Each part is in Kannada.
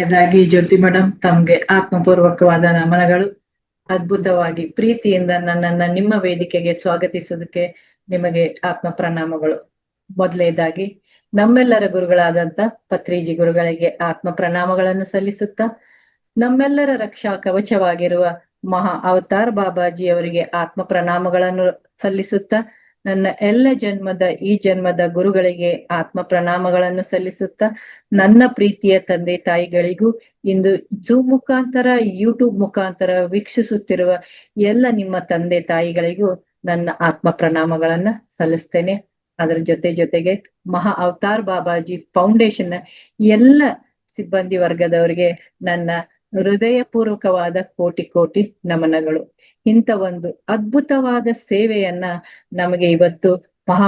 ಮೊದಲನೇದಾಗಿ ಜ್ಯೋತಿ ಮೇಡಮ್ ತಮ್ಗೆ ಆತ್ಮಪೂರ್ವಕವಾದ ನಮನಗಳು. ಅದ್ಭುತವಾಗಿ ಪ್ರೀತಿಯಿಂದ ನನ್ನನ್ನ ನಿಮ್ಮ ವೇದಿಕೆಗೆ ಸ್ವಾಗತಿಸೋದಕ್ಕೆ ನಿಮಗೆ ಆತ್ಮ ಪ್ರಣಾಮಗಳು. ಮೊದಲನೇದಾಗಿ ನಮ್ಮೆಲ್ಲರ ಗುರುಗಳಾದಂತ ಪತ್ರಿಜಿ ಗುರುಗಳಿಗೆ ಆತ್ಮ ಪ್ರಣಾಮಗಳನ್ನು ಸಲ್ಲಿಸುತ್ತಾ, ನಮ್ಮೆಲ್ಲರ ರಕ್ಷಾ ಕವಚವಾಗಿರುವ ಮಹಾ ಅವತಾರ್ ಬಾಬಾಜಿ ಅವರಿಗೆ ಆತ್ಮ ಪ್ರಣಾಮಗಳನ್ನು ಸಲ್ಲಿಸುತ್ತಾ, ನನ್ನ ಎಲ್ಲ ಈ ಜನ್ಮದ ಗುರುಗಳಿಗೆ ಆತ್ಮ ಪ್ರಣಾಮಗಳನ್ನು ಸಲ್ಲಿಸುತ್ತಾ, ನನ್ನ ಪ್ರೀತಿಯ ತಂದೆ ತಾಯಿಗಳಿಗೂ, ಇಂದು ಜೂಮ್ ಮುಖಾಂತರ ಯೂಟ್ಯೂಬ್ ಮುಖಾಂತರ ವೀಕ್ಷಿಸುತ್ತಿರುವ ಎಲ್ಲ ನಿಮ್ಮ ತಂದೆ ತಾಯಿಗಳಿಗೂ ನನ್ನ ಆತ್ಮ ಪ್ರಣಾಮಗಳನ್ನ ಸಲ್ಲಿಸ್ತೇನೆ. ಅದರ ಜೊತೆಗೆ ಮಹಾ ಅವತಾರ್ ಬಾಬಾಜಿ ಫೌಂಡೇಶನ್ ಎಲ್ಲ ಸಿಬ್ಬಂದಿ ವರ್ಗದವರಿಗೆ ನನ್ನ ಹೃದಯ ಪೂರ್ವಕವಾದ ಕೋಟಿ ನಮನಗಳು. ಇಂಥ ಒಂದು ಅದ್ಭುತವಾದ ಸೇವೆಯನ್ನ ನಮಗೆ ಇವತ್ತು ಮಹಾ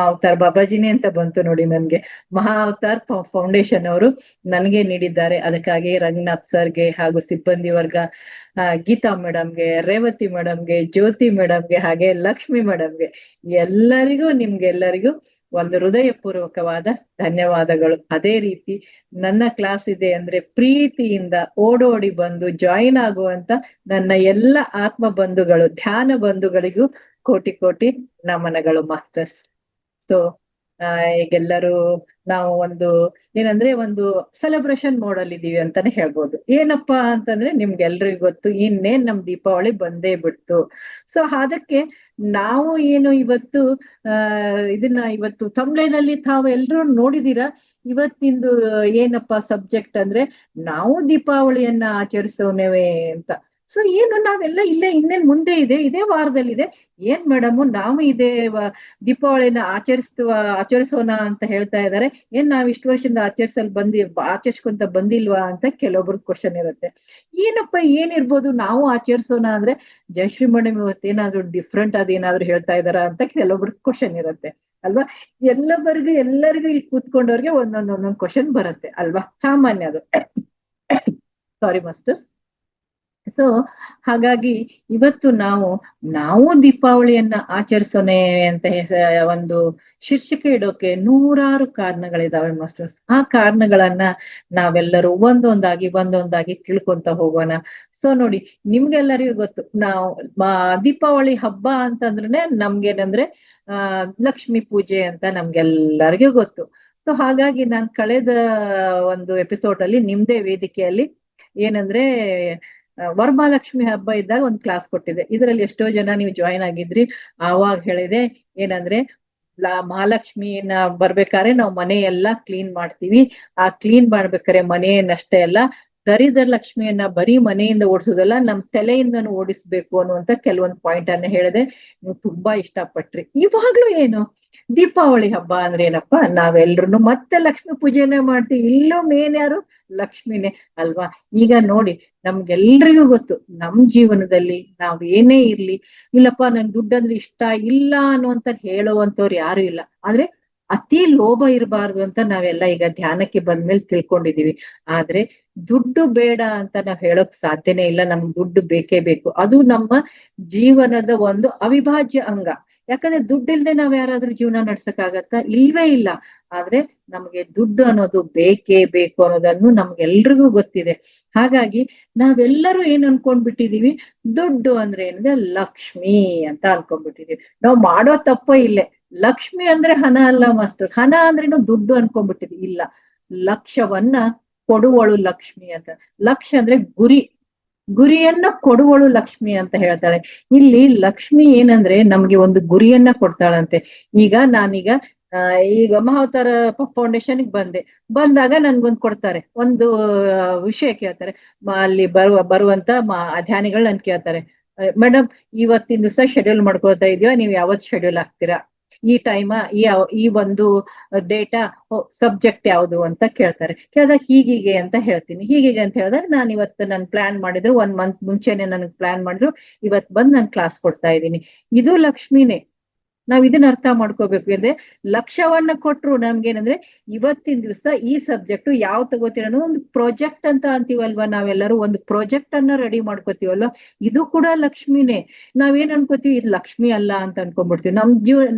ಅವತಾರ್ ಬಾಬಾಜಿನೇ ಅಂತ ಬಂತು ನೋಡಿ ನನ್ಗೆ. ಮಹಾ ಅವತಾರ್ ಫೌಂಡೇಶನ್ ಅವರು ನನಗೆ ನೀಡಿದ್ದಾರೆ. ಅದಕ್ಕಾಗಿ ರಂಗನಾಥ್ ಸರ್ಗೆ ಹಾಗೂ ಸಿಬ್ಬಂದಿ ವರ್ಗ, ಗೀತಾ ಮೇಡಮ್ಗೆ, ರೇವತಿ ಮೇಡಮ್ಗೆ, ಜ್ಯೋತಿ ಮೇಡಮ್ಗೆ, ಹಾಗೆ ಲಕ್ಷ್ಮಿ ಮೇಡಮ್ಗೆ, ನಿಮ್ಗೆಲ್ಲರಿಗೂ ಒಂದು ಹೃದಯ ಪೂರ್ವಕವಾದ ಧನ್ಯವಾದಗಳು. ಅದೇ ರೀತಿ ನನ್ನ ಕ್ಲಾಸ್ ಇದೆ ಅಂದ್ರೆ ಪ್ರೀತಿಯಿಂದ ಓಡೋಡಿ ಬಂದು ಜಾಯಿನ್ ಆಗುವಂತ ನನ್ನ ಎಲ್ಲ ಆತ್ಮ ಬಂಧುಗಳು, ಧ್ಯಾನ ಬಂಧುಗಳಿಗೂ ಕೋಟಿ ನಮನಗಳು ಮಾಸ್ಟರ್ಸ್. ಸೊ ಈಗೆಲ್ಲರೂ ನಾವು ಒಂದು ಸೆಲೆಬ್ರೇಷನ್ ಮೋಡಲ್ ಇದೀವಿ ಅಂತಾನೆ ಹೇಳ್ಬೋದು. ಏನಪ್ಪಾ ಅಂತಂದ್ರೆ ನಿಮ್ಗೆಲ್ರಿಗೂ ಗೊತ್ತು, ಇನ್ನೇನ್ ನಮ್ ದೀಪಾವಳಿ ಬಂದೇ ಬಿಡ್ತು. ಸೊ ಅದಕ್ಕೆ ನಾವು ಏನು ಇವತ್ತು ಇವತ್ತು ತಮಿಳಿನಲ್ಲಿ ತಾವು ಎಲ್ರೂ ನೋಡಿದೀರಾ. ಇವತ್ತಿಂದು ಏನಪ್ಪಾ ಸಬ್ಜೆಕ್ಟ್ ಅಂದ್ರೆ ನಾವು ದೀಪಾವಳಿಯನ್ನ ಆಚರಿಸೋಣವೇ ಅಂತ. ಸೊ ಏನು ನಾವೆಲ್ಲ ಇನ್ನೇನ್ ಮುಂದೆ ಇದೇ ವಾರದಲ್ಲಿದೆ. ಏನ್ ಮೇಡಮ್ ನಾವು ದೀಪಾವಳಿನ ಆಚರಿಸೋಣ ಅಂತ ಹೇಳ್ತಾ ಇದ್ದಾರೆ, ಏನ್ ನಾವ್ ಇಷ್ಟು ವರ್ಷದಿಂದ ಆಚರಿಸ್ಕೊಂತ ಬಂದಿಲ್ವಾ ಅಂತ ಕೆಲವೊಬ್ರು ಕ್ವಶನ್ ಇರುತ್ತೆ. ಏನಪ್ಪಾ ಏನಿರ್ಬೋದು ನಾವು ಆಚರಿಸೋಣ ಅಂದ್ರೆ, ಜಯಶ್ರೀ ಮೇಡಮ್ ಇವತ್ತೇನಾದ್ರು ಡಿಫ್ರೆಂಟ್ ಅದೇನಾದ್ರು ಹೇಳ್ತಾ ಇದಾರ ಅಂತ ಕೆಲವೊಬ್ರು ಕ್ವಶನ್ ಇರುತ್ತೆ ಅಲ್ವಾ. ಎಲ್ಲರಿಗೂ ಇಲ್ಲಿ ಕೂತ್ಕೊಂಡವ್ರಿಗೆ ಒಂದೊಂದ್ ಕ್ವಶನ್ ಬರುತ್ತೆ ಅಲ್ವಾ, ಸಾಮಾನ್ಯ ಅದು. ಸಾರಿ ಮಾಸ್ಟರ್. ಸೊ ಹಾಗಾಗಿ ಇವತ್ತು ನಾವು ದೀಪಾವಳಿಯನ್ನ ಆಚರಿಸೋಣ ಅಂತ ಒಂದು ಶೀರ್ಷಿಕೆ ಇಡೋಕೆ ನೂರಾರು ಕಾರಣಗಳಿದಾವೆ ಮಾಸ್ಟರ್ಸ್. ಆ ಕಾರಣಗಳನ್ನ ನಾವೆಲ್ಲರೂ ಒಂದೊಂದಾಗಿ ತಿಳ್ಕೊಂತ ಹೋಗೋಣ. ಸೊ ನೋಡಿ, ನಿಮ್ಗೆಲ್ಲರಿಗೂ ಗೊತ್ತು, ನಾವು ದೀಪಾವಳಿ ಹಬ್ಬ ಅಂತಂದ್ರೆ ನಮ್ಗೇನಂದ್ರೆ ಲಕ್ಷ್ಮೀ ಪೂಜೆ ಅಂತ ನಮ್ಗೆಲ್ಲರಿಗೂ ಗೊತ್ತು. ಸೊ ಹಾಗಾಗಿ ನಾನ್ ಕಳೆದ ಒಂದು ಎಪಿಸೋಡ್ ಅಲ್ಲಿ ನಿಮ್ದೇ ವೇದಿಕೆಯಲ್ಲಿ ಏನಂದ್ರೆ ವರಮಹಾಲಕ್ಷ್ಮಿ ಹಬ್ಬ ಇದ್ದಾಗ ಒಂದು ಕ್ಲಾಸ್ ಕೊಟ್ಟಿದೆ. ಇದರಲ್ಲಿ ಎಷ್ಟೋ ಜನ ನೀವು ಜಾಯಿನ್ ಆಗಿದ್ರಿ. ಆವಾಗ ಹೇಳಿದೆ ಏನಂದ್ರೆ, ಮಹಾಲಕ್ಷ್ಮಿನ ಬರ್ಬೇಕಾದ್ರೆ ನಾವು ಮನೆಯೆಲ್ಲ ಕ್ಲೀನ್ ಮಾಡ್ತೀವಿ. ಆ ಕ್ಲೀನ್ ಮಾಡ್ಬೇಕಾದ್ರೆ ಮನೆಯನ್ನಷ್ಟೇ ಅಲ್ಲ, ದರಿದ್ರ ಲಕ್ಷ್ಮಿಯನ್ನ ಬರೀ ಮನೆಯಿಂದ ಓಡಿಸೋದಲ್ಲ, ನಮ್ ತಲೆಯಿಂದನೂ ಓಡಿಸ್ಬೇಕು ಅನ್ನುವಂತ ಕೆಲವೊಂದು ಪಾಯಿಂಟ್ ಅನ್ನ ಹೇಳಿದೆ. ನೀವು ತುಂಬಾ ಇಷ್ಟಪಟ್ರಿ. ಇವಾಗ್ಲೂ ಏನು ದೀಪಾವಳಿ ಹಬ್ಬ ಅಂದ್ರೆ ಏನಪ್ಪಾ, ನಾವೆಲ್ರು ಮತ್ತೆ ಲಕ್ಷ್ಮೀ ಪೂಜೆನೆ ಮಾಡ್ತೀವಿ. ಇಲ್ಲೂ ಮೇನ್ ಯಾರು? ಲಕ್ಷ್ಮಿನೇ ಅಲ್ವಾ. ಈಗ ನೋಡಿ, ನಮ್ಗೆಲ್ರಿಗೂ ಗೊತ್ತು, ನಮ್ ಜೀವನದಲ್ಲಿ ನಾವ್ ಏನೇ ಇರ್ಲಿ, ಇಲ್ಲಪ್ಪಾ ನನ್ ದುಡ್ಡಂದ್ರೆ ಇಷ್ಟ ಇಲ್ಲ ಅನ್ನುವಂತ ಹೇಳುವಂತವ್ರು ಯಾರು ಇಲ್ಲ. ಆದ್ರೆ ಅತಿ ಲೋಭ ಇರಬಾರ್ದು ಅಂತ ನಾವೆಲ್ಲ ಈಗ ಧ್ಯಾನಕ್ಕೆ ಬಂದ್ಮೇಲೆ ತಿಳ್ಕೊಂಡಿದೀವಿ. ಆದ್ರೆ ದುಡ್ಡು ಬೇಡ ಅಂತ ನಾವ್ ಹೇಳೋಕ್ ಸಾಧ್ಯನೇ ಇಲ್ಲ. ನಮ್ಗೆ ದುಡ್ಡು ಬೇಕೇ ಬೇಕು. ಅದು ನಮ್ಮ ಜೀವನದ ಒಂದು ಅವಿಭಾಜ್ಯ ಅಂಗ. ಯಾಕಂದ್ರೆ ದುಡ್ಡಿಲ್ದೆ ನಾವ್ ಯಾರಾದ್ರೂ ಜೀವನ ನಡ್ಸಕ್ಕಾಗತ್ತಾ? ಇಲ್ವೇ ಇಲ್ಲ. ಆದ್ರೆ ನಮ್ಗೆ ದುಡ್ಡು ಅನ್ನೋದು ಬೇಕೇ ಬೇಕು ಅನ್ನೋದನ್ನು ನಮ್ಗೆಲ್ರಿಗೂ ಗೊತ್ತಿದೆ. ಹಾಗಾಗಿ ನಾವೆಲ್ಲರೂ ಏನ್ ಅನ್ಕೊಂಡ್ಬಿಟ್ಟಿದೀವಿ, ದುಡ್ಡು ಅಂದ್ರೆ ಏನಿದೆ ಲಕ್ಷ್ಮಿ ಅಂತ ಅನ್ಕೊಂಡ್ಬಿಟ್ಟಿದೀವಿ. ನಾವ್ ಮಾಡೋ ತಪ್ಪ ಇಲ್ಲೇ. ಲಕ್ಷ್ಮಿ ಅಂದ್ರೆ ಹಣ ಅಲ್ಲ ಮಾಸ್ಟರ್. ಹಣ ಅಂದ್ರೇನು ದುಡ್ಡು ಅನ್ಕೊಂಡ್ಬಿಟ್ಟಿದೀವಿ. ಇಲ್ಲ, ಲಕ್ಷ್ಯವನ್ನ ಕೊಡುವಳು ಲಕ್ಷ್ಮಿ ಅಂತ. ಲಕ್ಷ್ಯ ಅಂದ್ರೆ ಗುರಿಯನ್ನ ಕೊಡುವಳು ಲಕ್ಷ್ಮಿ ಅಂತ ಹೇಳ್ತಾಳೆ. ಇಲ್ಲಿ ಲಕ್ಷ್ಮಿ ಏನಂದ್ರೆ ನಮ್ಗೆ ಒಂದು ಗುರಿಯನ್ನ ಕೊಡ್ತಾಳಂತೆ. ಈಗ ನಾನೀಗ ಮಹಾವತಾರ ಫೌಂಡೇಶನ್ಗೆ ಬಂದಾಗ ನನ್ಗೊಂದು ಕೊಡ್ತಾರೆ, ಒಂದು ವಿಷಯ ಕೇಳ್ತಾರೆ. ಅಲ್ಲಿ ಬರುವಂತ ಧ್ಯಾನಿಗಳು ನನ್ ಕೇಳ್ತಾರೆ, ಮೇಡಮ್ ಇವತ್ತಿನ ದಿವಸ ಶೆಡ್ಯೂಲ್ ಮಾಡ್ಕೊಳ್ತಾ ಇದೀವ, ನೀವ್ ಯಾವತ್ ಶೆಡ್ಯೂಲ್ ಆಗ್ತೀರಾ, ಈ ಟೈಮ, ಈ ಒಂದು ಡೇಟಾ, ಸಬ್ಜೆಕ್ಟ್ ಯಾವುದು ಅಂತ ಕೇಳಿದಾಗ ಹೀಗೆ ಅಂತ ಹೇಳ್ತೀನಿ. ಹೀಗೆ ಅಂತ ಹೇಳಿದಾಗ ನಾನು ಇವತ್ತು ನನ್ ಪ್ಲಾನ್ ಮಾಡಿದ್ರು, 1 ಮಂತ್ ಮುಂಚೆನೆ ನನ್ಗೆ ಪ್ಲಾನ್ ಮಾಡಿದ್ರು, ಇವತ್ ಬಂದ್ ನಾನು ಕ್ಲಾಸ್ ಕೊಡ್ತಾ ಇದ್ದೀನಿ. ಇದು ಲಕ್ಷ್ಮಿನೇ. ನಾವ್ ಇದನ್ನ ಅರ್ಥ ಮಾಡ್ಕೋಬೇಕು. ಅಂದ್ರೆ ಲಕ್ಷ್ಯವನ್ನ ಕೊಟ್ರು ನಮ್ಗೇನಂದ್ರೆ, ಇವತ್ತಿನ ದಿವಸ ಈ ಸಬ್ಜೆಕ್ಟ್ ಯಾವ ತಗೋತೀರ ಅನ್ನೋ ಒಂದು ಪ್ರಾಜೆಕ್ಟ್ ಅಂತ ಅಂತೀವಲ್ವಾ. ನಾವೆಲ್ಲರೂ ಒಂದು ಪ್ರಾಜೆಕ್ಟ್ ಅನ್ನ ರೆಡಿ ಮಾಡ್ಕೋತೀವಲ್ವಾ, ಇದು ಕೂಡ ಲಕ್ಷ್ಮಿನೇ. ನಾವೇನ್ ಅನ್ಕೋತೀವಿ, ಇದು ಲಕ್ಷ್ಮಿ ಅಲ್ಲ ಅಂತ ಅನ್ಕೊಂಡ್ಬಿಡ್ತೀವಿ.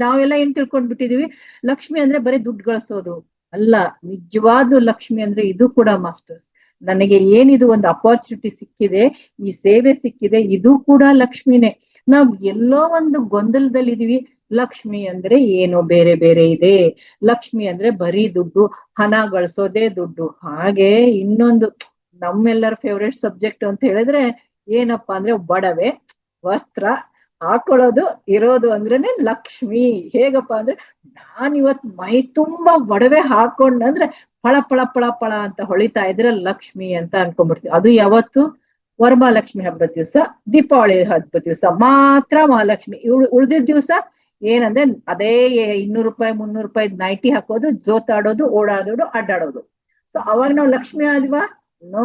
ನಾವೆಲ್ಲ ಏನ್ ತಿಳ್ಕೊಂಡ್ಬಿಟ್ಟಿದೀವಿ, ಲಕ್ಷ್ಮಿ ಅಂದ್ರೆ ಬರೀ ದುಡ್ಡು ಗಳಿಸೋದು, ಅಲ್ಲ, ನಿಜವಾದ ಲಕ್ಷ್ಮಿ ಅಂದ್ರೆ ಇದು ಕೂಡ ಮಾಸ್ಟರ್ಸ್. ನನಗೆ ಏನಿದು ಒಂದು ಅಪಾರ್ಚುನಿಟಿ ಸಿಕ್ಕಿದೆ, ಈ ಸೇವೆ ಸಿಕ್ಕಿದೆ, ಇದು ಕೂಡ ಲಕ್ಷ್ಮಿನೇ. ನಾವ್ ಎಲ್ಲೋ ಒಂದು ಗೊಂದಲದಲ್ಲಿ ಇದೀವಿ. ಲಕ್ಷ್ಮಿ ಅಂದ್ರೆ ಏನೋ ಬೇರೆ ಬೇರೆ ಇದೆ. ಲಕ್ಷ್ಮಿ ಅಂದ್ರೆ ಬರೀ ದುಡ್ಡು, ಹಣ ಗಳಿಸೋದೇ ದುಡ್ಡು. ಹಾಗೆ ಇನ್ನೊಂದು ನಮ್ಮೆಲ್ಲರ ಫೇವ್ರೆಟ್ ಸಬ್ಜೆಕ್ಟ್ ಅಂತ ಹೇಳಿದ್ರೆ ಏನಪ್ಪಾ ಅಂದ್ರೆ ಒಡವೆ, ವಸ್ತ್ರ, ಹಾಕೊಳ್ಳೋದು, ಇರೋದು ಅಂದ್ರೇನೆ ಲಕ್ಷ್ಮಿ. ಹೇಗಪ್ಪ ಅಂದ್ರೆ ನಾನ್ ಇವತ್ ಮೈ ತುಂಬಾ ಒಡವೆ ಹಾಕೊಂಡ್ರೆ ಫಳ ಫಳ ಫಳ ಫಳ ಅಂತ ಹೊಳಿತಾ ಇದ್ರೆ ಲಕ್ಷ್ಮಿ ಅಂತ ಅನ್ಕೊಂಡ್ಬಿಡ್ತೀವಿ. ಅದು ಯಾವತ್ತು ವರಮಹಾಲಕ್ಷ್ಮಿ ಹಬ್ಬದ ದಿವಸ, ದೀಪಾವಳಿ ಹಬ್ಬದ ದಿವಸ ಮಾತ್ರ ಮಹಾಲಕ್ಷ್ಮಿ. ಉಳ್ದಿದ್ ದಿವಸ ಏನಂದ್ರೆ ಅದೇ 200 ರೂಪಾಯಿ 300 ರೂಪಾಯಿ ನೈಟಿ ಹಾಕೋದು, ಜೋತಾಡೋದು, ಓಡಾಡೋದು, ಅಡ್ಡಾಡೋದು. ಸೊ ಅವಾಗ ನಾವು ಲಕ್ಷ್ಮಿ ಆದ್ವಾ? ನೋ.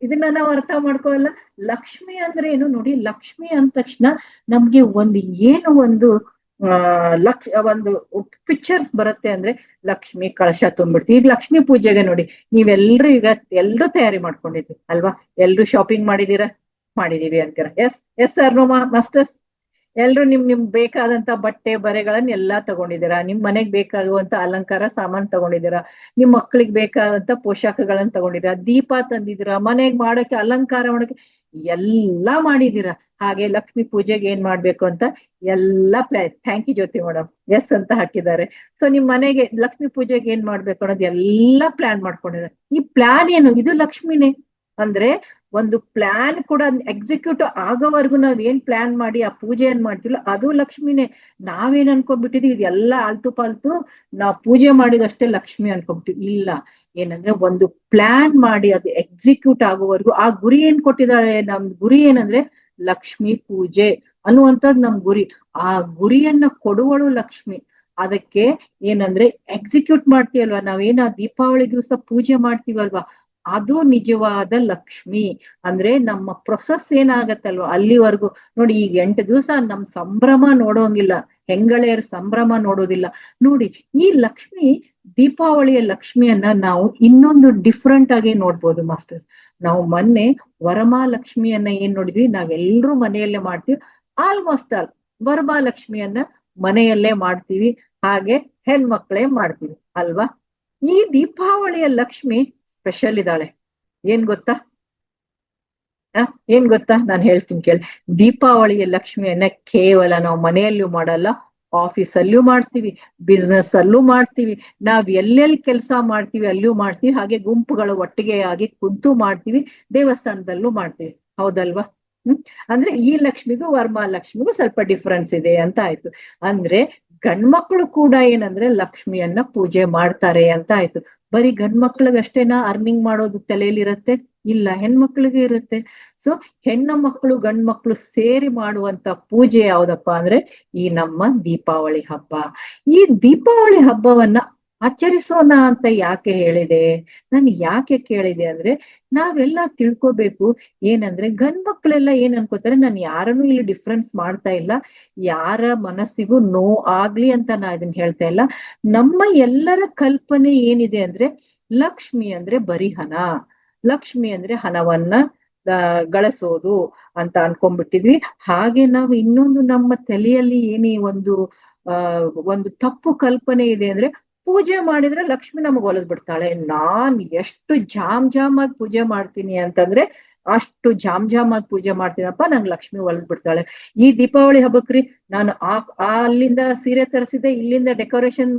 ಇದನ್ನ ನಾವು ಅರ್ಥ ಮಾಡ್ಕೊಳ್ಳಲ್ಲ. ಲಕ್ಷ್ಮಿ ಅಂದ್ರೆ ಏನು ನೋಡಿ, ಲಕ್ಷ್ಮಿ ಅಂದ ತಕ್ಷಣ ನಮ್ಗೆ ಒಂದು ಏನು ಒಂದು ಒಂದು ಪಿಕ್ಚರ್ಸ್ ಬರುತ್ತೆ. ಅಂದ್ರೆ ಲಕ್ಷ್ಮಿ ಕಳಶ ತುಂಬಿಡ್ತೀವಿ. ಈಗ ಲಕ್ಷ್ಮಿ ಪೂಜೆಗೆ ನೋಡಿ, ನೀವೆಲ್ರು ಈಗ ಎಲ್ರು ತಯಾರಿ ಮಾಡ್ಕೊಂಡಿದ್ವಿ ಅಲ್ವಾ? ಎಲ್ರು ಶಾಪಿಂಗ್ ಮಾಡಿದೀರಾ? ಮಾಡಿದೀವಿ ಅಂತೀರ. Yes yes sir no master? ಎಲ್ರು ನಿಮ್ ಬೇಕಾದಂತ ಬಟ್ಟೆ ಬರೆಗಳನ್ನ ಎಲ್ಲಾ ತಗೊಂಡಿದ್ದೀರಾ. ನಿಮ್ ಮನೆಗ್ ಬೇಕಾಗುವಂತ ಅಲಂಕಾರ ಸಾಮಾನ್ ತಗೊಂಡಿದ್ದೀರಾ. ನಿಮ್ ಮಕ್ಳಿಗೆ ಬೇಕಾದಂತ ಪೋಷಾಕಗಳನ್ನ ತಗೊಂಡಿದ್ದೀರಾ. ದೀಪ ತಂದಿದ್ದೀರಾ. ಮನೆಗ್ ಮಾಡಕ್ಕೆ ಅಲಂಕಾರ ಮಾಡಕ್ಕೆ ಎಲ್ಲಾ ಮಾಡಿದೀರಾ. ಹಾಗೆ ಲಕ್ಷ್ಮಿ ಪೂಜೆಗೆ ಏನ್ ಮಾಡ್ಬೇಕು ಅಂತ ಎಲ್ಲಾ plan. Thank you Jyoti madam, yes ಅಂತ ಹಾಕಿದ್ದಾರೆ. ಸೊ ನಿಮ್ ಮನೆಗೆ ಲಕ್ಷ್ಮಿ ಪೂಜೆಗೆ ಏನ್ ಮಾಡ್ಬೇಕು ಅನ್ನೋದು ಎಲ್ಲಾ ಪ್ಲಾನ್ ಮಾಡ್ಕೊಂಡಿದ್ದಾರೆ. ಈ ಪ್ಲಾನ್ ಏನು? ಇದು ಲಕ್ಷ್ಮಿನೇ. ಅಂದ್ರೆ ಒಂದು ಪ್ಲಾನ್ ಕೂಡ ಎಕ್ಸಿಕ್ಯೂಟ್ ಆಗೋವರೆಗೂ ನಾವ್ ಏನ್ ಪ್ಲಾನ್ ಮಾಡಿ ಆ ಪೂಜೆ ಏನ್ ಮಾಡ್ತಿಲ್ಲ ಅದು ಲಕ್ಷ್ಮಿನೇ. ನಾವೇನ್ ಅನ್ಕೊಂಡ್ಬಿಟ್ಟಿದೀವಿ, ಇದೆಲ್ಲ ಆಲ್ತು ಪಾಲ್ತು, ನಾವ್ ಪೂಜೆ ಮಾಡಿದಷ್ಟೇ ಲಕ್ಷ್ಮಿ ಅನ್ಕೊಂಡ್ಬಿಟ್ಟಿವಿ. ಇಲ್ಲ, ಏನಂದ್ರೆ ಒಂದು ಪ್ಲಾನ್ ಮಾಡಿ ಅದು ಎಕ್ಸಿಕ್ಯೂಟ್ ಆಗೋವರೆಗೂ ಆ ಗುರಿ ಏನ್ ಕೊಟ್ಟಿದ್ದಾರೆ, ನಮ್ ಗುರಿ ಏನಂದ್ರೆ ಲಕ್ಷ್ಮಿ ಪೂಜೆ ಅನ್ನುವಂಥದ್ದು ನಮ್ ಗುರಿ. ಆ ಗುರಿಯನ್ನ ಕೊಡುವಳು ಲಕ್ಷ್ಮಿ. ಅದಕ್ಕೆ ಏನಂದ್ರೆ ಎಕ್ಸಿಕ್ಯೂಟ್ ಮಾಡ್ತೀವಲ್ವಾ, ನಾವೇನ ದೀಪಾವಳಿ ದಿವಸ ಪೂಜೆ ಮಾಡ್ತೀವಲ್ವಾ, ಅದು ನಿಜವಾದ ಲಕ್ಷ್ಮಿ. ಅಂದ್ರೆ ನಮ್ಮ ಪ್ರೊಸೆಸ್ ಏನಾಗತ್ತಲ್ವಾ ಅಲ್ಲಿವರೆಗೂ ನೋಡಿ. ಈಗ 8 ದಿವಸ ನಮ್ ಸಂಭ್ರಮ ನೋಡೋಂಗಿಲ್ಲ, ಹೆಂಗಳೆಯರ್ ಸಂಭ್ರಮ ನೋಡೋದಿಲ್ಲ ನೋಡಿ. ಈ ಲಕ್ಷ್ಮಿ, ದೀಪಾವಳಿಯ ಲಕ್ಷ್ಮಿಯನ್ನ ನಾವು ಇನ್ನೊಂದು ಡಿಫ್ರೆಂಟ್ ಆಗಿ ನೋಡ್ಬೋದು ಮಾಸ್ಟರ್ಸ್. ನಾವು ಮೊನ್ನೆ ವರಮಹಾಲಕ್ಷ್ಮಿಯನ್ನ ಏನ್ ನೋಡಿದ್ವಿ, ನಾವೆಲ್ಲರೂ ಮನೆಯಲ್ಲೇ ಮಾಡ್ತೀವಿ. ಆಲ್ಮೋಸ್ಟ್ ಆಲ್ ವರಮಹಾಲಕ್ಷ್ಮಿಯನ್ನ ಮನೆಯಲ್ಲೇ ಮಾಡ್ತೀವಿ. ಹಾಗೆ ಹೆಣ್ಮಕ್ಳೇ ಮಾಡ್ತೀವಿ ಅಲ್ವಾ? ಈ ದೀಪಾವಳಿಯ ಲಕ್ಷ್ಮಿ ಸ್ಪೆಷಲ್ ಇದ್ದಾಳೆ. ಏನ್ ಗೊತ್ತಾ? ಏನ್ ಗೊತ್ತಾ? ನಾನು ಹೇಳ್ತೀನಿ ಕೇಳಿ. ದೀಪಾವಳಿಯ ಲಕ್ಷ್ಮಿಯನ್ನ ಕೇವಲ ನಾವು ಮನೆಯಲ್ಲೂ ಮಾಡಲ್ಲ, ಆಫೀಸಲ್ಲೂ ಮಾಡ್ತೀವಿ, ಬಿಸ್ನೆಸ್ ಅಲ್ಲೂ ಮಾಡ್ತೀವಿ, ನಾವ್ ಎಲ್ಲೆಲ್ಲಿ ಕೆಲಸ ಮಾಡ್ತೀವಿ ಅಲ್ಲೂ ಮಾಡ್ತೀವಿ. ಹಾಗೆ ಗುಂಪುಗಳು ಒಟ್ಟಿಗೆ ಆಗಿ ಕುಂತು ಮಾಡ್ತೀವಿ, ದೇವಸ್ಥಾನದಲ್ಲೂ ಮಾಡ್ತೀವಿ. ಹೌದಲ್ವಾ? ಅಂದ್ರೆ ಈ ಲಕ್ಷ್ಮಿಗೂ ವರಮಹಾಲಕ್ಷ್ಮಿಗೂ ಸ್ವಲ್ಪ ಡಿಫ್ರೆನ್ಸ್ ಇದೆ ಅಂತ ಆಯ್ತು. ಅಂದ್ರೆ ಗಂಡ್ಮಕ್ಳು ಕೂಡ ಏನಂದ್ರೆ ಲಕ್ಷ್ಮಿಯನ್ನ ಪೂಜೆ ಮಾಡ್ತಾರೆ ಅಂತ ಆಯ್ತು. ಬರೀ ಗಂಡ್ಮಕ್ಳಿಗಷ್ಟೇನಾ ಅರ್ನಿಂಗ್ ಮಾಡೋದು ತಲೆಯಲ್ಲಿರತ್ತೆ? ಇಲ್ಲ, ಹೆಣ್ಮಕ್ಳಿಗೆ ಇರುತ್ತೆ. ಸೊ ಹೆಣ್ಣು ಮಕ್ಕಳು ಗಂಡ್ ಮಕ್ಳು ಸೇರಿ ಮಾಡುವಂತ ಪೂಜೆ ಯಾವ್ದಪ್ಪ ಅಂದ್ರೆ ಈ ನಮ್ಮ ದೀಪಾವಳಿ ಹಬ್ಬ. ಈ ದೀಪಾವಳಿ ಹಬ್ಬವನ್ನ ಆಚರಿಸೋಣ ಅಂತ ಯಾಕೆ ಹೇಳಿದೆ, ನಾನು ಯಾಕೆ ಕೇಳಿದೆ ಅಂದ್ರೆ ನಾವೆಲ್ಲ ತಿಳ್ಕೊಬೇಕು. ಏನಂದ್ರೆ ಗಂಡ್ ಮಕ್ಳೆಲ್ಲ ಏನ್ ಅನ್ಕೋತಾರೆ, ನಾನು ಯಾರನ್ನು ಇಲ್ಲಿ ಡಿಫ್ರೆನ್ಸ್ ಮಾಡ್ತಾ ಇಲ್ಲ, ಯಾರ ಮನಸ್ಸಿಗೂ ಆಗ್ಲಿ ಅಂತ ನಾ ಇದನ್ನ ಹೇಳ್ತಾ ಇಲ್ಲ. ನಮ್ಮ ಎಲ್ಲರ ಕಲ್ಪನೆ ಏನಿದೆ ಅಂದ್ರೆ ಲಕ್ಷ್ಮಿ ಅಂದ್ರೆ ಬರೀ ಹಣ, ಲಕ್ಷ್ಮಿ ಅಂದ್ರೆ ಹಣವನ್ನ ಗಳಿಸೋದು ಅಂತ ಅನ್ಕೊಂಡ್ಬಿಟ್ಟಿದ್ವಿ. ಹಾಗೆ ನಾವು ಇನ್ನೊಂದು ನಮ್ಮ ತಲೆಯಲ್ಲಿ ಏನೇ ಒಂದು ತಪ್ಪು ಕಲ್ಪನೆ ಇದೆ ಅಂದ್ರೆ ಪೂಜೆ ಮಾಡಿದ್ರೆ ಲಕ್ಷ್ಮಿ ನಮಗ್ ಒಲದ್ ಬಿಡ್ತಾಳೆ. ನಾನ್ ಎಷ್ಟು ಜಾಮ್ ಆಗಿ ಪೂಜೆ ಮಾಡ್ತೀನಿ ಅಂತಂದ್ರೆ ಅಷ್ಟು ಜಾಮ್ ಆಗಿ ಪೂಜೆ ಮಾಡ್ತೀನಪ್ಪ, ನಂಗೆ ಲಕ್ಷ್ಮಿ ಒಲದ್ ಬಿಡ್ತಾಳೆ. ಈ ದೀಪಾವಳಿ ಹಬ್ಬಕ್ರಿ ನಾನು ಅಲ್ಲಿಂದ ಸೀರೆ ತರಿಸಿದೆ, ಇಲ್ಲಿಂದ ಡೆಕೋರೇಷನ್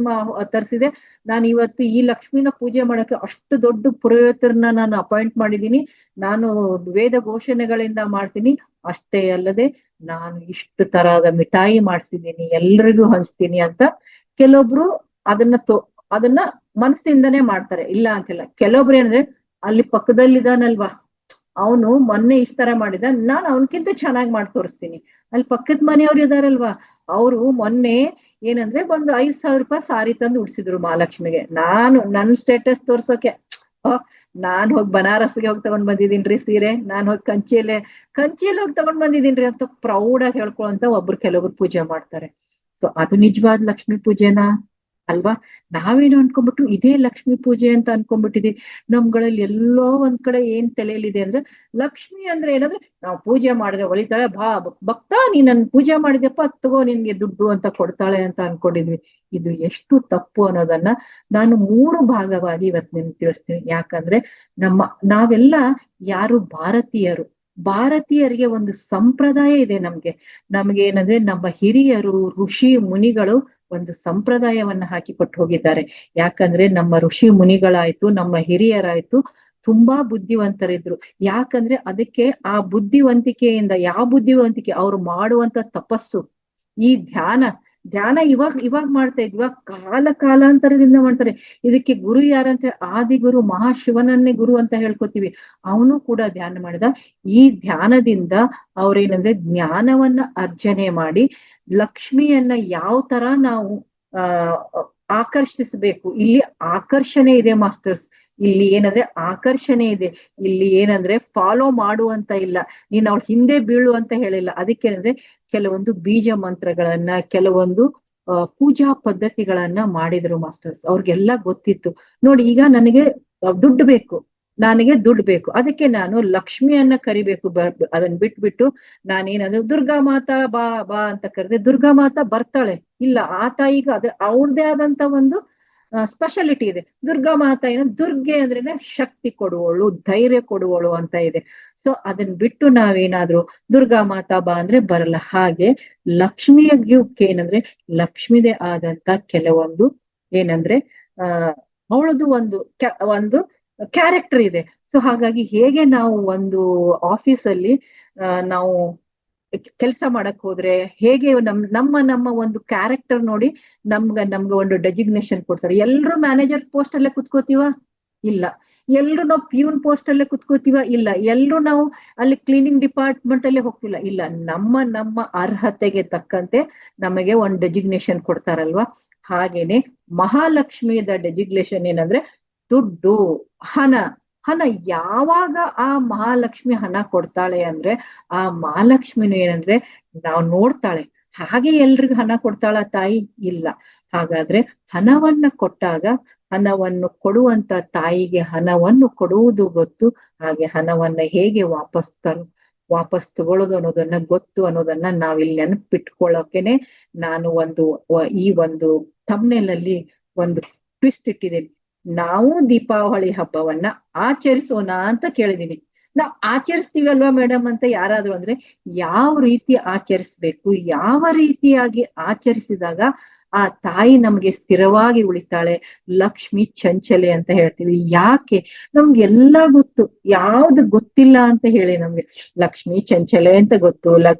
ತರಿಸಿದೆ. ನಾನು ಇವತ್ತು ಈ ಲಕ್ಷ್ಮಿನ ಪೂಜೆ ಮಾಡಕ್ಕೆ ಅಷ್ಟು ದೊಡ್ಡ ಪುರೋಹಿತರನ್ನ ನಾನು ಅಪಾಯಿಂಟ್ ಮಾಡಿದೀನಿ. ನಾನು ವೇದ ಘೋಷಣೆಗಳಿಂದ ಮಾಡ್ತೀನಿ. ಅಷ್ಟೇ ಅಲ್ಲದೆ ನಾನು ಇಷ್ಟು ತರಹದ ಮಿಠಾಯಿ ಮಾಡ್ಸಿದ್ದೀನಿ, ಎಲ್ರಿಗೂ ಹಂಚ್ತೀನಿ ಅಂತ ಕೆಲವೊಬ್ರು ಅದನ್ನ ಮನಸ್ಸಿಂದನೇ ಮಾಡ್ತಾರೆ, ಇಲ್ಲ ಅಂತಿಲ್ಲ. ಕೆಲವೊಬ್ರು ಏನಂದ್ರೆ ಅಲ್ಲಿ ಪಕ್ಕದಲ್ಲಿದಾನಲ್ವಾ, ಅವನು ಮೊನ್ನೆ ಇಷ್ಟ ತರ ಮಾಡಿದ, ನಾನು ಅವನ್ಕಿಂತ ಚೆನ್ನಾಗಿ ಮಾಡಿ ತೋರಿಸ್ತೀನಿ. ಅಲ್ಲಿ ಪಕ್ಕದ ಮನೆಯವ್ರು ಇದಾರಲ್ವಾ, ಅವರು ಮೊನ್ನೆ ಏನಂದ್ರೆ ಒಂದು 5,000 ರೂಪಾಯಿ ಸಾರಿ ತಂದು ಉಡ್ಸಿದ್ರು ಮಹಾಲಕ್ಷ್ಮಿಗೆ. ನಾನು ನನ್ ಸ್ಟೇಟಸ್ ತೋರ್ಸೋಕೆ ನಾನ್ ಹೋಗಿ ಬನಾರಸ್ಗೆ ಹೋಗಿ ತಗೊಂಡ್ ಬಂದಿದ್ದೀನ್ರಿ ಸೀರೆ, ನಾನ್ ಹೋಗಿ ಕಂಚಿಯಲ್ಲಿ ಹೋಗಿ ತಗೊಂಡ್ ಬಂದಿದ್ದೀನ್ರಿ ಅಂತ ಪ್ರೌಡ್ ಆಗಿ ಹೇಳ್ಕೊಳಂತ ಕೆಲವೊಬ್ರು ಪೂಜೆ ಮಾಡ್ತಾರೆ. ಸೊ ಅದು ನಿಜವಾದ ಲಕ್ಷ್ಮೀ ಪೂಜೆನಾ? ಅಲ್ವಾ? ನಾವೇನು ಅನ್ಕೊಂಡ್ಬಿಟ್ಟು ಇದೇ ಲಕ್ಷ್ಮೀ ಪೂಜೆ ಅಂತ ಅನ್ಕೊಂಡ್ಬಿಟ್ಟಿದೀವಿ. ನಮ್ಗಳಲ್ಲಿ ಎಲ್ಲೋ ಒಂದ್ ಕಡೆ ಏನ್ ತಲೆಯಲ್ಲಿದೆ ಅಂದ್ರೆ ಲಕ್ಷ್ಮಿ ಅಂದ್ರೆ ಏನಂದ್ರೆ ನಾವು ಪೂಜೆ ಮಾಡಿದ್ರೆ ಒಲಿತಾಳೆ, ಭಕ್ತ ನೀನ್ ನನ್ ಪೂಜೆ ಮಾಡಿದ್ಯಪ್ಪ ತಗೋ ನಿನ್ಗೆ ದುಡ್ಡು ಅಂತ ಕೊಡ್ತಾಳೆ ಅಂತ ಅನ್ಕೊಂಡಿದ್ವಿ. ಇದು ಎಷ್ಟು ತಪ್ಪು ಅನ್ನೋದನ್ನ ನಾನು 3 ಭಾಗವಾಗಿ ಇವತ್ತು ನಿಮ್ಗೆ ತಿಳಿಸ್ತೀನಿ. ಯಾಕಂದ್ರೆ ನಾವೆಲ್ಲ ಯಾರು ಭಾರತೀಯರು, ಭಾರತೀಯರಿಗೆ ಒಂದು ಸಂಪ್ರದಾಯ ಇದೆ. ನಮ್ಗೆ ಏನಂದ್ರೆ ನಮ್ಮ ಹಿರಿಯರು ಋಷಿ ಮುನಿಗಳು ಒಂದು ಸಂಪ್ರದಾಯವನ್ನ ಹಾಕಿಕೊಟ್ಟು ಹೋಗಿದ್ದಾರೆ. ಯಾಕಂದ್ರೆ ನಮ್ಮ ಋಷಿ ಮುನಿಗಳಾಯ್ತು, ನಮ್ಮ ಹಿರಿಯರಾಯ್ತು ತುಂಬಾ ಬುದ್ಧಿವಂತರಿದ್ರು. ಯಾಕಂದ್ರೆ ಅದಕ್ಕೆ ಆ ಬುದ್ಧಿವಂತಿಕೆಯಿಂದ, ಯಾವ ಬುದ್ಧಿವಂತಿಕೆ ಅವ್ರು ಮಾಡುವಂತ ತಪಸ್ಸು, ಈ ಧ್ಯಾನ ಇವಾಗ ಮಾಡ್ತಾ ಇದ್ವಿ, ಇವಾಗ ಕಾಲಾಂತರದಿಂದ ಮಾಡ್ತಾರೆ. ಇದಕ್ಕೆ ಗುರು ಯಾರಂತ ಆದಿಗುರು ಮಹಾಶಿವನನ್ನೇ ಗುರು ಅಂತ ಹೇಳ್ಕೊತೀವಿ. ಅವನು ಕೂಡ ಧ್ಯಾನ ಮಾಡಿದ. ಈ ಧ್ಯಾನದಿಂದ ಅವ್ರೇನಂದ್ರೆ ಜ್ಞಾನವನ್ನ ಅರ್ಜನೆ ಮಾಡಿ ಲಕ್ಷ್ಮಿಯನ್ನ ಯಾವ ತರ ನಾವು ಆ ಆಕರ್ಷಿಸ್ಬೇಕು. ಇಲ್ಲಿ ಆಕರ್ಷಣೆ ಇದೆ ಮಾಸ್ಟರ್ಸ್. ಇಲ್ಲಿ ಏನಂದ್ರೆ ಆಕರ್ಷಣೆ ಇದೆ. ಇಲ್ಲಿ ಏನಂದ್ರೆ ಫಾಲೋ ಮಾಡುವಂತ ಇಲ್ಲ, ನೀನ್ ಅವ್ಳ ಹಿಂದೆ ಬೀಳು ಅಂತ ಹೇಳಿಲ್ಲ. ಅದಕ್ಕೆ ಅಂದ್ರೆ ಕೆಲವೊಂದು ಬೀಜ ಮಂತ್ರಗಳನ್ನ, ಕೆಲವೊಂದು ಪೂಜಾ ಪದ್ಧತಿಗಳನ್ನ ಮಾಡಿದ್ರು ಮಾಸ್ಟರ್ಸ್. ಅವ್ರಿಗೆಲ್ಲ ಗೊತ್ತಿತ್ತು. ನೋಡಿ, ಈಗ ನನಗೆ ದುಡ್ಡು ಬೇಕು, ಅದಕ್ಕೆ ನಾನು ಲಕ್ಷ್ಮಿಯನ್ನ ಕರಿಬೇಕು. ಅದನ್ನ ಬಿಟ್ಬಿಟ್ಟು ನಾನೇನಾದ್ರು ದುರ್ಗಾ ಮಾತಾ ಬಾ ಬಾ ಅಂತ ಕರೆದೆ, ದುರ್ಗಾ ಮಾತಾ ಬರ್ತಾಳೆ? ಇಲ್ಲ. ಆ ತಾಯಿಗೆ ಅವ್ರದೇ ಆದಂತ ಒಂದು ಸ್ಪೆಷಾಲಿಟಿ ಇದೆ. ದುರ್ಗಾ ಮಾತಾ ದುರ್ಗೆ ಅಂದ್ರೇನೆ ಶಕ್ತಿ ಕೊಡುವವಳು, ಧೈರ್ಯ ಕೊಡುವವಳು ಅಂತ ಇದೆ. ಸೊ ಅದನ್ನ ಬಿಟ್ಟು ನಾವೇನಾದ್ರೂ ದುರ್ಗಾ ಮಾತಾ ಬಾ ಅಂದ್ರೆ ಬರಲ್ಲ. ಹಾಗೆ ಲಕ್ಷ್ಮಿಯ ಗಿಫ್ಟ್ ಏನಂದ್ರೆ ಲಕ್ಷ್ಮಿದೇ ಆದಂತ ಕೆಲವೊಂದು ಏನಂದ್ರೆ ಅವಳದು ಒಂದು ಕ್ಯಾರೆಕ್ಟರ್ ಇದೆ. ಸೊ ಹಾಗಾಗಿ ಹೇಗೆ ನಾವು ಒಂದು ಆಫೀಸಲ್ಲಿ ನಾವು ಕೆಲಸ ಮಾಡಕ್ ಹೋದ್ರೆ ಹೇಗೆ ನಮ್ಮ ಒಂದು ಕ್ಯಾರೆಕ್ಟರ್ ನೋಡಿ ನಮ್ಗೆ ಒಂದು ಡೆಸಿಗ್ನೇಷನ್ ಕೊಡ್ತಾರೆ. ಎಲ್ರು ಮ್ಯಾನೇಜರ್ ಪೋಸ್ಟ್ ಅಲ್ಲೇ ಕುತ್ಕೋತೀವ? ಇಲ್ಲ. ಎಲ್ರು ನಾವು ಪ್ಯೂನ್ ಪೋಸ್ಟ್ ಅಲ್ಲೇ ಕುತ್ಕೋತೀವ? ಇಲ್ಲ. ಎಲ್ರು ನಾವು ಅಲ್ಲಿ ಕ್ಲೀನಿಂಗ್ ಡಿಪಾರ್ಟ್ಮೆಂಟ್ ಅಲ್ಲೇ ಹೋಗ್ತಿಲ್ಲ? ಇಲ್ಲ. ನಮ್ಮ ಅರ್ಹತೆಗೆ ತಕ್ಕಂತೆ ನಮಗೆ ಒಂದು ಡೆಸಿಗ್ನೇಷನ್ ಕೊಡ್ತಾರಲ್ವಾ? ಹಾಗೇನೆ ಮಹಾಲಕ್ಷ್ಮಿದ ಡೆಸಿಗ್ನೇಷನ್ ಏನಂದ್ರೆ ದುಡ್ಡು, ಹಣ. ಯಾವಾಗ ಆ ಮಹಾಲಕ್ಷ್ಮಿ ಹಣ ಕೊಡ್ತಾಳೆ ಅಂದ್ರೆ ಆ ಮಹಾಲಕ್ಷ್ಮಿನು ಏನಂದ್ರೆ ನಾವು ನೋಡ್ತಾಳೆ. ಹಾಗೆ ಎಲ್ರಿಗೂ ಹಣ ಕೊಡ್ತಾಳ ತಾಯಿ? ಇಲ್ಲ. ಹಾಗಾದ್ರೆ ಹಣವನ್ನ ಕೊಟ್ಟಾಗ ಹಣವನ್ನು ಕೊಡುವಂತ ತಾಯಿಗೆ ಹಣವನ್ನು ಕೊಡುವುದು ಗೊತ್ತು. ಹಾಗೆ ಹಣವನ್ನ ಹೇಗೆ ವಾಪಸ್ ತಗೊಳ್ಳೋದು ಅನ್ನೋದನ್ನ ಗೊತ್ತು ಅನ್ನೋದನ್ನ ನಾವಿಲ್ಲಿ ನೆನಪಿಟ್ಕೊಳ್ಳೋಕೆನೆ ನಾನು ಈ ಒಂದು ಥಂಬ್ನೇಲ್ ಅಲ್ಲಿ ಒಂದು ಟ್ವಿಸ್ಟ್ ಇಟ್ಟಿದ್ದೀನಿ. ನಾವು ದೀಪಾವಳಿ ಹಬ್ಬವನ್ನ ಆಚರಿಸೋಣ ಅಂತ ಕೇಳಿದೀನಿ. ನಾವ್ ಆಚರಿಸ್ತೀವಲ್ವಾ ಮೇಡಮ್ ಅಂತ ಯಾರಾದ್ರೂ ಅಂದ್ರೆ ಯಾವ ರೀತಿ ಆಚರಿಸ್ಬೇಕು, ಯಾವ ರೀತಿಯಾಗಿ ಆಚರಿಸಿದಾಗ ಆ ತಾಯಿ ನಮ್ಗೆ ಸ್ಥಿರವಾಗಿ ಉಳಿತಾಳೆ, ಲಕ್ಷ್ಮಿ ಚಂಚಲೆ ಅಂತ ಹೇಳ್ತೀವಿ. ಯಾಕೆ? ನಮ್ಗೆಲ್ಲ ಗೊತ್ತು, ಯಾವ್ದು ಗೊತ್ತಿಲ್ಲ ಅಂತ ಹೇಳಿ. ನಮ್ಗೆ ಲಕ್ಷ್ಮಿ ಚಂಚಲೆ ಅಂತ ಗೊತ್ತು,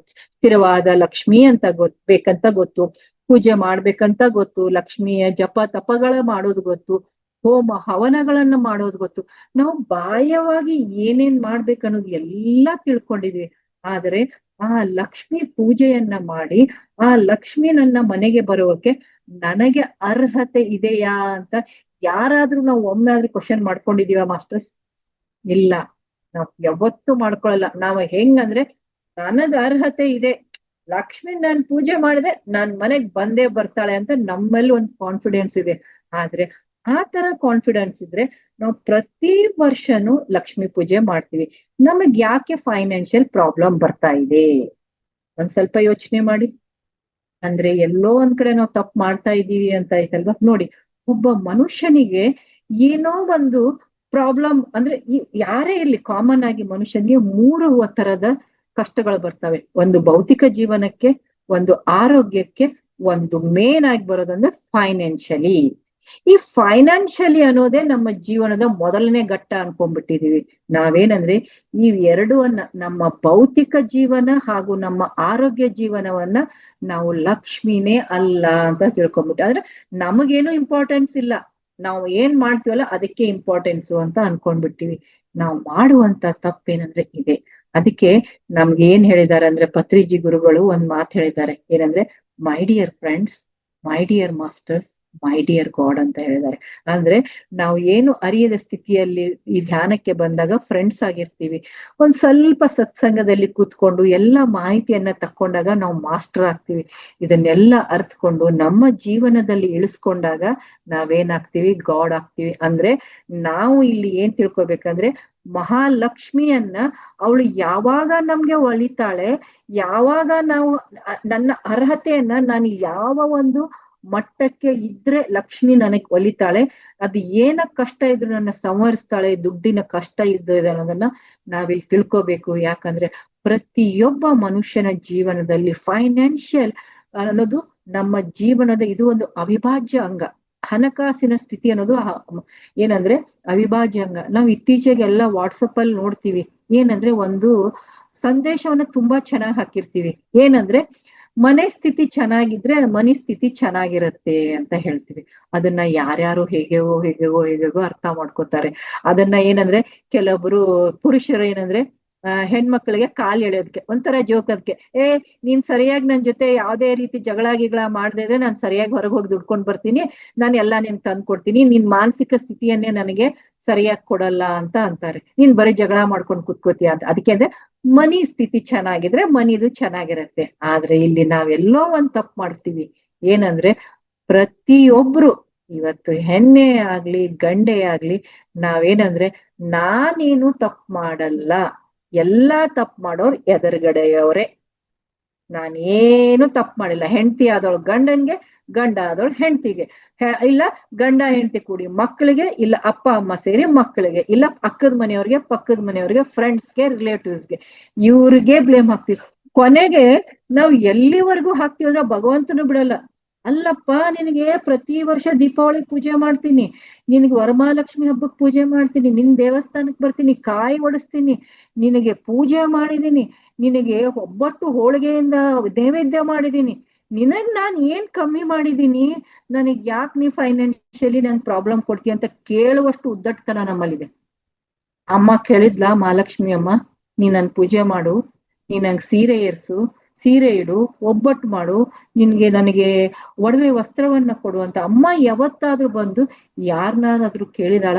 ಸ್ಥಿರವಾದ ಲಕ್ಷ್ಮಿ ಅಂತ ಬೇಕಂತ ಗೊತ್ತು, ಪೂಜೆ ಮಾಡ್ಬೇಕಂತ ಗೊತ್ತು, ಲಕ್ಷ್ಮಿಯ ಜಪ ತಪಗಳ ಮಾಡೋದು ಗೊತ್ತು, ಹೋಮ ಹವನಗಳನ್ನ ಮಾಡೋದು ಗೊತ್ತು. ನಾವು ಬಾಹ್ಯವಾಗಿ ಏನೇನ್ ಮಾಡ್ಬೇಕನ್ನೋದು ಎಲ್ಲಾ ತಿಳ್ಕೊಂಡಿದ್ವಿ. ಆದ್ರೆ ಆ ಲಕ್ಷ್ಮಿ ಪೂಜೆಯನ್ನ ಮಾಡಿ ಆ ಲಕ್ಷ್ಮಿ ನನ್ನ ಮನೆಗೆ ಬರೋಕೆ ನನಗೆ ಅರ್ಹತೆ ಇದೆಯಾ ಅಂತ ಯಾರಾದ್ರೂ ನಾವು ಒಮ್ಮೆ ಆದ್ರೂ ಕ್ವಶನ್ ಮಾಡ್ಕೊಂಡಿದೀವ ಮಾಸ್ಟರ್ಸ್? ಇಲ್ಲ. ನಾವ್ ಯಾವತ್ತೂ ಮಾಡ್ಕೊಳಲ್ಲ. ನಾವ್ ಹೆಂಗಂದ್ರೆ ನನಗ ಅರ್ಹತೆ ಇದೆ, ಲಕ್ಷ್ಮಿ ನಾನ್ ಪೂಜೆ ಮಾಡಿದೆ ನಾನ್ ಮನೆಗ್ ಬಂದೇ ಬರ್ತಾಳೆ ಅಂತ ನಮ್ಮಲ್ಲಿ ಒಂದು ಕಾನ್ಫಿಡೆನ್ಸ್ ಇದೆ. ಆದ್ರೆ ಆ ತರ ಕಾನ್ಫಿಡೆನ್ಸ್ ಇದ್ರೆ ನಾವು ಪ್ರತಿ ವರ್ಷನೂ ಲಕ್ಷ್ಮಿ ಪೂಜೆ ಮಾಡ್ತೀವಿ. ನಮಗ್ ಯಾಕೆ ಫೈನಾನ್ಷಿಯಲ್ ಪ್ರಾಬ್ಲಮ್ ಬರ್ತಾ ಇದೆ? ಒಂದ್ ಸ್ವಲ್ಪ ಯೋಚನೆ ಮಾಡಿ. ಅಂದ್ರೆ ಎಲ್ಲೋ ಒಂದ್ ಕಡೆ ನಾವು ತಪ್ಪು ಮಾಡ್ತಾ ಇದ್ದೀವಿ ಅಂತ ಆಯ್ತಲ್ವಾ? ನೋಡಿ, ಒಬ್ಬ ಮನುಷ್ಯನಿಗೆ ಏನೋ ಒಂದು ಪ್ರಾಬ್ಲಮ್ ಅಂದ್ರೆ ಯಾರೇ ಇರ್ಲಿ, ಕಾಮನ್ ಆಗಿ ಮನುಷ್ಯನಿಗೆ 3 ತರದ ಕಷ್ಟಗಳು ಬರ್ತವೆ. ಒಂದು ಭೌತಿಕ ಜೀವನಕ್ಕೆ, ಒಂದು ಆರೋಗ್ಯಕ್ಕೆ, ಒಂದು ಮೇನ್ ಆಗಿ ಬರೋದಂದ್ರೆ ಫೈನಾನ್ಷಿಯಲಿ. ಈ ಫೈನಾನ್ಷಿಯಲಿ ಅನ್ನೋದೇ ನಮ್ಮ ಜೀವನದ ಮೊದಲನೇ ಘಟ್ಟ ಅನ್ಕೊಂಡ್ಬಿಟ್ಟಿದೀವಿ. ನಾವೇನಂದ್ರೆ ಈ ಎರಡನ್ನ, ನಮ್ಮ ಭೌತಿಕ ಜೀವನ ಹಾಗೂ ನಮ್ಮ ಆರೋಗ್ಯ ಜೀವನವನ್ನ ನಾವು ಲಕ್ಷ್ಮಿನೇ ಅಲ್ಲ ಅಂತ ತಿಳ್ಕೊಂಡ್ಬಿಟ್ಟು, ಅಂದ್ರೆ ನಮಗೇನು ಇಂಪಾರ್ಟೆನ್ಸ್ ಇಲ್ಲ, ನಾವು ಏನ್ ಮಾಡ್ತೀವಲ್ಲ ಅದಕ್ಕೆ ಇಂಪಾರ್ಟೆನ್ಸು ಅಂತ ಅನ್ಕೊಂಡ್ಬಿಟ್ಟಿವಿ. ನಾವು ಮಾಡುವಂತ ತಪ್ಪೇನಂದ್ರೆ ಇದೆ. ಅದಕ್ಕೆ ನಮ್ಗೆ ಏನ್ ಹೇಳಿದ್ದಾರೆ ಅಂದ್ರೆ ಪತ್ರಿಜಿ ಗುರುಗಳು ಒಂದ್ ಮಾತು ಹೇಳಿದ್ದಾರೆ. ಏನಂದ್ರೆ, my dear friends, my dear masters, my dear god ಅಂತ ಹೇಳಿದ್ದಾರೆ. ಅಂದ್ರೆ ನಾವು ಏನು ಅರಿಯದ ಸ್ಥಿತಿಯಲ್ಲಿ ಈ ಧ್ಯಾನಕ್ಕೆ ಬಂದಾಗ ಫ್ರೆಂಡ್ಸ್ ಆಗಿರ್ತೀವಿ. ಒಂದ್ ಸ್ವಲ್ಪ ಸತ್ಸಂಗದಲ್ಲಿ ಕೂತ್ಕೊಂಡು ಎಲ್ಲ ಮಾಹಿತಿಯನ್ನ ತಕ್ಕೊಂಡಾಗ ನಾವು ಮಾಸ್ಟರ್ ಆಗ್ತೀವಿ. ಇದನ್ನೆಲ್ಲ ಅರ್ಥಕೊಂಡು ನಮ್ಮ ಜೀವನದಲ್ಲಿ ಇಳಿಸ್ಕೊಂಡಾಗ ನಾವೇನಾಗ್ತೀವಿ, ಗಾಡ್ ಆಗ್ತೀವಿ. ಅಂದ್ರೆ ನಾವು ಇಲ್ಲಿ ಏನ್ ತಿಳ್ಕೊಬೇಕಂದ್ರೆ ಮಹಾಲಕ್ಷ್ಮಿಯನ್ನ ಅವಳು ಯಾವಾಗ ನಮ್ಗೆ ಒಲಿತಾಳೆ, ಯಾವಾಗ ನಾವು ನನ್ನ ಅರ್ಹತೆಯನ್ನ ನಾನು ಯಾವ ಒಂದು ಮಟ್ಟಕ್ಕೆ ಇದ್ರೆ ಲಕ್ಷ್ಮಿ ನನಗ್ ಒಲಿತಾಳೆ, ಅದು ಏನ ಕಷ್ಟ ಇದ್ರು ನನ್ನ ಸಂವರಿಸ್ತಾಳೆ, ದುಡ್ಡಿನ ಕಷ್ಟ ಇದ್ದು ಅನ್ನೋದನ್ನ ನಾವಿಲ್ಲಿ ತಿಳ್ಕೋಬೇಕು. ಯಾಕಂದ್ರೆ ಪ್ರತಿಯೊಬ್ಬ ಮನುಷ್ಯನ ಜೀವನದಲ್ಲಿ ಫೈನಾನ್ಷಿಯಲ್ ಅನ್ನೋದು ನಮ್ಮ ಜೀವನದ ಇದು ಒಂದು ಅವಿಭಾಜ್ಯ ಅಂಗ. ಹಣಕಾಸಿನ ಸ್ಥಿತಿ ಅನ್ನೋದು ಏನಂದ್ರೆ ಅವಿಭಾಜ್ಯ ಅಂಗ. ನಾವು ಇತ್ತೀಚೆಗೆ ಎಲ್ಲ ವಾಟ್ಸಪ್ ಅಲ್ಲಿ ನೋಡ್ತೀವಿ, ಏನಂದ್ರೆ ಒಂದು ಸಂದೇಶವನ್ನ ತುಂಬಾ ಚೆನ್ನಾಗಿ ಹಾಕಿರ್ತೀವಿ, ಏನಂದ್ರೆ ಮನೆ ಸ್ಥಿತಿ ಚೆನ್ನಾಗಿದ್ರೆ ಮನೆ ಸ್ಥಿತಿ ಚೆನ್ನಾಗಿರತ್ತೆ ಅಂತ ಹೇಳ್ತೀವಿ. ಅದನ್ನ ಯಾರ್ಯಾರು ಹೇಗೆಗೋ ಅರ್ಥ ಮಾಡ್ಕೋತಾರೆ. ಅದನ್ನ ಏನಂದ್ರೆ ಕೆಲವೊಬ್ರು ಪುರುಷರು ಏನಂದ್ರೆ ಹೆಣ್ಮಕ್ಳಿಗೆ ಕಾಲ್ ಎಳೆಯೋದಕ್ಕೆ ಒಂಥರ ಜೋಕ್ ಅದಕ್ಕೆ, ನೀನ್ ಸರಿಯಾಗಿ ನನ್ ಜೊತೆ ಯಾವ್ದೇ ರೀತಿ ಗಿಗಳ ಮಾಡದೇ ಇದ್ರೆ ನಾನ್ ಸರಿಯಾಗಿ ಹೊರಗೆ ಹೋಗಿ ದುಡ್ಕೊಂಡ್ ಬರ್ತೀನಿ, ನಾನು ಎಲ್ಲಾ ನಿನ್ ತಂದ್ ಕೊಡ್ತೀನಿ, ನಿನ್ ಮಾನಸಿಕ ಸ್ಥಿತಿಯನ್ನೇ ನನಗೆ ಸರಿಯಾಗಿ ಕೊಡಲ್ಲ ಅಂತ ಅಂತಾರೆ. ನೀನ್ ಬರೀ ಜಗಳ ಮಾಡ್ಕೊಂಡು ಕುತ್ಕೋತೀಯ ಅಂತ. ಅದಕ್ಕೆ ಅಂದ್ರೆ ಮನಿ ಸ್ಥಿತಿ ಚೆನ್ನಾಗಿದ್ರೆ ಮನಿದು ಚೆನ್ನಾಗಿರತ್ತೆ. ಆದ್ರೆ ಇಲ್ಲಿ ನಾವೆಲ್ಲೋ ಒಂದ್ ತಪ್ಪು ಮಾಡ್ತೀವಿ. ಏನಂದ್ರೆ ಪ್ರತಿಯೊಬ್ರು ಇವತ್ತು ಹೆಣ್ಣೆ ಆಗ್ಲಿ ಗಂಡೆ ಆಗ್ಲಿ ನಾವೇನಂದ್ರೆ ನಾನೇನು ತಪ್ಪು ಮಾಡಲ್ಲ, ಎಲ್ಲಾ ತಪ್ಪು ಮಾಡೋರ್ ಎದುರುಗಡೆಯವರೇ, ನಾನೇನು ತಪ್ಪು ಮಾಡಿಲ್ಲ. ಹೆಂಡತಿ ಆದವಳು ಗಂಡನ್ಗೆ, ಗಂಡ ಆದವಳು ಹೆಂಡತಿಗೆ, ಇಲ್ಲ ಗಂಡ ಹೆಂಡತಿ ಕೂಡಿ ಮಕ್ಕಳಿಗೆ, ಇಲ್ಲ ಅಪ್ಪ ಅಮ್ಮ ಸೇರಿ ಮಕ್ಕಳಿಗೆ, ಇಲ್ಲ ಅಕ್ಕದ ಮನೆಯವ್ರಿಗೆ ಪಕ್ಕದ ಮನೆಯವ್ರಿಗೆ, ಫ್ರೆಂಡ್ಸ್ಗೆ, ರಿಲೇಟಿವ್ಸ್ಗೆ, ಇವ್ರಿಗೆ ಬ್ಲೇಮ್ ಹಾಕ್ತಿವಿ. ಕೊನೆಗೆ ನಾವು ಎಲ್ಲಿವರೆಗೂ ಹಾಕ್ತಿವಿ ಅಂದ್ರೆ ಭಗವಂತನು ಬಿಡಲ್ಲ. ಅಲ್ಲಪ್ಪ ನಿನಗೆ ಪ್ರತಿ ವರ್ಷ ದೀಪಾವಳಿ ಪೂಜೆ ಮಾಡ್ತೀನಿ, ನಿನಗೆ ವರಮಹಾಲಕ್ಷ್ಮಿ ಹಬ್ಬಕ್ಕೆ ಪೂಜೆ ಮಾಡ್ತೀನಿ, ನಿನ್ ದೇವಸ್ಥಾನಕ್ಕೆ ಬರ್ತೀನಿ, ಕಾಯಿ ಒಡಿಸ್ತೀನಿ, ನಿನಗೆ ಪೂಜೆ ಮಾಡಿದೀನಿ, ನಿನಗೆ ಒಬ್ಬಟ್ಟು ಹೋಳಿಗೆಯಿಂದ ನೈವೇದ್ಯ ಮಾಡಿದೀನಿ, ನಿನಗ್ ನಾನ್ ಏನ್ ಕಮ್ಮಿ ಮಾಡಿದೀನಿ, ನನಗ್ ಯಾಕೆ ನೀ ಫೈನಾನ್ಷಿಯಲಿ ನನ್ ಪ್ರಾಬ್ಲಮ್ ಕೊಡ್ತೀಯ ಅಂತ ಕೇಳುವಷ್ಟು ಉದ್ದಟತನ ನಮ್ಮಲ್ಲಿದೆ. ಅಮ್ಮ ಕೇಳಿದ್ಲಾ ಮಹಾಲಕ್ಷ್ಮಿ ಅಮ್ಮ, ನೀ ನನ್ ಪೂಜೆ ಮಾಡು, ನೀ ನಂಗೆ ಸೀರೆ ಏರ್ಸು, ಸೀರೆ ಇಡು, ಒಬ್ಬಟ್ಟು ಮಾಡು, ನನಗೆ ಒಡವೆ ವಸ್ತ್ರವನ್ನ ಕೊಡು ಅಂತ ಅಮ್ಮ ಯಾವತ್ತಾದ್ರೂ ಬಂದು ಯಾರನ್ನಾದ್ರೂ ಕೇಳಿದಾಳ?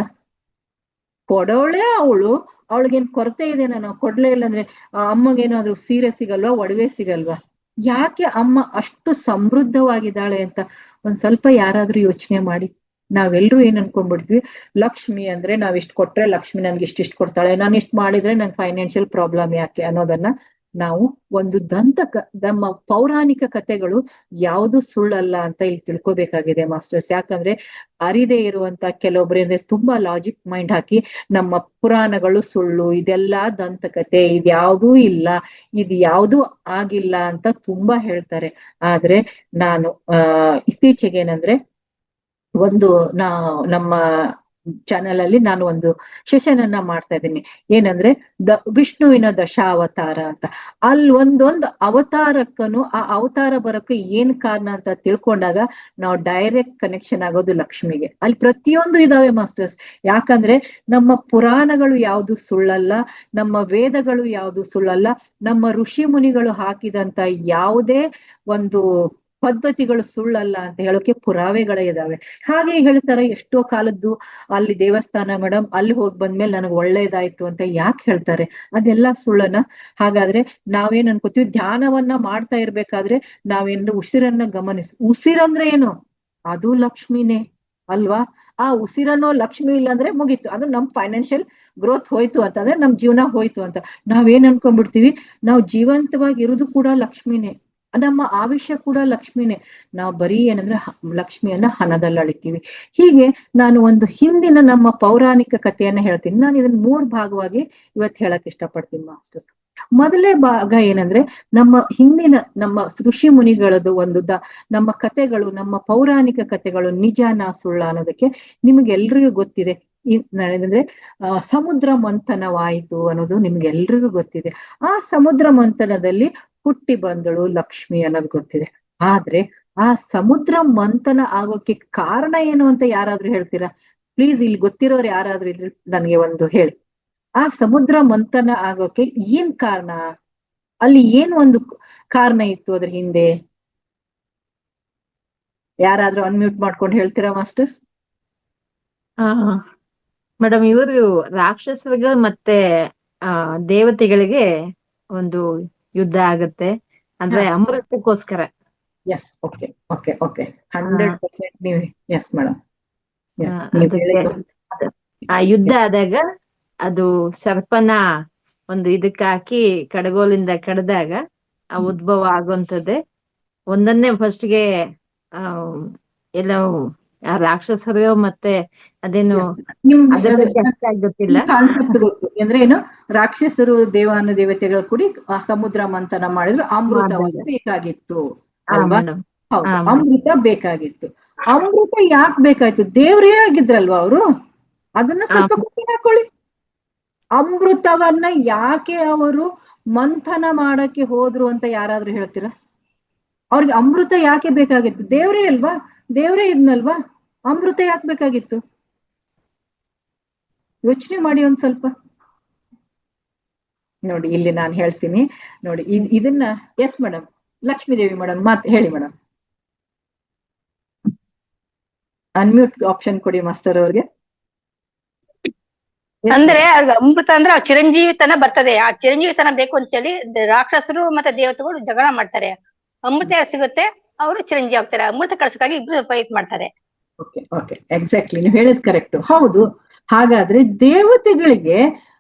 ಕೊಡೋಳೆ ಅವಳು, ಅವಳಿಗೇನ್ ಕೊರತೆ ಇದೆ ನಾನು ಕೊಡ್ಲೇ ಇಲ್ಲ ಅಂದ್ರೆ ಅಮ್ಮಗೇನಾದ್ರೂ ಸೀರೆ ಸಿಗಲ್ವಾ, ಒಡವೆ ಸಿಗಲ್ವಾ? ಯಾಕೆ ಅಮ್ಮ ಅಷ್ಟು ಸಮೃದ್ಧವಾಗಿದ್ದಾಳೆ ಅಂತ ಒಂದ್ ಸ್ವಲ್ಪ ಯಾರಾದ್ರೂ ಯೋಚನೆ ಮಾಡಿ. ನಾವೆಲ್ರೂ ಏನ್ ಅನ್ಕೊಂಡ್ಬಿಡ್ತೀವಿ, ಲಕ್ಷ್ಮಿ ಅಂದ್ರೆ ನಾವ್ ಇಷ್ಟ ಕೊಟ್ರೆ ಲಕ್ಷ್ಮಿ ನನ್ಗೆ ಇಷ್ಟಿಷ್ಟು ಕೊಡ್ತಾಳೆ, ನಾನು ಇಷ್ಟ ಮಾಡಿದ್ರೆ ನನ್ ಫೈನಾನ್ಷಿಯಲ್ ಪ್ರಾಬ್ಲಮ್ ಯಾಕೆ ಅನ್ನೋದನ್ನ ನಾವು ಒಂದು ನಮ್ಮ ಪೌರಾಣಿಕ ಕಥೆಗಳು ಯಾವುದು ಸುಳ್ಳಲ್ಲ ಅಂತ ಇಲ್ಲಿ ತಿಳ್ಕೊಬೇಕಾಗಿದೆ ಮಾಸ್ಟರ್ಸ್. ಯಾಕಂದ್ರೆ ಅರಿದೇ ಇರುವಂತ ಕೆಲವೊಬ್ಬರಿಂದ ತುಂಬಾ ಲಾಜಿಕ್ ಮೈಂಡ್ ಹಾಕಿ ನಮ್ಮ ಪುರಾಣಗಳು ಸುಳ್ಳು, ಇದೆಲ್ಲಾ ದಂತಕಥೆ, ಇದ್ಯಾವುದೂ ಇಲ್ಲ, ಇದು ಯಾವ್ದೂ ಆಗಿಲ್ಲ ಅಂತ ತುಂಬಾ ಹೇಳ್ತಾರೆ. ಆದ್ರೆ ನಾನು ಇತ್ತೀಚೆಗೆ ಏನಂದ್ರೆ ಒಂದು ನಮ್ಮ ಚಾನೆಲ್ ಅಲ್ಲಿ ನಾನು ಒಂದು ಸೆಷನ್ ಅನ್ನ ಮಾಡ್ತಾ ಇದ್ದೀನಿ, ಏನಂದ್ರೆ ವಿಷ್ಣುವಿನ ದಶಾವತಾರ ಅಂತ. ಅಲ್ಲಿ ಒಂದೊಂದು ಅವತಾರಕ್ಕನು ಆ ಅವತಾರ ಬರೋಕೆ ಏನ್ ಕಾರಣ ಅಂತ ತಿಳ್ಕೊಂಡಾಗ ನಾವು ಡೈರೆಕ್ಟ್ ಕನೆಕ್ಷನ್ ಆಗೋದು ಲಕ್ಷ್ಮಿಗೆ. ಅಲ್ಲಿ ಪ್ರತಿಯೊಂದು ಇದಾವೆ ಮಾಸ್ಟರ್ಸ್. ಯಾಕಂದ್ರೆ ನಮ್ಮ ಪುರಾಣಗಳು ಯಾವುದು ಸುಳ್ಳಲ್ಲ, ನಮ್ಮ ವೇದಗಳು ಯಾವುದು ಸುಳ್ಳಲ್ಲ, ನಮ್ಮ ಋಷಿ ಮುನಿಗಳು ಹಾಕಿದಂತ ಯಾವುದೇ ಒಂದು ಪದ್ಧತಿಗಳು ಸುಳ್ಳಲ್ಲ ಅಂತ ಹೇಳೋಕೆ ಪುರಾವೆಗಳೇ ಇದಾವೆ. ಹಾಗೆ ಹೇಳ್ತಾರೆ ಎಷ್ಟೋ ಕಾಲದ್ದು ಅಲ್ಲಿ ದೇವಸ್ಥಾನ ಮೇಡಮ್, ಅಲ್ಲಿ ಹೋಗಿ ಬಂದ್ಮೇಲೆ ನನಗೆ ಒಳ್ಳೇದಾಯ್ತು ಅಂತ ಯಾಕೆ ಹೇಳ್ತಾರೆ? ಅದೆಲ್ಲ ಸುಳ್ಳನ? ಹಾಗಾದ್ರೆ ನಾವೇನ್ ಅನ್ಕೋತೀವಿ, ಧ್ಯಾನವನ್ನ ಮಾಡ್ತಾ ಇರ್ಬೇಕಾದ್ರೆ ನಾವೇನ್ರು ಉಸಿರನ್ನ ಉಸಿರಂದ್ರೆ ಏನು? ಅದು ಲಕ್ಷ್ಮಿನೇ ಅಲ್ವಾ? ಆ ಉಸಿರನ್ನೋ ಲಕ್ಷ್ಮಿ ಇಲ್ಲಾಂದ್ರೆ ಮುಗೀತು, ಅದು ನಮ್ ಫೈನಾನ್ಷಿಯಲ್ ಗ್ರೋತ್ ಹೋಯ್ತು ಅಂತಂದ್ರೆ ನಮ್ ಜೀವನ ಹೋಯ್ತು ಅಂತ ನಾವೇನ್ ಅನ್ಕೊಂಡ್ಬಿಡ್ತೀವಿ. ನಾವು ಜೀವಂತವಾಗಿ ಇರುದು ಕೂಡ ಲಕ್ಷ್ಮಿನೇ, ನಮ್ಮ ಆವಿಷ್ಯ ಕೂಡ ಲಕ್ಷ್ಮಿನೇ. ನಾವು ಬರೀ ಏನಂದ್ರೆ ಲಕ್ಷ್ಮಿಯನ್ನ ಹಣದಲ್ಲಿ ಅಳಿತೀವಿ. ಹೀಗೆ ನಾನು ಒಂದು ಹಿಂದಿನ ನಮ್ಮ ಪೌರಾಣಿಕ ಕಥೆಯನ್ನ ಹೇಳ್ತೀನಿ. ನಾನು ಇದನ್ನ 3 ಭಾಗವಾಗಿ ಇವತ್ತು ಹೇಳಕ್ ಇಷ್ಟಪಡ್ತೀನಿ ಮಾಸ್ಟರ್. ಮೊದಲೇ ಭಾಗ ಏನಂದ್ರೆ ನಮ್ಮ ಹಿಂದಿನ ನಮ್ಮ ಋಷಿ ಮುನಿಗಳದ್ದು ಒಂದು ನಮ್ಮ ಕಥೆಗಳು, ನಮ್ಮ ಪೌರಾಣಿಕ ಕಥೆಗಳು ನಿಜಾನ ಸುಳ್ಳ ಅನ್ನೋದಕ್ಕೆ ನಿಮ್ಗೆಲ್ರಿಗೂ ಗೊತ್ತಿದೆ. ಏನಂದ್ರೆ ಸಮುದ್ರ ಮಂಥನವಾಯಿತು ಅನ್ನೋದು ನಿಮ್ಗೆಲ್ರಿಗೂ ಗೊತ್ತಿದೆ. ಆ ಸಮುದ್ರ ಮಂಥನದಲ್ಲಿ ಹುಟ್ಟಿ ಬಂದಳು ಲಕ್ಷ್ಮಿ ಅನ್ನೋದು ಗೊತ್ತಿದೆ. ಆದ್ರೆ ಆ ಸಮುದ್ರ ಮಂಥನ ಆಗೋಕೆ ಕಾರಣ ಏನು ಅಂತ ಯಾರಾದ್ರೂ ಹೇಳ್ತೀರಾ? ಪ್ಲೀಸ್ ಇಲ್ಲಿ ಗೊತ್ತಿರೋರು ಯಾರಾದ್ರೂ ಇದ್ರೆ ನನ್ಗೆ ಒಂದು ಹೇಳಿ. ಆ ಸಮುದ್ರ ಮಂಥನ ಆಗೋಕೆ ಏನ್ ಕಾರಣ? ಅಲ್ಲಿ ಏನ್ ಒಂದು ಕಾರಣ ಇತ್ತು ಅದ್ರ ಹಿಂದೆ? ಯಾರಾದ್ರೂ ಅನ್ಮ್ಯೂಟ್ ಮಾಡ್ಕೊಂಡು ಹೇಳ್ತೀರಾ ಮಾಸ್ಟರ್? ಮೇಡಮ್, ಇವರು ರಾಕ್ಷಸರಿಗೆ ಮತ್ತೆ ದೇವತೆಗಳಿಗೆ ಒಂದು ಯುದ್ಧ ಆಗತ್ತೆ, ಅಂದ್ರೆ ಅಮೃತಕ್ಕೋಸ್ಕರ. ಎಸ್, ಓಕೆ ಓಕೆ ಓಕೆ, 100% ನೀವು ಎಸ್ ಮೇಡಮ್. ಅದಕ್ಕೆ ಆ ಯುದ್ಧ ಆದಾಗ ಅದು ಸರ್ಪನ ಒಂದು ಇದಕ್ಕೆ ಹಾಕಿ ಕಡಗೋಲಿಂದ ಕಡ್ದಾಗ ಆ ಉದ್ಭವ ಆಗುವಂಥದ್ದೇ. ಒಂದನ್ನೇ ಫಸ್ಟ್ಗೆ ಎಲ್ಲ ರಾಕ್ಷಸರು ಮತ್ತೆ ಅದೇನು ಗೊತ್ತಿಲ್ಲ, ಕಾನ್ಸೆಪ್ಟ್ ಗೊತ್ತು ಅಂದ್ರೆ ಏನು, ರಾಕ್ಷಸರು ದೇವಾನು ದೇವತೆಗಳು ಕೂಡಿ ಸಮುದ್ರ ಮಂಥನ ಮಾಡಿದ್ರು, ಅಮೃತವನ್ನು ಬೇಕಾಗಿತ್ತು ಅಲ್ವಾ? ಹೌದು, ಅಮೃತ ಬೇಕಾಗಿತ್ತು. ಅಮೃತ ಯಾಕೆ ಬೇಕಾಯ್ತು? ದೇವ್ರೇ ಆಗಿದ್ರಲ್ವಾ ಅವರು? ಅದನ್ನ ಸ್ವಲ್ಪ ಹಾಕೊಳ್ಳಿ. ಅಮೃತವನ್ನ ಯಾಕೆ ಅವರು ಮಂಥನ ಮಾಡಕ್ಕೆ ಹೋದ್ರು ಅಂತ ಯಾರಾದ್ರೂ ಹೇಳ್ತೀರಾ? ಅವ್ರಿಗೆ ಅಮೃತ ಯಾಕೆ ಬೇಕಾಗಿತ್ತು? ದೇವ್ರೇ ಅಲ್ವಾ? ದೇವ್ರೇ ಇದ್ನಲ್ವಾ? ಅಮೃತ ಯಾಕೆ ಬೇಕಾಗಿತ್ತು? ಯೋಚನೆ ಮಾಡಿ ಒಂದ್ ಸ್ವಲ್ಪ. ನೋಡಿ, ಇಲ್ಲಿ ನಾನು ಹೇಳ್ತೀನಿ ನೋಡಿ, ಇದನ್ನ ಎಸ್ ಮೇಡಮ್, ಲಕ್ಷ್ಮೀದೇವಿ ಮೇಡಮ್ ಹೇಳಿ ಮೇಡಮ್. ಅನ್ಮ್ಯೂಟ್ ಆಪ್ಷನ್ ಕೊಡಿ ಮಾಸ್ಟರ್ ಅವ್ರಿಗೆ. ಅಂದ್ರೆ ಅಮೃತ ಅಂದ್ರೆ ಚಿರಂಜೀವಿತನ ಬರ್ತದೆ. ಆ ಚಿರಂಜೀವಿತನ ಬೇಕು ಅಂತೇಳಿ ರಾಕ್ಷಸರು ಮತ್ತೆ ದೇವತೆಗಳು ಜಗಳ ಮಾಡ್ತಾರೆ. ಅಮೃತ ಸಿಗುತ್ತೆ, ಅವರು ಚಿರಂಜೀವಿ ಆಗ್ತಾರೆ. ಅಮೃತ ಕಳ್ಸಕ್ಕಾಗಿ ಇಬ್ರು ಫೈಟ್ ಮಾಡ್ತಾರೆ. ಓಕೆ ಓಕೆ, ಎಕ್ಸಾಕ್ಟ್ಲಿ, ನೀವು ಹೇಳಿದ್ ಕರೆಕ್ಟ್. ಹೌದು, ಹಾಗಾದ್ರೆ ದೇವತೆಗಳಿಗೆ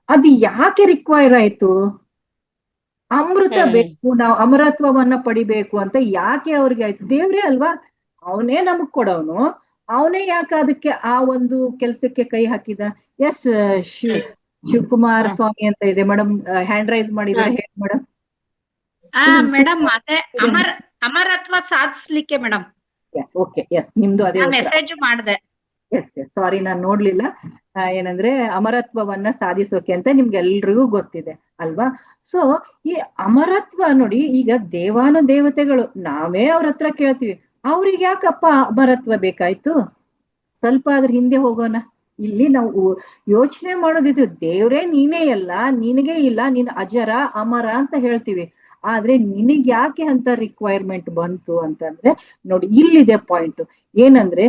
ಅದು ಯಾಕೆ ರಿಕ್ವೈರ್ ಆಯ್ತು? ಅಮೃತ ಬೇಕು, ನಾವು ಅಮರತ್ವವನ್ನ ಪಡಿಬೇಕು ಅಂತ ಯಾಕೆ ಅವ್ರಿಗೆ ಆಯ್ತು? ದೇವ್ರೇ ಅಲ್ವಾ? ಅವನೇ ನಮಗ್ ಕೊಡೋನು, ಅವನೇ ಯಾಕೆ ಅದಕ್ಕೆ ಆ ಒಂದು ಕೆಲ್ಸಕ್ಕೆ ಕೈ ಹಾಕಿದ? ಎಸ್, ಶಿವಕುಮಾರ್ ಸ್ವಾಮಿ ಅಂತ ಇದೆ ಮೇಡಮ್, ಹ್ಯಾಂಡ್ ರೈಸ್ ಮಾಡಿದ್ರೆ ಹೇಳಿ ಮೇಡಮ್. ಮೇಡಮ್, ಅದೇ ಅಮರತ್ವ ಸಾಧಿಸ್ಲಿಕ್ಕೆ ಮೇಡಮ್. ಎಸ್, ಓಕೆ, ಎಸ್, ನಿಮ್ದು ಅದೇ ಮೆಸೇಜ್ ಮಾಡಿದೆ. ಎಸ್ ಎಸ್, ಸಾರಿ, ನಾನು ನೋಡ್ಲಿಲ್ಲ. ಏನಂದ್ರೆ ಅಮರತ್ವವನ್ನ ಸಾಧಿಸೋಕೆ ಅಂತ ನಿಮ್ಗೆಲ್ರಿಗೂ ಗೊತ್ತಿದೆ ಅಲ್ವಾ? ಸೊ ಈ ಅಮರತ್ವ ನೋಡಿ, ಈಗ ದೇವಾನು ದೇವತೆಗಳು ನಾವೇ ಅವ್ರ ಹತ್ರ ಕೇಳ್ತೀವಿ, ಅವ್ರಿಗೆ ಯಾಕಪ್ಪ ಅಮರತ್ವ ಬೇಕಾಯ್ತು? ಸ್ವಲ್ಪ ಅದ್ರ ಹಿಂದೆ ಹೋಗೋಣ. ಇಲ್ಲಿ ನಾವು ಯೋಚನೆ ಮಾಡೋದಿತ್ತು, ದೇವ್ರೇ ನೀನೇ ಅಲ್ಲ, ನಿನಗೆ ಇಲ್ಲ, ನೀನ್ ಅಜರ ಅಮರ ಅಂತ ಹೇಳ್ತೀವಿ. ಆದ್ರೆ ನಿನಗ್ ಯಾಕೆ ಅಂತ ರಿಕ್ವೈರ್ಮೆಂಟ್ ಬಂತು ಅಂತಂದ್ರೆ ನೋಡಿ, ಇಲ್ಲಿದೆ ಪಾಯಿಂಟ್. ಏನಂದ್ರೆ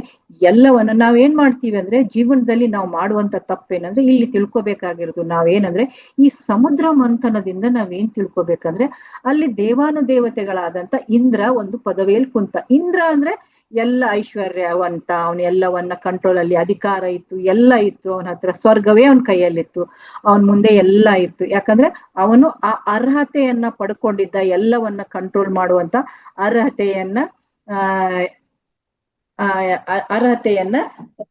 ಎಲ್ಲವನ್ನ ನಾವೇನ್ ಮಾಡ್ತೀವಿ ಅಂದ್ರೆ, ಜೀವನದಲ್ಲಿ ನಾವು ಮಾಡುವಂತ ತಪ್ಪೇನಂದ್ರೆ, ಇಲ್ಲಿ ತಿಳ್ಕೊಬೇಕಾಗಿರೋದು ನಾವೇನಂದ್ರೆ, ಈ ಸಮುದ್ರ ಮಂಥನದಿಂದ ನಾವೇನ್ ತಿಳ್ಕೊಬೇಕಂದ್ರೆ, ಅಲ್ಲಿ ದೇವಾನು ದೇವತೆಗಳಾದಂತ ಇಂದ್ರ ಒಂದು ಪದವಿಯಲ್ಲಿ ಕುಂತ. ಇಂದ್ರ ಅಂದ್ರೆ ಎಲ್ಲ ಐಶ್ವರ್ಯವಂತ, ಅವನ ಎಲ್ಲವನ್ನ ಕಂಟ್ರೋಲ್ ಅಲ್ಲಿ ಅಧಿಕಾರ ಇತ್ತು, ಎಲ್ಲ ಇತ್ತು ಅವನ ಹತ್ರ, ಸ್ವರ್ಗವೇ ಅವನ ಕೈಯಲ್ಲಿತ್ತು, ಅವನ್ ಮುಂದೆ ಎಲ್ಲ ಇತ್ತು. ಯಾಕಂದ್ರೆ ಅವನು ಆ ಅರ್ಹತೆಯನ್ನ ಪಡ್ಕೊಂಡಿದ್ದ, ಎಲ್ಲವನ್ನ ಕಂಟ್ರೋಲ್ ಮಾಡುವಂತ ಅರ್ಹತೆಯನ್ನ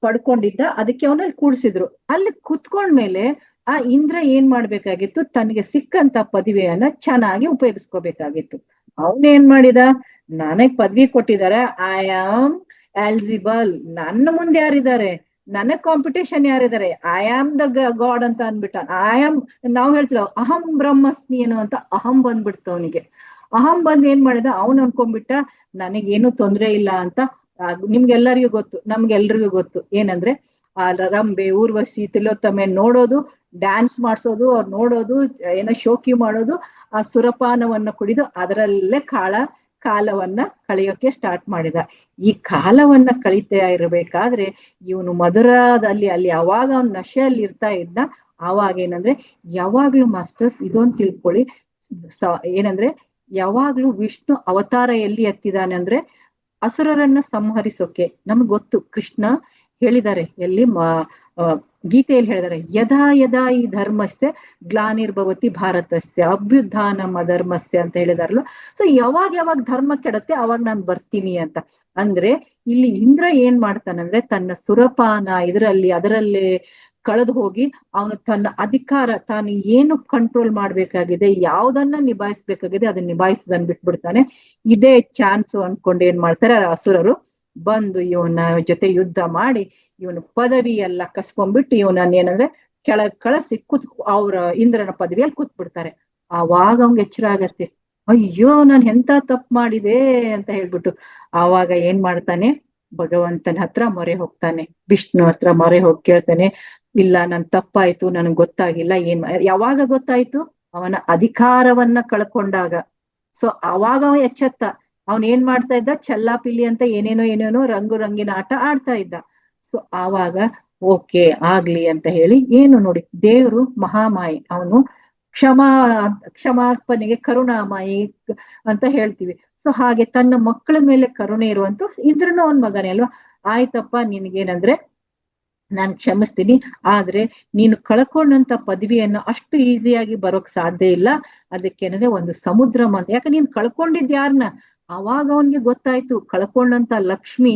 ಪಡ್ಕೊಂಡಿದ್ದ. ಅದಕ್ಕೆ ಅವನಲ್ಲಿ ಕೂಡ್ಸಿದ್ರು. ಅಲ್ಲಿ ಕುತ್ಕೊಂಡ್ಮೇಲೆ ಆ ಇಂದ್ರ ಏನ್ ಮಾಡ್ಬೇಕಾಗಿತ್ತು? ತನಗೆ ಸಿಕ್ಕಂತ ಪದವಿಯನ್ನ ಚೆನ್ನಾಗಿ ಉಪಯೋಗಿಸ್ಕೋಬೇಕಾಗಿತ್ತು. ಅವನೇನ್ ಮಾಡಿದ? ನನಗ್ ಪದವಿ ಕೊಟ್ಟಿದ್ದಾರೆ, ಐ ಆಮ್ ಎಲಿಜಿಬಲ್, ನನ್ನ ಮುಂದೆ ಯಾರಿದ್ದಾರೆ, ನನಗ್ ಕಾಂಪಿಟೇಷನ್ ಯಾರಿದ್ದಾರೆ, ಐ ಆಮ್ ದ ಗಾಡ್ ಅಂತ ಅನ್ಬಿಟ್ಟ. ನಾವು ಹೇಳ್ತೀವಿ ಅಹಂ ಬ್ರಹ್ಮಸ್ಮಿ ಅನ್ನುವಂತ ಅಹಂ ಬಂದ್ಬಿಡ್ತು ಅವನಿಗೆ. ಅಹಂ ಬಂದ್ ಏನ್ ಮಾಡಿದ? ಅವನ್ ಅನ್ಕೊಂಡ್ಬಿಟ್ಟ ನನಗೇನು ತೊಂದ್ರೆ ಇಲ್ಲ ಅಂತ. ನಿಮ್ಗೆಲ್ಲರಿಗೂ ಗೊತ್ತು, ನಮ್ಗೆಲ್ರಿಗೂ ಗೊತ್ತು ಏನಂದ್ರೆ, ಆ ರಂಬೆ, ಊರ್ವಶಿ, ತಿಲೋತ್ತಮೆ ನೋಡೋದು, ಡ್ಯಾನ್ಸ್ ಮಾಡ್ಸೋದು, ಅವ್ರು ನೋಡೋದು, ಏನೋ ಶೋಕಿ ಮಾಡೋದು, ಆ ಸುರಪಾನವನ್ನ ಕುಡಿದು ಅದರಲ್ಲೇ ಕಾಲವನ್ನ ಕಳೆಯೋಕೆ ಸ್ಟಾರ್ಟ್ ಮಾಡಿದ. ಈ ಕಾಲವನ್ನ ಕಳೀತಾ ಇರಬೇಕಾದ್ರೆ ಇವನು ಮಧುರಾದಲ್ಲಿ ಅಲ್ಲಿ ಅವಾಗ ಅವ್ನ ನಶೆಯಲ್ಲಿ ಇರ್ತಾ ಇದ್ದ. ಆವಾಗ ಏನಂದ್ರೆ, ಯಾವಾಗ್ಲೂ ಮಾಸ್ಟರ್ಸ್ ಇದೊಂದು ತಿಳ್ಕೊಳ್ಳಿ, ಏನಂದ್ರೆ ಯಾವಾಗ್ಲೂ ವಿಷ್ಣು ಅವತಾರ ಎಲ್ಲಿ ಎತ್ತಿದಾನೆ ಅಂದ್ರೆ ಅಸುರರನ್ನ ಸಂಹರಿಸೋಕೆ. ನಮ್ಗೆ ಗೊತ್ತು, ಕೃಷ್ಣ ಹೇಳಿದ್ದಾರೆ, ಎಲ್ಲಿ ಗೀತೆಯಲ್ಲಿ ಹೇಳಿದ್ದಾರೆ, ಯದಾ ಯದಾ ಈ ಧರ್ಮಸ್ಯ ಗ್ಲಾನಿರ್ಭವತಿ ಭಾರತಸ್ಯ ಅಭ್ಯುತ್ಥಾನಂ ಅಧರ್ಮಸ್ಯ ಅಂತ ಹೇಳಿದಾರಲ್ಲ. ಸೊ ಯಾವಾಗ ಧರ್ಮ ಕೆಡತ್ತೆ ಅವಾಗ ನಾನು ಬರ್ತೀನಿ ಅಂತ. ಅಂದ್ರೆ ಇಲ್ಲಿ ಇಂದ್ರ ಏನ್ ಮಾಡ್ತಾನಂದ್ರೆ, ತನ್ನ ಸುರಪಾನ ಅದರಲ್ಲಿ ಕಳೆದು ಹೋಗಿ ಅವನು ತನ್ನ ಅಧಿಕಾರ, ತಾನು ಏನು ಕಂಟ್ರೋಲ್ ಮಾಡ್ಬೇಕಾಗಿದೆ, ಯಾವ್ದನ್ನ ನಿಭಾಯಿಸ್ಬೇಕಾಗಿದೆ ಅದನ್ನ ನಿಭಾಯಿಸದನ್ ಬಿಟ್ಬಿಡ್ತಾನೆ. ಇದೇ ಚಾನ್ಸ್ ಅನ್ಕೊಂಡು ಏನ್ ಮಾಡ್ತಾರೆ ಅಸುರರು, ಬಂದು ಇವನ ಜೊತೆ ಯುದ್ಧ ಮಾಡಿ ಇವನು ಪದವಿ ಎಲ್ಲ ಕಸ್ಕೊಂಡ್ಬಿಟ್ಟು ಇವನನ್ನ ಏನಂದ್ರೆ ಕಳಿಸಿ ಅವ್ರ ಇಂದ್ರನ ಪದವಿಯಲ್ಲಿ ಕೂತ್ಬಿಡ್ತಾರೆ. ಆವಾಗ ಅವ್ನಿಗೆ ಎಚ್ಚರ ಆಗತ್ತೆ, ಅಯ್ಯೋ ನಾನು ಎಂತ ತಪ್ಪು ಮಾಡಿದೆ ಅಂತ ಹೇಳ್ಬಿಟ್ಟು. ಆವಾಗ ಏನ್ ಮಾಡ್ತಾನೆ, ಭಗವಂತನ ಹತ್ರ ಮೊರೆ ಹೋಗ್ತಾನೆ, ವಿಷ್ಣು ಹತ್ರ ಮೊರೆ ಹೋಗಿ ಕೇಳ್ತಾನೆ, ಇಲ್ಲ ನನ್ ತಪ್ಪಾಯ್ತು, ನನ್ಗೆ ಗೊತ್ತಾಗಿಲ್ಲ. ಯಾವಾಗ ಗೊತ್ತಾಯ್ತು? ಅವನ ಅಧಿಕಾರವನ್ನ ಕಳ್ಕೊಂಡಾಗ. ಸೊ ಅವಾಗ ಅವ ಎಚ್ಚೆತ್ತ, ಅವನ್ ಏನ್ ಮಾಡ್ತಾ ಇದ್ದ, ಚಲ್ಲಾಪಿಲ್ಲಿ ಅಂತ ಏನೇನೋ ರಂಗಿನ ಆಟ ಆಡ್ತಾ ಇದ್ದ. ಸೊ ಆವಾಗ ಓಕೆ ಆಗ್ಲಿ ಅಂತ ಹೇಳಿ, ಏನು ನೋಡಿ ದೇವ್ರು ಮಹಾಮಾಯಿ, ಅವನು ಕ್ಷಮಾಪನೆಗೆ ಕರುಣಾಮಾಯಿ ಅಂತ ಹೇಳ್ತೀವಿ. ಸೊ ಹಾಗೆ ತನ್ನ ಮಕ್ಕಳ ಮೇಲೆ ಕರುಣೆ ಇರುವಂತ ಇದ್ರೂನು ಅವನ್ ಮಗನೇ ಅಲ್ವಾ. ಆಯ್ತಪ್ಪ ನಿನ್ಗೇನಂದ್ರೆ ನಾನ್ ಕ್ಷಮಿಸ್ತೀನಿ, ಆದ್ರೆ ನೀನು ಕಳ್ಕೊಂಡಂತ ಪದವಿಯನ್ನು ಅಷ್ಟು ಈಸಿಯಾಗಿ ಬರೋಕ್ ಸಾಧ್ಯ ಇಲ್ಲ. ಅದಕ್ಕೇನಂದ್ರೆ ಒಂದು ಸಮುದ್ರ ಮಂಥ, ಯಾಕೆ ನೀನ್ ಕಳ್ಕೊಂಡಿದ್ ಯಾರನ್ನ, ಅವಾಗ ಅವನ್ಗೆ ಗೊತ್ತಾಯ್ತು ಕಳ್ಕೊಂಡಂತ ಲಕ್ಷ್ಮಿ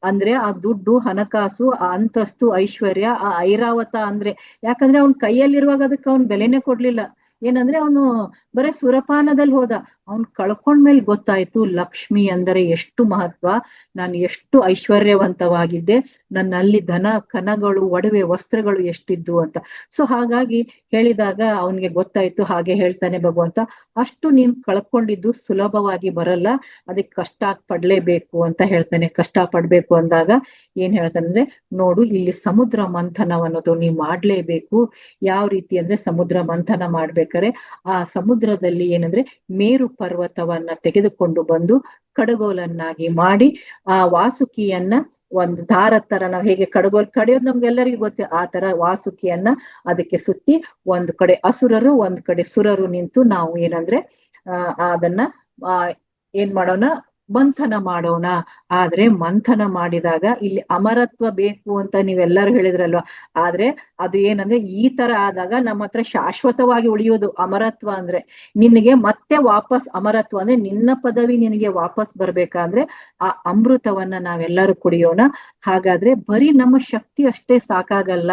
ಅಂದ್ರೆ ಆ ದುಡ್ಡು, ಹಣಕಾಸು, ಆ ಅಂತಸ್ತು, ಐಶ್ವರ್ಯ, ಆ ಐರಾವತ ಅಂದ್ರೆ. ಯಾಕಂದ್ರೆ ಅವ್ನ್ ಕೈಯಲ್ಲಿರುವಾಗ ಅದಕ್ಕೆ ಅವ್ನ್ ಬೆಲೆನೇ ಕೊಡ್ಲಿಲ್ಲ. ಏನಂದ್ರೆ ಅವನು ಬರೀ ಸುರಪಾನದಲ್ಲಿ ಹೋದ. ಅವ್ನ್ ಕಳ್ಕೊಂಡ್ಮೇಲೆ ಗೊತ್ತಾಯ್ತು ಲಕ್ಷ್ಮಿ ಅಂದರೆ ಎಷ್ಟು ಮಹತ್ವ, ನಾನು ಎಷ್ಟು ಐಶ್ವರ್ಯವಂತವಾಗಿದ್ದೆ, ನನ್ನಲ್ಲಿ ಧನ ಕನಗಳು, ಒಡವೆ, ವಸ್ತ್ರಗಳು ಎಷ್ಟಿದ್ದು ಅಂತ. ಸೊ ಹಾಗಾಗಿ ಹೇಳಿದಾಗ ಅವನ್ಗೆ ಗೊತ್ತಾಯ್ತು. ಹಾಗೆ ಹೇಳ್ತಾನೆ ಭಗವಂತ, ಅಷ್ಟು ನೀನ್ ಕಳ್ಕೊಂಡಿದ್ದು ಸುಲಭವಾಗಿ ಬರಲ್ಲ, ಅದಕ್ಕೆ ಕಷ್ಟ ಪಡ್ಲೇಬೇಕು ಅಂತ ಹೇಳ್ತಾನೆ. ಕಷ್ಟ ಪಡ್ಬೇಕು ಅಂದಾಗ ಏನ್ ಹೇಳ್ತಾನೆ ಅಂದ್ರೆ, ನೋಡು ಇಲ್ಲಿ ಸಮುದ್ರ ಮಂಥನವನ್ನೋದು ನೀವ್ ಮಾಡ್ಲೇಬೇಕು. ಯಾವ ರೀತಿ ಅಂದ್ರೆ ಸಮುದ್ರ ಮಂಥನ ಮಾಡ್ಬೇಕಾರೆ ಆ ಸಮುದ್ರದಲ್ಲಿ ಏನಂದ್ರೆ ಮೇರು ಪರ್ವತವನ್ನ ತೆಗೆದುಕೊಂಡು ಬಂದು ಕಡಗೋಲನ್ನಾಗಿ ಮಾಡಿ, ಆ ವಾಸುಕಿಯನ್ನ ಒಂದು ದಾರ ತರ, ನಾವ್ ಹೇಗೆ ಕಡಗೋಲ್ ಕಡಿಯೋದು ನಮ್ಗೆಲ್ಲರಿಗೂ ಗೊತ್ತೇ, ಆ ತರ ವಾಸುಕಿಯನ್ನ ಅದಕ್ಕೆ ಸುತ್ತಿ, ಒಂದು ಕಡೆ ಅಸುರರು ಒಂದು ಕಡೆ ಸುರರು ನಿಂತು ನಾವು ಏನಂದ್ರೆ ಅದನ್ನ ಏನ್ ಮಾಡೋಣ, ಮಂಥನ ಮಾಡೋಣ. ಆದ್ರೆ ಮಂಥನ ಮಾಡಿದಾಗ ಇಲ್ಲಿ ಅಮರತ್ವ ಬೇಕು ಅಂತ ನೀವೆಲ್ಲರೂ ಹೇಳಿದ್ರಲ್ವಾ. ಆದ್ರೆ ಅದು ಏನಂದ್ರೆ ಈ ತರ ಆದಾಗ ನಮ್ಮ ಹತ್ರ ಶಾಶ್ವತವಾಗಿ ಉಳಿಯೋದು ಅಮರತ್ವ ಅಂದ್ರೆ, ನಿನಗೆ ಮತ್ತೆ ವಾಪಸ್ ಅಮರತ್ವ ಅಂದ್ರೆ ನಿನ್ನ ಪದವಿ ನಿನಗೆ ವಾಪಸ್ ಬರ್ಬೇಕಾದ್ರೆ ಆ ಅಮೃತವನ್ನ ನಾವೆಲ್ಲರೂ ಕುಡಿಯೋಣ. ಹಾಗಾದ್ರೆ ಬರೀ ನಮ್ಮ ಶಕ್ತಿ ಅಷ್ಟೇ ಸಾಕಾಗಲ್ಲ.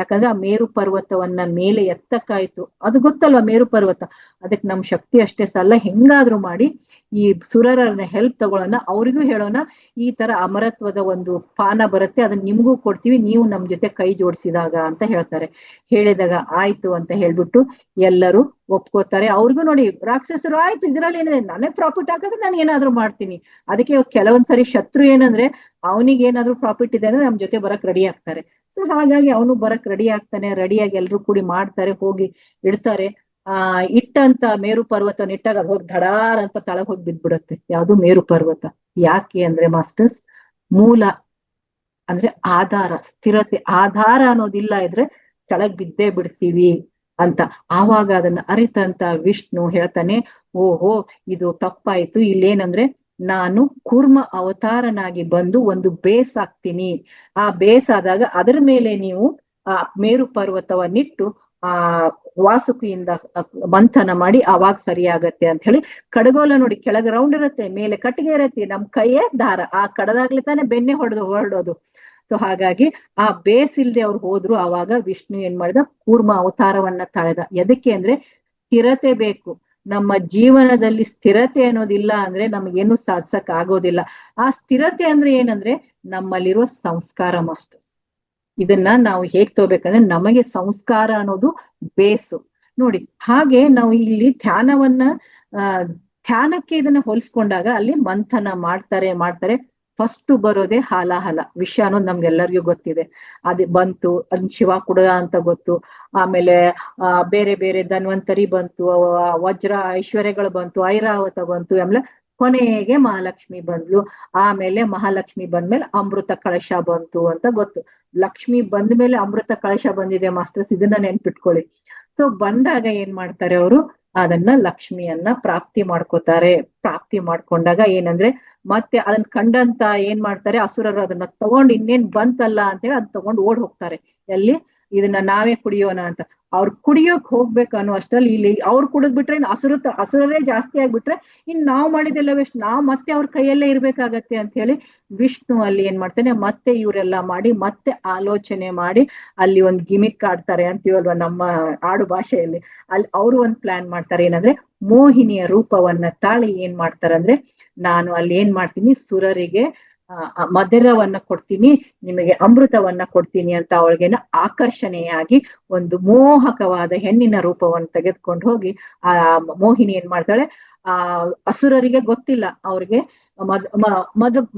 ಯಾಕಂದ್ರೆ ಆ ಮೇರು ಪರ್ವತವನ್ನ ಮೇಲೆ ಎತ್ತಕ್ಕಾಯ್ತು, ಅದು ಗೊತ್ತಲ್ವಾ ಮೇರು ಪರ್ವತ, ಅದಕ್ಕೆ ನಮ್ ಶಕ್ತಿ ಅಷ್ಟೇ ಸಾಲ. ಹೆಂಗಾದ್ರೂ ಮಾಡಿ ಈ ಸುರರನ್ನ ಹೆಲ್ಪ್ ತಗೊಳ್ಳೋಣ, ಅವ್ರಿಗೂ ಹೇಳೋಣ ಈ ತರ ಅಮರತ್ವದ ಒಂದು ಪಾನ ಬರುತ್ತೆ, ಅದನ್ನ ನಿಮ್ಗೂ ಕೊಡ್ತೀವಿ, ನೀವು ನಮ್ ಜೊತೆ ಕೈ ಜೋಡಿಸಿದಾಗ ಅಂತ ಹೇಳ್ತಾರೆ. ಹೇಳಿದಾಗ ಆಯ್ತು ಅಂತ ಹೇಳ್ಬಿಟ್ಟು ಎಲ್ಲರೂ ಒಪ್ಕೋತಾರೆ. ಅವ್ರಿಗೂ ನೋಡಿ ರಾಕ್ಷಸರು ಆಯ್ತು ಇದ್ರಲ್ಲಿ ಏನಿದೆ, ನನಗ್ ಪ್ರಾಫಿಟ್ ಹಾಕಿದ್ರೆ ನಾನು ಏನಾದ್ರು ಮಾಡ್ತೀನಿ. ಅದಕ್ಕೆ ಕೆಲವೊಂದ್ಸರಿ ಶತ್ರು ಏನಂದ್ರೆ ಅವನಿಗೆ ಏನಾದ್ರು ಪ್ರಾಫಿಟ್ ಇದೆ ಅಂದ್ರೆ ನಮ್ ಜೊತೆ ಬರಕ್ ರೆಡಿ ಆಗ್ತಾರೆ. ಸೊ ಹಾಗಾಗಿ ಅವನು ಬರಕ್ ರೆಡಿ ಆಗ್ತಾನೆ. ರೆಡಿಯಾಗಿ ಎಲ್ರು ಕೂಡಿ ಮಾಡ್ತಾರೆ, ಹೋಗಿ ಇಡ್ತಾರೆ. ಇಟ್ಟಂತ ಮೇರು ಪರ್ವತನ ಇಟ್ಟಾಗ ಅದು ಹೋಗಿ ಧಡಾರ್ ಅಂತ ತಳಗ್ ಹೋಗಿ ಬಿದ್ಬಿಡುತ್ತೆ. ಯಾವ್ದು ಮೇರು ಪರ್ವತ. ಯಾಕೆ ಅಂದ್ರೆ ಮಾಸ್ಟರ್ಸ್, ಮೂಲ ಅಂದ್ರೆ ಆಧಾರ, ಸ್ಥಿರತೆ, ಆಧಾರ ಅನ್ನೋದಿಲ್ಲ ಇದ್ರೆ ಕೆಳಗ್ ಬಿದ್ದೇ ಬಿಡ್ತೀವಿ ಅಂತ. ಆವಾಗ ಅದನ್ನ ಅರಿತಂತ ವಿಷ್ಣು ಹೇಳ್ತಾನೆ, ಓಹೋ ಇದು ತಪ್ಪಾಯ್ತು, ಇಲ್ಲೇನಂದ್ರೆ ನಾನು ಕೂರ್ಮ ಅವತಾರನಾಗಿ ಬಂದು ಒಂದು ಬೇಸ್ ಹಾಕ್ತೀನಿ. ಆ ಬೇಸ್ ಆದಾಗ ಅದರ ಮೇಲೆ ನೀವು ಆ ಮೇರು ಪರ್ವತವನ್ನಿಟ್ಟು ಆ ವಾಸುಕಿಯಿಂದ ಮಂಥನ ಮಾಡಿ ಅವಾಗ ಸರಿಯಾಗತ್ತೆ ಅಂತ ಹೇಳಿ. ಕಡಗೋಲ ನೋಡಿ ಕೆಳಗೆ ರೌಂಡ್ ಇರುತ್ತೆ, ಮೇಲೆ ಕಟ್ಟಿಗೆ ಇರತ್ತೆ, ನಮ್ ಕೈಯೇ ದಾರ, ಆ ಕಡದಾಗ್ಲಿ ತಾನೆ ಬೆನ್ನೆ ಹೊರಡೋದು. ಸೊ ಹಾಗಾಗಿ ಆ ಬೇಸ್ ಇಲ್ದೆ ಅವ್ರು ಹೋದ್ರು. ಆವಾಗ ವಿಷ್ಣು ಏನ್ ಮಾಡಿದ, ಕೂರ್ಮ ಅವತಾರವನ್ನ ತಾಳಿದ. ಎದಕ್ಕೆ ಅಂದ್ರೆ ಸ್ಥಿರತೆ ಬೇಕು. ನಮ್ಮ ಜೀವನದಲ್ಲಿ ಸ್ಥಿರತೆ ಅನ್ನೋದಿಲ್ಲ ಅಂದ್ರೆ ನಮಗೇನು ಸಾಧಿಸಕ್ ಆಗೋದಿಲ್ಲ. ಆ ಸ್ಥಿರತೆ ಅಂದ್ರೆ ಏನಂದ್ರೆ ನಮ್ಮಲ್ಲಿರುವ ಸಂಸ್ಕಾರ ಮಾಸ್ಟರ್. ಇದನ್ನ ನಾವು ಹೇಗ್ ತಗೋಬೇಕಂದ್ರೆ ನಮಗೆ ಸಂಸ್ಕಾರ ಅನ್ನೋದು ಬೇಸು ನೋಡಿ. ಹಾಗೆ ನಾವು ಇಲ್ಲಿ ಧ್ಯಾನಕ್ಕೆ ಇದನ್ನ ಹೋಲಿಸ್ಕೊಂಡಾಗ ಅಲ್ಲಿ ಮಂಥನ ಮಾಡ್ತಾರೆ. ಫಸ್ಟ್ ಬರೋದೇ ಹಾಲಾಹಲ ವಿಷ ಅನ್ನೋದು ನಮ್ಗೆಲ್ಲರಿಗೂ ಗೊತ್ತಿದೆ. ಅದು ಬಂತು, ಅದನ್ನ ಶಿವ ಕುಡ ಅಂತ ಗೊತ್ತು. ಆಮೇಲೆ ಬೇರೆ ಬೇರೆ ಧನ್ವಂತರಿ ಬಂತು, ವಜ್ರ ಐಶ್ವರ್ಯಗಳು ಬಂತು, ಐರಾವತ ಬಂತು. ಆಮೇಲೆ ಕೊನೆಗೆ ಮಹಾಲಕ್ಷ್ಮಿ ಬಂದ್ಲು. ಆಮೇಲೆ ಮಹಾಲಕ್ಷ್ಮಿ ಬಂದ್ಮೇಲೆ ಅಮೃತ ಕಳಶ ಬಂತು ಅಂತ ಗೊತ್ತು. ಲಕ್ಷ್ಮಿ ಬಂದ್ಮೇಲೆ ಅಮೃತ ಕಳಶ ಬಂದಿದೆ ಮಾಸ್ಟರ್ಸ್, ಇದನ್ನ ನೆನ್ಪಿಟ್ಕೊಳ್ಳಿ. ಸೊ ಬಂದಾಗ ಏನ್ ಮಾಡ್ತಾರೆ ಅವರು, ಅದನ್ನ ಲಕ್ಷ್ಮಿಯನ್ನ ಪ್ರಾಪ್ತಿ ಮಾಡ್ಕೋತಾರೆ. ಪ್ರಾಪ್ತಿ ಮಾಡ್ಕೊಂಡಾಗ ಏನಂದ್ರೆ ಮತ್ತೆ ಅದನ್ನ ಕಂಡಂತ ಏನ್ ಮಾಡ್ತಾರೆ ಅಸುರರು, ಅದನ್ನ ತಗೊಂಡು ಇನ್ನೇನ್ ಬಂತಲ್ಲ ಅಂತೇಳಿ ಅದನ್ನ ತಗೊಂಡು ಓಡ್ ಹೋಗ್ತಾರೆ. ಎಲ್ಲಿ, ಇದನ್ನ ನಾವೇ ಕುಡಿಯೋಣ ಅಂತ. ಅವ್ರು ಕುಡಿಯೋಕ್ ಹೋಗ್ಬೇಕು ಅನ್ನೋ ಅಷ್ಟ್ರಲ್ಲಿ ಇಲ್ಲಿ ಅವ್ರು ಕುಡಿದ್ಬಿಟ್ರೆ ಅಸುರರೇ ಜಾಸ್ತಿ ಆಗ್ಬಿಟ್ರೆ ಇನ್ ನಾವ್ ಮಾಡಿದೆಲ್ಲ ವೇಸ್ಟ್, ನಾವ್ ಮತ್ತೆ ಅವ್ರ ಕೈಯಲ್ಲೇ ಇರ್ಬೇಕಾಗತ್ತೆ ಅಂತ ಹೇಳಿ ವಿಷ್ಣು ಅಲ್ಲಿ ಏನ್ ಮಾಡ್ತಾನೆ, ಮತ್ತೆ ಇವರೆಲ್ಲ ಮಾಡಿ ಮತ್ತೆ ಆಲೋಚನೆ ಮಾಡಿ ಅಲ್ಲಿ ಒಂದ್ ಗಿಮಿಕ್ ಆಡ್ತಾರೆ ಅಂತೀವಲ್ವಾ ನಮ್ಮ ಆಡು ಭಾಷೆಯಲ್ಲಿ. ಅಲ್ಲಿ ಅವರು ಒಂದ್ ಪ್ಲಾನ್ ಮಾಡ್ತಾರೆ. ಏನಂದ್ರೆ ಮೋಹಿನಿಯ ರೂಪವನ್ನ ತಾಳಿ ಏನ್ ಮಾಡ್ತಾರಂದ್ರೆ, ನಾನು ಅಲ್ಲಿ ಏನ್ ಮಾಡ್ತೀನಿ, ಸುರರಿಗೆ ಮಧುರವನ್ನ ಕೊಡ್ತೀನಿ, ನಿಮಗೆ ಅಮೃತವನ್ನ ಕೊಡ್ತೀನಿ ಅಂತ ಅವಳಿಗೇನ ಆಕರ್ಷಣೆಯಾಗಿ ಒಂದು ಮೋಹಕವಾದ ಹೆಣ್ಣಿನ ರೂಪವನ್ನು ತೆಗೆದುಕೊಂಡು ಹೋಗಿ ಆ ಮೋಹಿನಿ ಏನ್ ಮಾಡ್ತಾಳೆ, ಅಸುರರಿಗೆ ಗೊತ್ತಿಲ್ಲ, ಅವ್ರಿಗೆ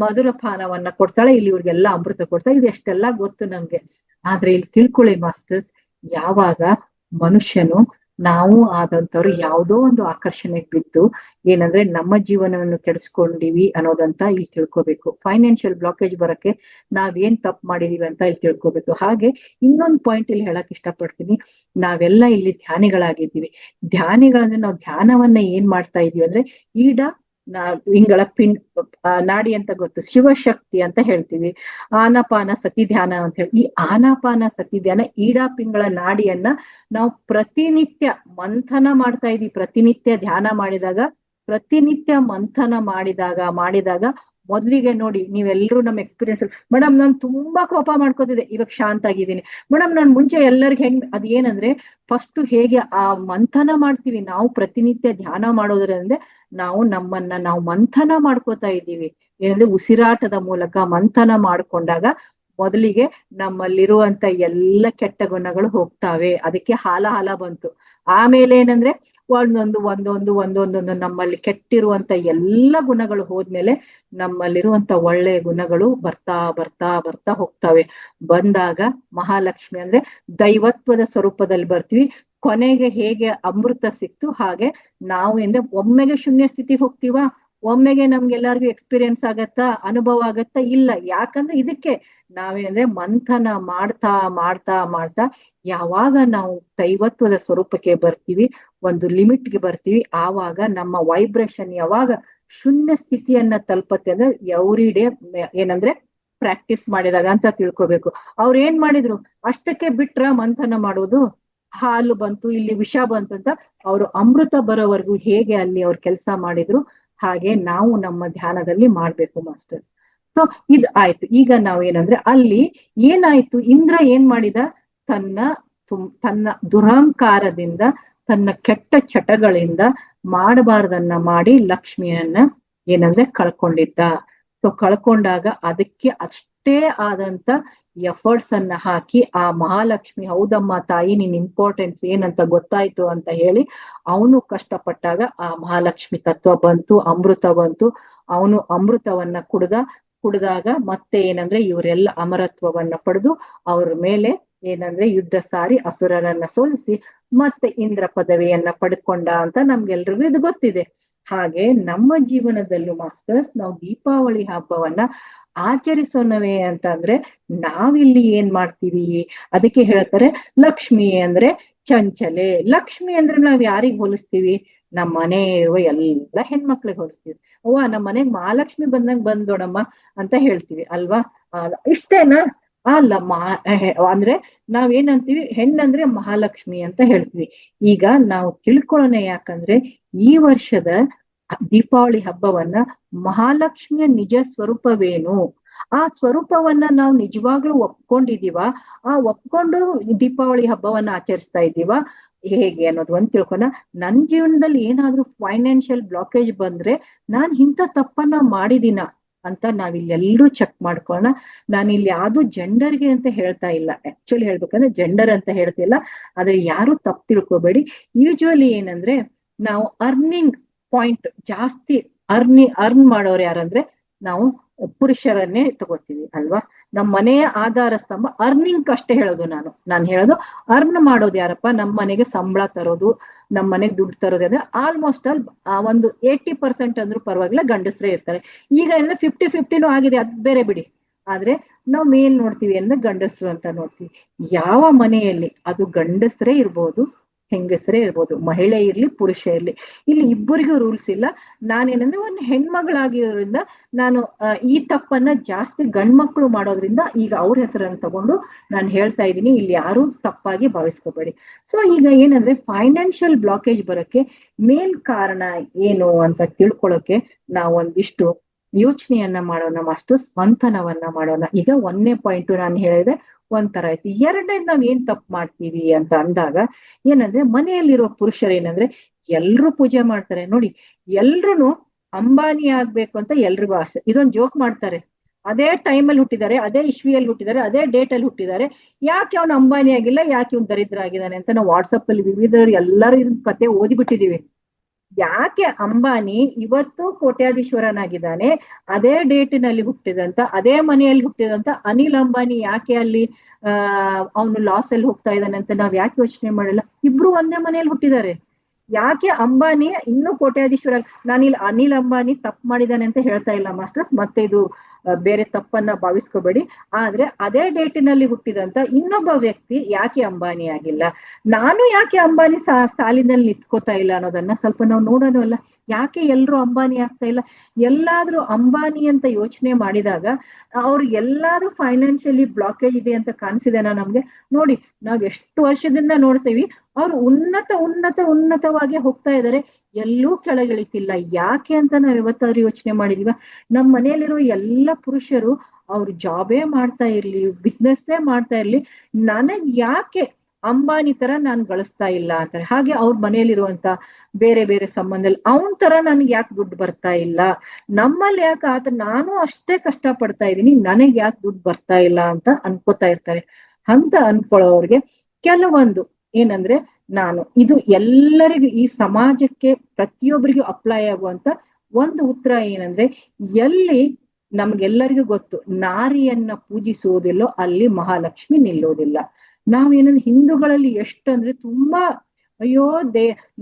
ಮಧುರ ಪಾನವನ್ನ ಕೊಡ್ತಾಳೆ. ಇಲ್ಲಿ ಇವ್ರಿಗೆಲ್ಲ ಅಮೃತ ಕೊಡ್ತಾಳೆ. ಇದು ಎಷ್ಟೆಲ್ಲ ಗೊತ್ತು ನಮ್ಗೆ. ಆದ್ರೆ ಇಲ್ಲಿ ತಿಳ್ಕೊಳ್ಳಿ ಮಾಸ್ಟರ್ಸ್, ಯಾವಾಗ ಮನುಷ್ಯನು ನಾವು ಆದಂತವ್ರು ಯಾವುದೋ ಒಂದು ಆಕರ್ಷಣೆಗೆ ಬಿದ್ದು ಏನಂದ್ರೆ ನಮ್ಮ ಜೀವನವನ್ನು ಕೆಡಿಸ್ಕೊಂಡಿವಿ ಅನ್ನೋದಂತ ಇಲ್ಲಿ ತಿಳ್ಕೊಬೇಕು. ಫೈನಾನ್ಷಿಯಲ್ ಬ್ಲಾಕೇಜ್ ಬರಕ್ಕೆ ನಾವೇನ್ ತಪ್ಪು ಮಾಡಿದೀವಿ ಅಂತ ಇಲ್ಲಿ ತಿಳ್ಕೊಬೇಕು. ಹಾಗೆ ಇನ್ನೊಂದು ಪಾಯಿಂಟ್ ಇಲ್ಲಿ ಹೇಳಕ್ ಇಷ್ಟಪಡ್ತೀನಿ. ನಾವೆಲ್ಲ ಇಲ್ಲಿ ಧ್ಯಾನಿಗಳಾಗಿದ್ದೀವಿ. ಧ್ಯಾನಿಗಳಂದ್ರೆ ನಾವು ಧ್ಯಾನವನ್ನ ಏನ್ ಮಾಡ್ತಾ ಇದೀವಿ ಅಂದ್ರೆ ಈಡ ಇಂಗಳ ನಾಡಿ ಅಂತ ಗೊತ್ತು, ಶಿವಶಕ್ತಿ ಅಂತ ಹೇಳ್ತೀವಿ. ಆನಾಪಾನ ಸತಿ ಧ್ಯಾನ ಅಂತ ಹೇಳಿ, ಈ ಆನಾಪಾನ ಸತಿ ಧ್ಯಾನ ಈಡಾ ಪಿಂಗಳ ನಾಡಿಯನ್ನ ನಾವು ಪ್ರತಿನಿತ್ಯ ಮಂಥನ ಮಾಡ್ತಾ ಇದೀವಿ. ಪ್ರತಿನಿತ್ಯ ಧ್ಯಾನ ಪ್ರತಿನಿತ್ಯ ಮಂಥನ ಮಾಡಿದಾಗ ಮೊದ್ಲಿಗೆ ನೋಡಿ, ನೀವೆಲ್ಲರೂ ನಮ್ಮ ಎಕ್ಸ್ಪೀರಿಯನ್ಸ್, ಮೇಡಮ್ ನಾನು ತುಂಬಾ ಕೋಪ ಮಾಡ್ಕೋತಿದ್ದೆ, ಇವಾಗ ಶಾಂತ ಆಗಿದ್ದೀನಿ ಮೇಡಮ್. ನಾನು ಮುಂಚೆ ಎಲ್ಲರಿಗೂ ಅದೇನಂದ್ರೆ ಫಸ್ಟ್ ಹೇಗೆ ಆ ಮಂಥನ ಮಾಡ್ತೀವಿ ನಾವು ಪ್ರತಿನಿತ್ಯ ಧ್ಯಾನ ಮಾಡೋದ್ರಿಂದ ನಮ್ಮನ್ನ ನಾವು ಮಂಥನ ಮಾಡ್ಕೋತಾ ಇದ್ದೀವಿ. ಏನಂದ್ರೆ ಉಸಿರಾಟದ ಮೂಲಕ ಮಂಥನ ಮಾಡ್ಕೊಂಡಾಗ ಮೊದಲಿಗೆ ನಮ್ಮಲ್ಲಿರುವಂತ ಎಲ್ಲ ಕೆಟ್ಟ ಗುಣಗಳು ಹೋಗ್ತಾವೆ. ಅದಕ್ಕೆ ಹಾಲ ಬಂತು. ಆಮೇಲೆ ಏನಂದ್ರೆ ಒಂದೊಂದು ನಮ್ಮಲ್ಲಿ ಕೆಟ್ಟಿರುವಂತ ಎಲ್ಲ ಗುಣಗಳು ಹೋದ್ಮೇಲೆ ನಮ್ಮಲ್ಲಿರುವಂತ ಒಳ್ಳೆ ಗುಣಗಳು ಬರ್ತಾ ಹೋಗ್ತವೆ. ಬಂದಾಗ ಮಹಾಲಕ್ಷ್ಮಿ ಅಂದ್ರೆ ದೈವತ್ವದ ಸ್ವರೂಪದಲ್ಲಿ ಬರ್ತೀವಿ. ಕೊನೆಗೆ ಹೇಗೆ ಅಮೃತ ಸಿಕ್ತು ಹಾಗೆ ನಾವು ಅಂದ್ರೆ ಒಮ್ಮೆಗೆ ಶೂನ್ಯ ಸ್ಥಿತಿಗೆ ಹೋಗ್ತೀವ, ಒಮ್ಮೆಗೆ ನಮ್ಗೆಲ್ಲರಿಗೂ ಎಕ್ಸ್ಪೀರಿಯನ್ಸ್ ಆಗತ್ತಾ, ಅನುಭವ ಆಗತ್ತಾ? ಇಲ್ಲ. ಯಾಕಂದ್ರೆ ಇದಕ್ಕೆ ನಾವೇನಂದ್ರೆ ಮಂಥನ ಮಾಡ್ತಾ ಯಾವಾಗ ನಾವು ದೈವತ್ವದ ಸ್ವರೂಪಕ್ಕೆ ಬರ್ತೀವಿ, ಒಂದು ಲಿಮಿಟ್ಗೆ ಬರ್ತೀವಿ, ಆವಾಗ ನಮ್ಮ ವೈಬ್ರೇಷನ್ ಯಾವಾಗ ಶೂನ್ಯ ಸ್ಥಿತಿಯನ್ನ ತಲುಪತ್ತೆ ಅಂದ್ರೆ ಎವ್ರಿ ಡೇ ಏನಂದ್ರೆ ಪ್ರಾಕ್ಟೀಸ್ ಮಾಡಿದಾಗ ಅಂತ ತಿಳ್ಕೊಬೇಕು. ಅವ್ರು ಏನ್ ಮಾಡಿದ್ರು, ಅಷ್ಟಕ್ಕೆ ಬಿಟ್ರ ಮಂಥನ ಮಾಡೋದು? ಹಾಲು ಬಂತು, ಇಲ್ಲಿ ವಿಷ ಬಂತಂತ ಅವರು ಅಮೃತ ಬರೋವರೆಗೂ ಹೇಗೆ ಅಲ್ಲಿ ಅವ್ರು ಕೆಲಸ ಮಾಡಿದ್ರು, ಹಾಗೆ ನಾವು ನಮ್ಮ ಧ್ಯಾನದಲ್ಲಿ ಮಾಡ್ಬೇಕು ಮಾಸ್ಟರ್ಸ್. ಸೊ ಇದು ಆಯ್ತು. ಈಗ ನಾವೇನಂದ್ರೆ ಅಲ್ಲಿ ಏನಾಯ್ತು, ಇಂದ್ರ ಏನ್ ಮಾಡಿದ, ತನ್ನ ದುರಹಂಕಾರದಿಂದ, ತನ್ನ ಕೆಟ್ಟ ಚಟಗಳಿಂದ ಮಾಡಬಾರ್ದನ್ನ ಮಾಡಿ ಲಕ್ಷ್ಮಿಯನ್ನ ಏನಂದ್ರೆ ಕಳ್ಕೊಂಡಿದ್ದ. ಸೊ ಕಳ್ಕೊಂಡಾಗ ಅದಕ್ಕೆ ಅಷ್ಟೇ ಆದಂತ ಎಫರ್ಟ್ಸ್ ಅನ್ನ ಹಾಕಿ ಆ ಮಹಾಲಕ್ಷ್ಮಿ, ಹೌದಮ್ಮ ತಾಯಿ ನಿನ್ ಇಂಪಾರ್ಟೆನ್ಸ್ ಏನಂತ ಗೊತ್ತಾಯ್ತು ಅಂತ ಹೇಳಿ ಅವನು ಕಷ್ಟಪಟ್ಟಾಗ ಆ ಮಹಾಲಕ್ಷ್ಮಿ ತತ್ವ ಬಂತು, ಅಮೃತ ಬಂತು. ಅವನು ಅಮೃತವನ್ನ ಕುಡ್ದಾಗ ಮತ್ತೆ ಏನಂದ್ರೆ ಇವರೆಲ್ಲ ಅಮರತ್ವವನ್ನ ಪಡೆದು ಅವ್ರ ಮೇಲೆ ಏನಂದ್ರೆ ಯುದ್ಧ ಸಾರಿ ಅಸುರರನ್ನ ಸೋಲಿಸಿ ಮತ್ತೆ ಇಂದ್ರ ಪದವಿಯನ್ನ ಪಡ್ಕೊಂಡ ಅಂತ ನಮ್ಗೆಲ್ರಿಗೂ ಇದು ಗೊತ್ತಿದೆ. ಹಾಗೆ ನಮ್ಮ ಜೀವನದಲ್ಲೂ ಮಾಸ್ಟರ್ಸ್ ನಾವು ದೀಪಾವಳಿ ಹಬ್ಬವನ್ನ ಆಚರಿಸೋಣವೇ ಅಂತಂದ್ರೆ ನಾವಿಲ್ಲಿ ಏನ್ ಮಾಡ್ತೀವಿ, ಅದಕ್ಕೆ ಹೇಳ್ತಾರೆ ಲಕ್ಷ್ಮಿ ಅಂದ್ರೆ ಚಂಚಲೆ. ಲಕ್ಷ್ಮಿ ಅಂದ್ರೆ ನಾವ್ ಯಾರಿಗ್ ಹೋಲಿಸ್ತೀವಿ? ನಮ್ಮ ಮನೆ ಇರುವ ಎಲ್ಲ ಹೆಣ್ಮಕ್ಳಿಗೆ ಹೋಲಿಸ್ತೀವಿ. ಅವ್ವ ನಮ್ಮ ಮನೆಗ್ ಮಹಾಲಕ್ಷ್ಮಿ ಬಂದಂಗ್ ಬಂದೋಡಮ್ಮ ಅಂತ ಹೇಳ್ತೀವಿ ಅಲ್ವಾ? ಇಷ್ಟೇನಾ? ಅಲ್ಲ, ಅಂದ್ರೆ ನಾವೇನಂತೀವಿ, ಹೆಣ್ಣಂದ್ರೆ ಮಹಾಲಕ್ಷ್ಮಿ ಅಂತ ಹೇಳ್ತೀವಿ. ಈಗ ನಾವು ತಿಳ್ಕೊಳ್ಳೋಣ, ಯಾಕಂದ್ರೆ ಈ ವರ್ಷದ ದೀಪಾವಳಿ ಹಬ್ಬವನ್ನ ಮಹಾಲಕ್ಷ್ಮಿಯ ನಿಜ ಸ್ವರೂಪವೇನು, ಆ ಸ್ವರೂಪವನ್ನ ನಾವು ನಿಜವಾಗ್ಲೂ ಒಪ್ಕೊಂಡಿದೀವ, ಆ ಒಪ್ಕೊಂಡು ದೀಪಾವಳಿ ಹಬ್ಬವನ್ನ ಆಚರಿಸ್ತಾ ಇದ್ದೀವ ಹೇಗೆ ಅನ್ನೋದು ಒಂದ್ ತಿಳ್ಕೊಣ. ನನ್ ಜೀವನದಲ್ಲಿ ಏನಾದ್ರೂ ಫೈನಾನ್ಷಿಯಲ್ ಬ್ಲಾಕೇಜ್ ಬಂದ್ರೆ ನಾನ್ ಇಂಥ ತಪ್ಪನ್ನ ಮಾಡಿದೀನ ಅಂತ ನಾವಿಲ್ಲೆಲ್ಲರೂ ಚೆಕ್ ಮಾಡ್ಕೊಳ್ಳೋಣ. ನಾನು ಇಲ್ಲಿ ಯಾವ್ದು ಜೆಂಡರ್ಗೆ ಅಂತ ಹೇಳ್ತಾ ಇಲ್ಲ, ಆಕ್ಚುಲಿ ಹೇಳ್ಬೇಕಂದ್ರೆ ಜೆಂಡರ್ ಅಂತ ಹೇಳ್ತಿಲ್ಲ, ಆದ್ರೆ ಯಾರು ತಪ್ಪು ತಿಳ್ಕೊಬೇಡಿ. ಯೂಶುವಲಿ ಏನಂದ್ರೆ ನಾವು ಅರ್ನಿಂಗ್ ಪಾಯಿಂಟ್ ಜಾಸ್ತಿ ಅರ್ನ್ ಮಾಡೋರು ಯಾರಂದ್ರೆ ನಾವು ಪುರುಷರನ್ನೇ ತಗೋತೀವಿ ಅಲ್ವಾ? ನಮ್ಮ ಮನೆಯ ಆಧಾರ ಸ್ತಂಭ ಅರ್ನಿಂಗ್ ಅಷ್ಟೇ ಹೇಳೋದು. ನಾನು ಹೇಳೋದು ಅರ್ನ್ ಮಾಡೋದು ಯಾರಪ್ಪ? ನಮ್ಮ ಮನೆಗೆ ಸಂಬಳ ತರೋದು, ನಮ್ಮ ಮನೆಗೆ ದುಡ್ಡು ತರೋದು ಅಂದ್ರೆ ಆಲ್ಮೋಸ್ಟ್ ಒಂದು 80% ಅಂದ್ರೂ ಪರವಾಗಿಲ್ಲ ಗಂಡಸರೇ ಇರ್ತಾರೆ. ಈಗ ಎಲ್ಲ 50-50 ಆಗಿದೆ, ಅದು ಬೇರೆ ಬಿಡಿ. ಆದ್ರೆ ನಾವ್ ಮೇಲ್ ನೋಡ್ತೀವಿ ಅಂದ್ರೆ ಗಂಡಸರು ಅಂತ ನೋಡ್ತೀವಿ. ಯಾವ ಮನೆಯಲ್ಲಿ ಅದು ಗಂಡಸರೇ ಇರ್ಬೋದು, ಹೆಂಗಸರೇ ಇರ್ಬೋದು, ಮಹಿಳೆ ಇರ್ಲಿ ಪುರುಷ ಇರ್ಲಿ, ಇಲ್ಲಿ ಇಬ್ಬರಿಗೂ ರೂಲ್ಸ್ ಇಲ್ಲ. ನಾನೇನಂದ್ರೆ ಒಂದು ಹೆಣ್ಮಗಳಾಗಿರೋದ್ರಿಂದ ನಾನು ಈ ತಪ್ಪನ್ನ ಜಾಸ್ತಿ ಗಂಡ್ಮಕ್ಳು ಮಾಡೋದ್ರಿಂದ ಈಗ ಅವ್ರ ಹೆಸರನ್ನು ತಗೊಂಡು ನಾನು ಹೇಳ್ತಾ ಇದ್ದೀನಿ, ಇಲ್ಲಿ ಯಾರು ತಪ್ಪಾಗಿ ಭಾವಿಸ್ಕೋಬೇಡಿ. ಸೊ ಈಗ ಏನಂದ್ರೆ ಫೈನಾನ್ಷಿಯಲ್ ಬ್ಲಾಕೇಜ್ ಬರೋಕ್ಕೆ ಮೇನ್ ಕಾರಣ ಏನು ಅಂತ ತಿಳ್ಕೊಳ್ಳೋಕೆ ನಾವು ಒಂದಿಷ್ಟು ಯೋಚನೆಯನ್ನ ಮಾಡೋಣ ಮಾಸ್ಟರ್ಸ್, ಮಂಥನವನ್ನ ಮಾಡೋಣ. ಈಗ 1ನೇ ಪಾಯಿಂಟ್ ನಾನು ಹೇಳಿದೆ ಒಂಥರ ಆಯ್ತು. 2ನೇದು ನಾವ್ ಏನ್ ತಪ್ಪು ಮಾಡ್ತೀವಿ ಅಂತ ಅಂದಾಗ ಏನಂದ್ರೆ ಮನೆಯಲ್ಲಿರೋ ಪುರುಷರು ಏನಂದ್ರೆ ಎಲ್ರು ಪೂಜೆ ಮಾಡ್ತಾರೆ ನೋಡಿ, ಎಲ್ರು ಅಂಬಾನಿ ಆಗ್ಬೇಕು ಅಂತ ಎಲ್ರಿಗೂ ಆಸೆ. ಇದೊಂದು ಜೋಕ್ ಮಾಡ್ತಾರೆ, ಅದೇ ಟೈಮಲ್ಲಿ ಹುಟ್ಟಿದ್ದಾರೆ, ಅದೇ ಇಸ್ವಿಯಲ್ಲಿ ಹುಟ್ಟಿದ್ದಾರೆ, ಅದೇ ಡೇಟ್ ಅಲ್ಲಿ ಹುಟ್ಟಿದ್ದಾರೆ, ಯಾಕೆ ಅವ್ನು ಅಂಬಾನಿ ಆಗಿಲ್ಲ, ಯಾಕೆ ಅವ್ನು ದರಿದ್ರ ಆಗಿದ್ದಾನೆ ಅಂತ ನಾವು ವಾಟ್ಸಪ್ ಅಲ್ಲಿ ವಿವಿಧ ಎಲ್ಲರೂ ಇದನ್ನ ಕತೆ ಓದಿಬಿಟ್ಟಿದೀವಿ. ಯಾಕೆ ಅಂಬಾನಿ ಇವತ್ತು ಕೋಟ್ಯಾಧೀಶ್ವರನಾಗಿದ್ದಾನೆ, ಅದೇ ಡೇಟಿನಲ್ಲಿ ಹುಟ್ಟಿದಂತ, ಅದೇ ಮನೆಯಲ್ಲಿ ಹುಟ್ಟಿದಂತ ಅನಿಲ್ ಅಂಬಾನಿ ಯಾಕೆ ಅಲ್ಲಿ ಅವನು ಲಾಸ್ ಅಲ್ಲಿ ಹೋಗ್ತಾ ಇದ್ದಾನೆ ಅಂತ ನಾವ್ ಯಾಕೆ ಯೋಚನೆ ಮಾಡಲ್ಲ? ಇಬ್ರು ಒಂದೇ ಮನೆಯಲ್ಲಿ ಹುಟ್ಟಿದ್ದಾರೆ. ಯಾಕೆ ಅಂಬಾನಿ ಇನ್ನೂ ಕೋಟ್ಯಾಧೀಶ್ವರ? ನಾನಿಲ್ಲಿ ಅನಿಲ್ ಅಂಬಾನಿ ತಪ್ಪು ಮಾಡಿದಾನೆ ಅಂತ ಹೇಳ್ತಾ ಇಲ್ಲ ಮಾಸ್ಟರ್ಸ್, ಮತ್ತೆ ಇದು ಬೇರೆ ತಪ್ಪನ್ನ ಭಾವಿಸ್ಕೋಬೇಡಿ. ಆದ್ರೆ ಅದೇ ಡೇಟಿನಲ್ಲಿ ಹುಟ್ಟಿದಂತ ಇನ್ನೊಬ್ಬ ವ್ಯಕ್ತಿ ಯಾಕೆ ಅಂಬಾನಿ ಆಗಿಲ್ಲ? ನಾನು ಯಾಕೆ ಅಂಬಾನಿ ಸಾಲಿನಲ್ಲಿ ನಿಂತ್ಕೋತಾ ಇಲ್ಲ ಅನ್ನೋದನ್ನ ಸ್ವಲ್ಪ ನಾವು ನೋಡೋಣವಲ್ಲ. ಯಾಕೆ ಎಲ್ರು ಅಂಬಾನಿ ಆಗ್ತಾ ಇಲ್ಲ? ಎಲ್ಲಾದ್ರೂ ಅಂಬಾನಿ ಅಂತ ಯೋಚನೆ ಮಾಡಿದಾಗ ಅವ್ರು ಎಲ್ಲಾರು ಫೈನಾನ್ಷಿಯಲಿ ಬ್ಲಾಕೇಜ್ ಇದೆ ಅಂತ ಕಾಣಿಸಿದೆನಾ ನಮ್ಗೆ? ನೋಡಿ, ನಾವ್ ಎಷ್ಟು ವರ್ಷದಿಂದ ನೋಡ್ತೀವಿ ಅವ್ರು ಉನ್ನತವಾಗಿ ಹೋಗ್ತಾ ಇದ್ದಾರೆ, ಎಲ್ಲೂ ಕೆಳಗಿಳಿತಿಲ್ಲ. ಯಾಕೆ ಅಂತ ನಾವ್ ಯಾವತ್ತಾದ್ರೂ ಯೋಚನೆ ಮಾಡಿದೀವ? ನಮ್ಮ ಮನೆಯಲ್ಲಿರೋ ಎಲ್ಲ ಪುರುಷರು ಅವ್ರು ಜಾಬೇ ಮಾಡ್ತಾ ಇರ್ಲಿ, ಬಿಸ್ನೆಸ್ಸೇ ಮಾಡ್ತಾ ಇರ್ಲಿ, ನನಗ್ ಯಾಕೆ ಅಂಬಾನಿ ತರ ನಾನ್ ಗಳಿಸ್ತಾ ಇಲ್ಲ ಅಂತಾರೆ. ಹಾಗೆ ಅವ್ರ ಮನೆಯಲ್ಲಿರುವಂತ ಬೇರೆ ಬೇರೆ ಸಂಬಂಧದಲ್ಲಿ ಅವನ್ ತರ ನನ್ಗೆ ಯಾಕೆ ದುಡ್ಡು ಬರ್ತಾ ಇಲ್ಲ, ನಮ್ಮಲ್ಲಿ ಯಾಕೆ ಆತ ನಾನು ಅಷ್ಟೇ ಕಷ್ಟ ಪಡ್ತಾ ಇದ್ದೀನಿ, ನನಗ್ ಯಾಕೆ ದುಡ್ಡು ಬರ್ತಾ ಇಲ್ಲ ಅಂತ ಅನ್ಕೋತಾ ಇರ್ತಾರೆ. ಅಂತ ಅನ್ಕೊಳ್ಳೋರ್ಗೆ ಕೆಲವೊಂದು ಏನಂದ್ರೆ, ನಾನು ಇದು ಎಲ್ಲರಿಗೂ ಈ ಸಮಾಜಕ್ಕೆ ಪ್ರತಿಯೊಬ್ಬರಿಗೂ ಅಪ್ಲೈ ಆಗುವಂತ ಒಂದು ಉತ್ತರ ಏನಂದ್ರೆ, ಎಲ್ಲಿ ನಮ್ಗೆಲ್ಲರಿಗೂ ಗೊತ್ತು ನಾರಿಯನ್ನ ಪೂಜಿಸುವುದಿಲ್ಲೋ ಅಲ್ಲಿ ಮಹಾಲಕ್ಷ್ಮಿ ನಿಲ್ಲೋದಿಲ್ಲ. ನಾವೇನಂದ್ರೆ ಹಿಂದೂಗಳಲ್ಲಿ ಎಷ್ಟಂದ್ರೆ ತುಂಬಾ ಅಯ್ಯೋ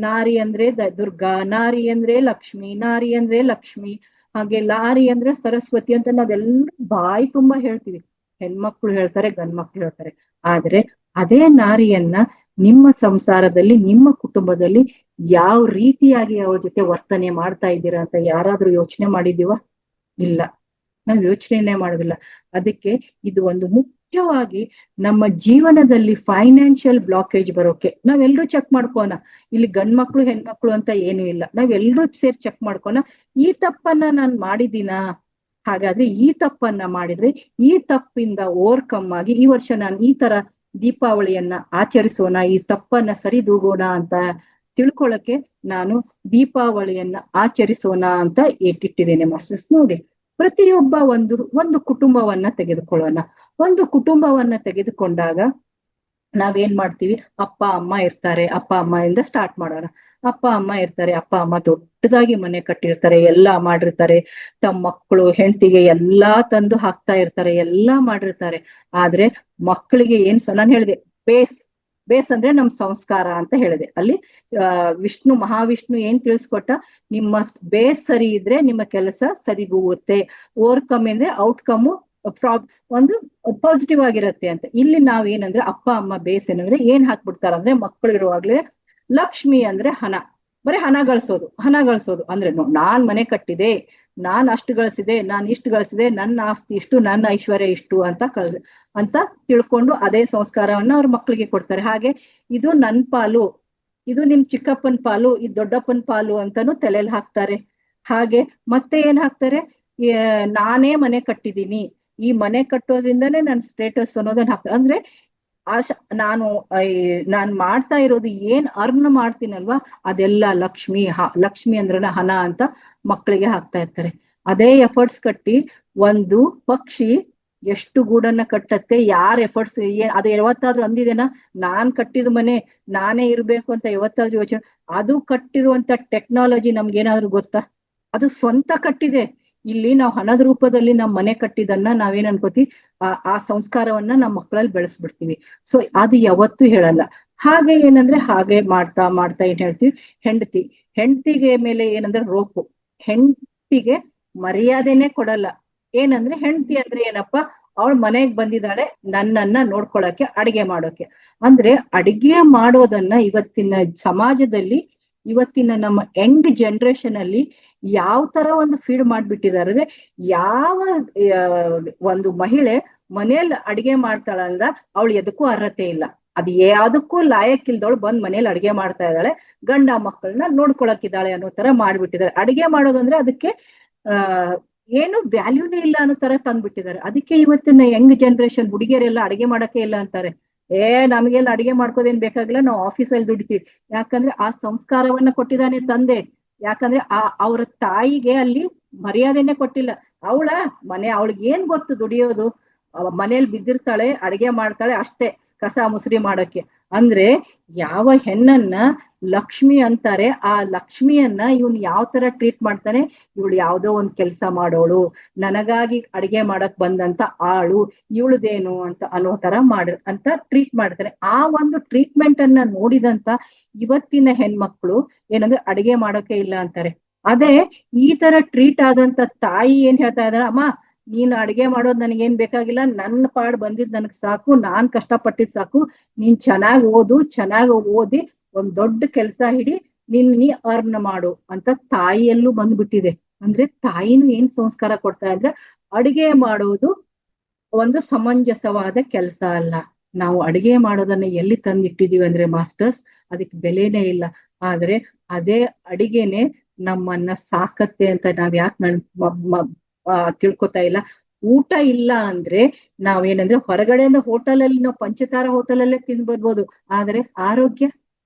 ನಾರಿ ಅಂದ್ರೆ ದುರ್ಗಾ, ನಾರಿ ಅಂದ್ರೆ ಲಕ್ಷ್ಮಿ, ನಾರಿ ಅಂದ್ರೆ ಲಕ್ಷ್ಮಿ, ಹಾಗೆ ಲಾರಿ ಅಂದ್ರೆ ಸರಸ್ವತಿ ಅಂತ ನಾವೆಲ್ಲರೂ ಬಾಯಿ ತುಂಬಾ ಹೇಳ್ತೀವಿ. ಹೆಣ್ಮಕ್ಳು ಹೇಳ್ತಾರೆ, ಗಂಡ್ಮಕ್ಳು ಹೇಳ್ತಾರೆ. ಆದ್ರೆ ಅದೇ ನಾರಿಯನ್ನ ನಿಮ್ಮ ಸಂಸಾರದಲ್ಲಿ, ನಿಮ್ಮ ಕುಟುಂಬದಲ್ಲಿ ಯಾವ ರೀತಿಯಾಗಿ ಅವ್ರ ಜೊತೆ ವರ್ತನೆ ಮಾಡ್ತಾ ಇದ್ದೀರಾ ಅಂತ ಯಾರಾದ್ರೂ ಯೋಚನೆ ಮಾಡಿದೀವ? ಇಲ್ಲ, ನಾವ್ ಯೋಚನೆನೇ ಮಾಡೋದಿಲ್ಲ. ಅದಕ್ಕೆ ಇದು ಒಂದು ಮುಖ್ಯವಾಗಿ ನಮ್ಮ ಜೀವನದಲ್ಲಿ ಫೈನಾನ್ಷಿಯಲ್ ಬ್ಲಾಕೇಜ್ ಬರೋಕೆ ನಾವೆಲ್ಲರೂ ಚೆಕ್ ಮಾಡ್ಕೋಣ. ಇಲ್ಲಿ ಗಂಡ್ಮಕ್ಳು ಹೆಣ್ಮಕ್ಳು ಅಂತ ಏನೂ ಇಲ್ಲ, ನಾವೆಲ್ಲರೂ ಸೇರಿ ಚೆಕ್ ಮಾಡ್ಕೋಣ. ಈ ತಪ್ಪನ್ನ ನಾನ್ ಮಾಡಿದೀನಾ? ಹಾಗಾದ್ರೆ ಈ ತಪ್ಪನ್ನ ಮಾಡಿದ್ರೆ ಈ ತಪ್ಪಿಂದ ಓವರ್ಕಮ್ ಆಗಿ ಈ ವರ್ಷ ನಾನು ಈ ತರ ದೀಪಾವಳಿಯನ್ನ ಆಚರಿಸೋಣ, ಈ ತಪ್ಪನ್ನ ಸರಿದೂಗೋಣ ಅಂತ ತಿಳ್ಕೊಳಕ್ಕೆ ನಾನು ದೀಪಾವಳಿಯನ್ನ ಆಚರಿಸೋಣ ಅಂತ ಇಟ್ಟಿದ್ದೇನೆ ಮಾಸ್ಟರ್ಸ್. ನೋಡಿ, ಪ್ರತಿಯೊಬ್ಬ ಒಂದು ಕುಟುಂಬವನ್ನ ತೆಗೆದುಕೊಳ್ಳೋಣ. ಒಂದು ಕುಟುಂಬವನ್ನ ತೆಗೆದುಕೊಂಡಾಗ ನಾವೇನ್ ಮಾಡ್ತೀವಿ? ಅಪ್ಪ ಅಮ್ಮ ಇರ್ತಾರೆ, ಅಪ್ಪ ಅಮ್ಮ ಇಂದ ಸ್ಟಾರ್ಟ್ ಮಾಡೋಣ. ಅಪ್ಪ ಅಮ್ಮ ಇರ್ತಾರೆ, ಅಪ್ಪ ಅಮ್ಮ ದೊಡ್ಡದಾಗಿ ಮನೆ ಕಟ್ಟಿರ್ತಾರೆ, ಎಲ್ಲಾ ಮಾಡಿರ್ತಾರೆ, ತಮ್ಮ ಮಕ್ಕಳು ಹೆಂಡತಿಗೆ ಎಲ್ಲಾ ತಂದು ಹಾಕ್ತಾ ಇರ್ತಾರೆ, ಎಲ್ಲಾ ಮಾಡಿರ್ತಾರೆ. ಆದ್ರೆ ಮಕ್ಕಳಿಗೆ ನಾನ್ ಹೇಳಿದೆ ಬೇಸ್ ಅಂದ್ರೆ ನಮ್ ಸಂಸ್ಕಾರ ಅಂತ ಹೇಳಿದೆ. ಅಲ್ಲಿ ಮಹಾವಿಷ್ಣು ಏನ್ ತಿಳಿಸ್ಕೊಟ್ಟ? ನಿಮ್ಮ ಬೇಸ್ ಸರಿ ಇದ್ರೆ ನಿಮ್ಮ ಕೆಲಸ ಸರಿಗೂಗುತ್ತೆ, ಓವರ್ಕಮ್ ಅಂದ್ರೆ ಔಟ್ಕಮ್ ಒಂದು ಪಾಸಿಟಿವ್ ಆಗಿರತ್ತೆ ಅಂತ. ಇಲ್ಲಿ ನಾವೇನಂದ್ರೆ ಅಪ್ಪ ಅಮ್ಮ ಬೇಸ್ ಏನಂದ್ರೆ ಏನ್ ಹಾಕ್ಬಿಡ್ತಾರಂದ್ರೆ, ಮಕ್ಕಳು ಇರುವಾಗ್ಲೇ ಲಕ್ಷ್ಮಿ ಅಂದ್ರೆ ಬರೀ ಹಣ ಗಳಿಸೋದು ಅಂದ್ರೆ ನಾನ್ ಮನೆ ಕಟ್ಟಿದೆ, ನಾನ್ ಅಷ್ಟು ಗಳಿಸಿದೆ, ನಾನ್ ಇಷ್ಟು ಗಳಿಸಿದೆ, ನನ್ನ ಆಸ್ತಿ ಇಷ್ಟು, ನನ್ನ ಐಶ್ವರ್ಯ ಇಷ್ಟು ಅಂತ ತಿಳ್ಕೊಂಡು ಅದೇ ಸಂಸ್ಕಾರವನ್ನ ಅವ್ರ ಮಕ್ಕಳಿಗೆ ಕೊಡ್ತಾರೆ. ಹಾಗೆ ಇದು ನನ್ ಪಾಲು, ಇದು ನಿಮ್ ಚಿಕ್ಕಪ್ಪನ ಪಾಲು, ಇದು ದೊಡ್ಡಪ್ಪನ ಪಾಲು ಅಂತಾನು ತಲೆಯಲ್ಲಿ ಹಾಕ್ತಾರೆ. ಹಾಗೆ ಮತ್ತೆ ಏನ್ ಹಾಕ್ತಾರೆ? ನಾನೇ ಮನೆ ಕಟ್ಟಿದೀನಿ, ಈ ಮನೆ ಕಟ್ಟೋದ್ರಿಂದನೇ ನನ್ ಸ್ಟೇಟಸ್ ಅನ್ನೋದನ್ನ ಹಾಕ್ತಾರೆ. ಅಂದ್ರೆ ನಾನ್ ಮಾಡ್ತಾ ಇರೋದು ಏನ್ ಅರ್ನ್ ಮಾಡ್ತೀನಲ್ವಾ ಅದೆಲ್ಲ ಲಕ್ಷ್ಮಿ ಅಂದ್ರನ ಹಣ ಅಂತ ಮಕ್ಕಳಿಗೆ ಹಾಕ್ತಾ ಇರ್ತಾರೆ. ಅದೇ ಎಫರ್ಟ್ಸ್ ಕಟ್ಟಿ ಒಂದು ಪಕ್ಷಿ ಎಷ್ಟು ಗೂಡನ್ನ ಕಟ್ಟತ್ತೆ, ಯಾರ್ ಎಫರ್ಟ್ಸ್ ಅದು ಯಾವತ್ತಾದ್ರೂ ಅಂದಿದೇನಾ ನಾನ್ ಕಟ್ಟಿದ ಮನೆ ನಾನೇ ಇರ್ಬೇಕು ಅಂತ ಯಾವತ್ತಾದ್ರೂ ಯೋಚನೆ? ಅದು ಕಟ್ಟಿರುವಂತ ಟೆಕ್ನಾಲಜಿ ನಮ್ಗೇನಾದ್ರೂ ಗೊತ್ತಾ? ಅದು ಸ್ವಂತ ಕಟ್ಟಿದೆ. ಇಲ್ಲಿ ನಾವು ಹಣದ ರೂಪದಲ್ಲಿ ನಮ್ ಮನೆ ಕಟ್ಟಿದನ್ನ ನಾವೇನ್ ಅನ್ಕೋತೀವಿ, ಆ ಸಂಸ್ಕಾರವನ್ನ ನಮ್ಮ ಮಕ್ಕಳಲ್ಲಿ ಬೆಳೆಸ್ಬಿಡ್ತೀವಿ. ಸೊ ಅದು ಯಾವತ್ತೂ ಹೇಳಲ್ಲ. ಹಾಗೆ ಏನಂದ್ರೆ ಹಾಗೆ ಮಾಡ್ತಾ ಏನ್ ಹೇಳ್ತೀವಿ, ಹೆಂಡತಿಗೆ ಮೇಲೆ ಏನಂದ್ರೆ ರೋಪು, ಹೆಂಡತಿಗೆ ಮರ್ಯಾದೆನೆ ಕೊಡಲ್ಲ. ಏನಂದ್ರೆ ಹೆಂಡತಿ ಅಂದ್ರೆ ಏನಪ್ಪಾ, ಅವಳು ಮನೆಗ್ ಬಂದಿದ್ದಾಳೆ ನನ್ನನ್ನ ನೋಡ್ಕೊಳಕ್ಕೆ, ಅಡಿಗೆ ಮಾಡೋಕೆ. ಅಂದ್ರೆ ಅಡಿಗೆ ಮಾಡೋದನ್ನ ಇವತ್ತಿನ ಸಮಾಜದಲ್ಲಿ, ಇವತ್ತಿನ ನಮ್ಮ ಯಂಗ್ ಜನರೇಷನ್ ಅಲ್ಲಿ ಯಾವ ತರ ಒಂದು ಫೀಡ್ ಮಾಡ್ಬಿಟ್ಟಿದ್ದಾರೆ ಅಂದ್ರೆ, ಯಾವ ಒಂದು ಮಹಿಳೆ ಮನೇಲಿ ಅಡಿಗೆ ಮಾಡ್ತಾಳಂದ್ರ ಅವಳು ಎದಕ್ಕೂ ಅರ್ಹತೆ ಇಲ್ಲ, ಅದು ಯಾವ್ದಕ್ಕೂ ಲಾಯಕ್ ಇಲ್ದವಳು ಬಂದ್ ಮನೇಲಿ ಅಡಿಗೆ ಮಾಡ್ತಾ ಇದ್ದಾಳೆ, ಗಂಡ ಮಕ್ಕಳನ್ನ ನೋಡ್ಕೊಳಕಿದ್ದಾಳೆ ಅನ್ನೋ ತರ ಮಾಡ್ಬಿಟ್ಟಿದ್ದಾರೆ. ಅಡಿಗೆ ಮಾಡೋದಂದ್ರೆ ಅದಕ್ಕೆ ಏನು ವ್ಯಾಲ್ಯೂನೇ ಇಲ್ಲ ಅನ್ನೋ ತರ ತಂದ್ಬಿಟ್ಟಿದ್ದಾರೆ. ಅದಕ್ಕೆ ಇವತ್ತಿನ ಯಂಗ್ ಜನರೇಷನ್ ಹುಡುಗಿಯರೆಲ್ಲ ಅಡಿಗೆ ಮಾಡಕ್ಕೆ ಇಲ್ಲ ಅಂತಾರೆ. ನಮಗೆಲ್ಲ ಅಡಿಗೆ ಮಾಡ್ಕೋದೇನ್ ಬೇಕಾಗಿಲ್ಲ, ನಾವು ಆಫೀಸಲ್ಲಿ ದುಡಿತೀವಿ. ಯಾಕಂದ್ರೆ ಆ ಸಂಸ್ಕಾರವನ್ನ ಕೊಟ್ಟಿದ್ದಾನೆ ತಂದೆ. ಯಾಕಂದ್ರೆ ಅವ್ರ ತಾಯಿಗೆ ಅಲ್ಲಿ ಮರ್ಯಾದೆನೆ ಕೊಟ್ಟಿಲ್ಲ. ಅವಳಿಗೆ ಏನ್ ಗೊತ್ತು ದುಡಿಯೋದು? ಮನೇಲಿ ಬಿದ್ದಿರ್ತಾಳೆ, ಅಡಿಗೆ ಮಾಡ್ತಾಳೆ ಅಷ್ಟೇ, ಕಸ ಮುಸ್ರಿ ಮಾಡೋಕೆ. ಅಂದ್ರೆ ಯಾವ ಹೆಣ್ಣನ್ನ ಲಕ್ಷ್ಮಿ ಅಂತಾರೆ. ಆ ಲಕ್ಷ್ಮಿಯನ್ನ ಇವನ್ ಯಾವ ತರ ಟ್ರೀಟ್ ಮಾಡ್ತಾನೆ, ಇವಳು ಯಾವ್ದೋ ಒಂದ್ ಕೆಲ್ಸ ಮಾಡೋಳು, ನನಗಾಗಿ ಅಡಿಗೆ ಮಾಡಕ್ ಬಂದಂತ ಆಳು, ಇವಳದೇನು ಅಂತ ಅನ್ನೋ ತರ ಅಂತ ಟ್ರೀಟ್ ಮಾಡ್ತಾರೆ. ಆ ಒಂದು ಟ್ರೀಟ್ಮೆಂಟ್ ಅನ್ನ ನೋಡಿದಂತ ಇವತ್ತಿನ ಹೆಣ್ಮಕ್ಳು ಏನಂದ್ರೆ ಅಡಿಗೆ ಮಾಡೋಕೆ ಇಲ್ಲ ಅಂತಾರೆ. ಅದೇ ಈ ತರ ಟ್ರೀಟ್ ಆದಂತ ತಾಯಿ ಏನ್ ಹೇಳ್ತಾ ಇದಾರೆ, ಅಮ್ಮ ನೀನ್ ಅಡಿಗೆ ಮಾಡೋದ್ ನನಗೇನ್ ಬೇಕಾಗಿಲ್ಲ, ನನ್ನ ಪಾಡ್ ಬಂದಿದ್ ನನಗ್ ಸಾಕು, ನಾನ್ ಕಷ್ಟಪಟ್ಟಿದ್ ಸಾಕು, ನೀನ್ ಚೆನ್ನಾಗ್ ಓದಿ ಒಂದ್ ದೊಡ್ಡ ಕೆಲ್ಸ ಹಿಡಿ, ನೀ ಅರ್ನ್ ಮಾಡು ಅಂತ ತಾಯಿಯಲ್ಲೂ ಬಂದ್ಬಿಟ್ಟಿದೆ. ಅಂದ್ರೆ ತಾಯಿನೂ ಏನ್ ಸಂಸ್ಕಾರ ಕೊಡ್ತಾ ಇದ್ರೆ, ಅಡಿಗೆ ಮಾಡೋದು ಒಂದು ಸಮಂಜಸವಾದ ಕೆಲಸ ಅಲ್ಲ. ನಾವು ಅಡಿಗೆ ಮಾಡೋದನ್ನ ಎಲ್ಲಿ ತಂದಿಟ್ಟಿದೀವಿ ಅಂದ್ರೆ ಮಾಸ್ಟರ್ಸ್, ಅದಕ್ಕೆ ಬೆಲೆನೇ ಇಲ್ಲ. ಆದ್ರೆ ಅದೇ ಅಡಿಗೆನೆ ನಮ್ಮನ್ನ ಸಾಕತ್ತೆ ಅಂತ ನಾವ್ ಯಾಕೆ ತಿಳ್ಕೊತಾ ಇಲ್ಲ. ಊಟ ಇಲ್ಲ ಅಂದ್ರೆ ನಾವೇನಂದ್ರೆ ಹೊರಗಡೆಯಿಂದ ಹೋಟೆಲಲ್ಲಿ ನಾವು ಪಂಚತಾರ ಹೋಟೆಲಲ್ಲೇ ತಿಂದು ಬರ್ಬೋದು, ಆದ್ರೆ ಆರೋಗ್ಯ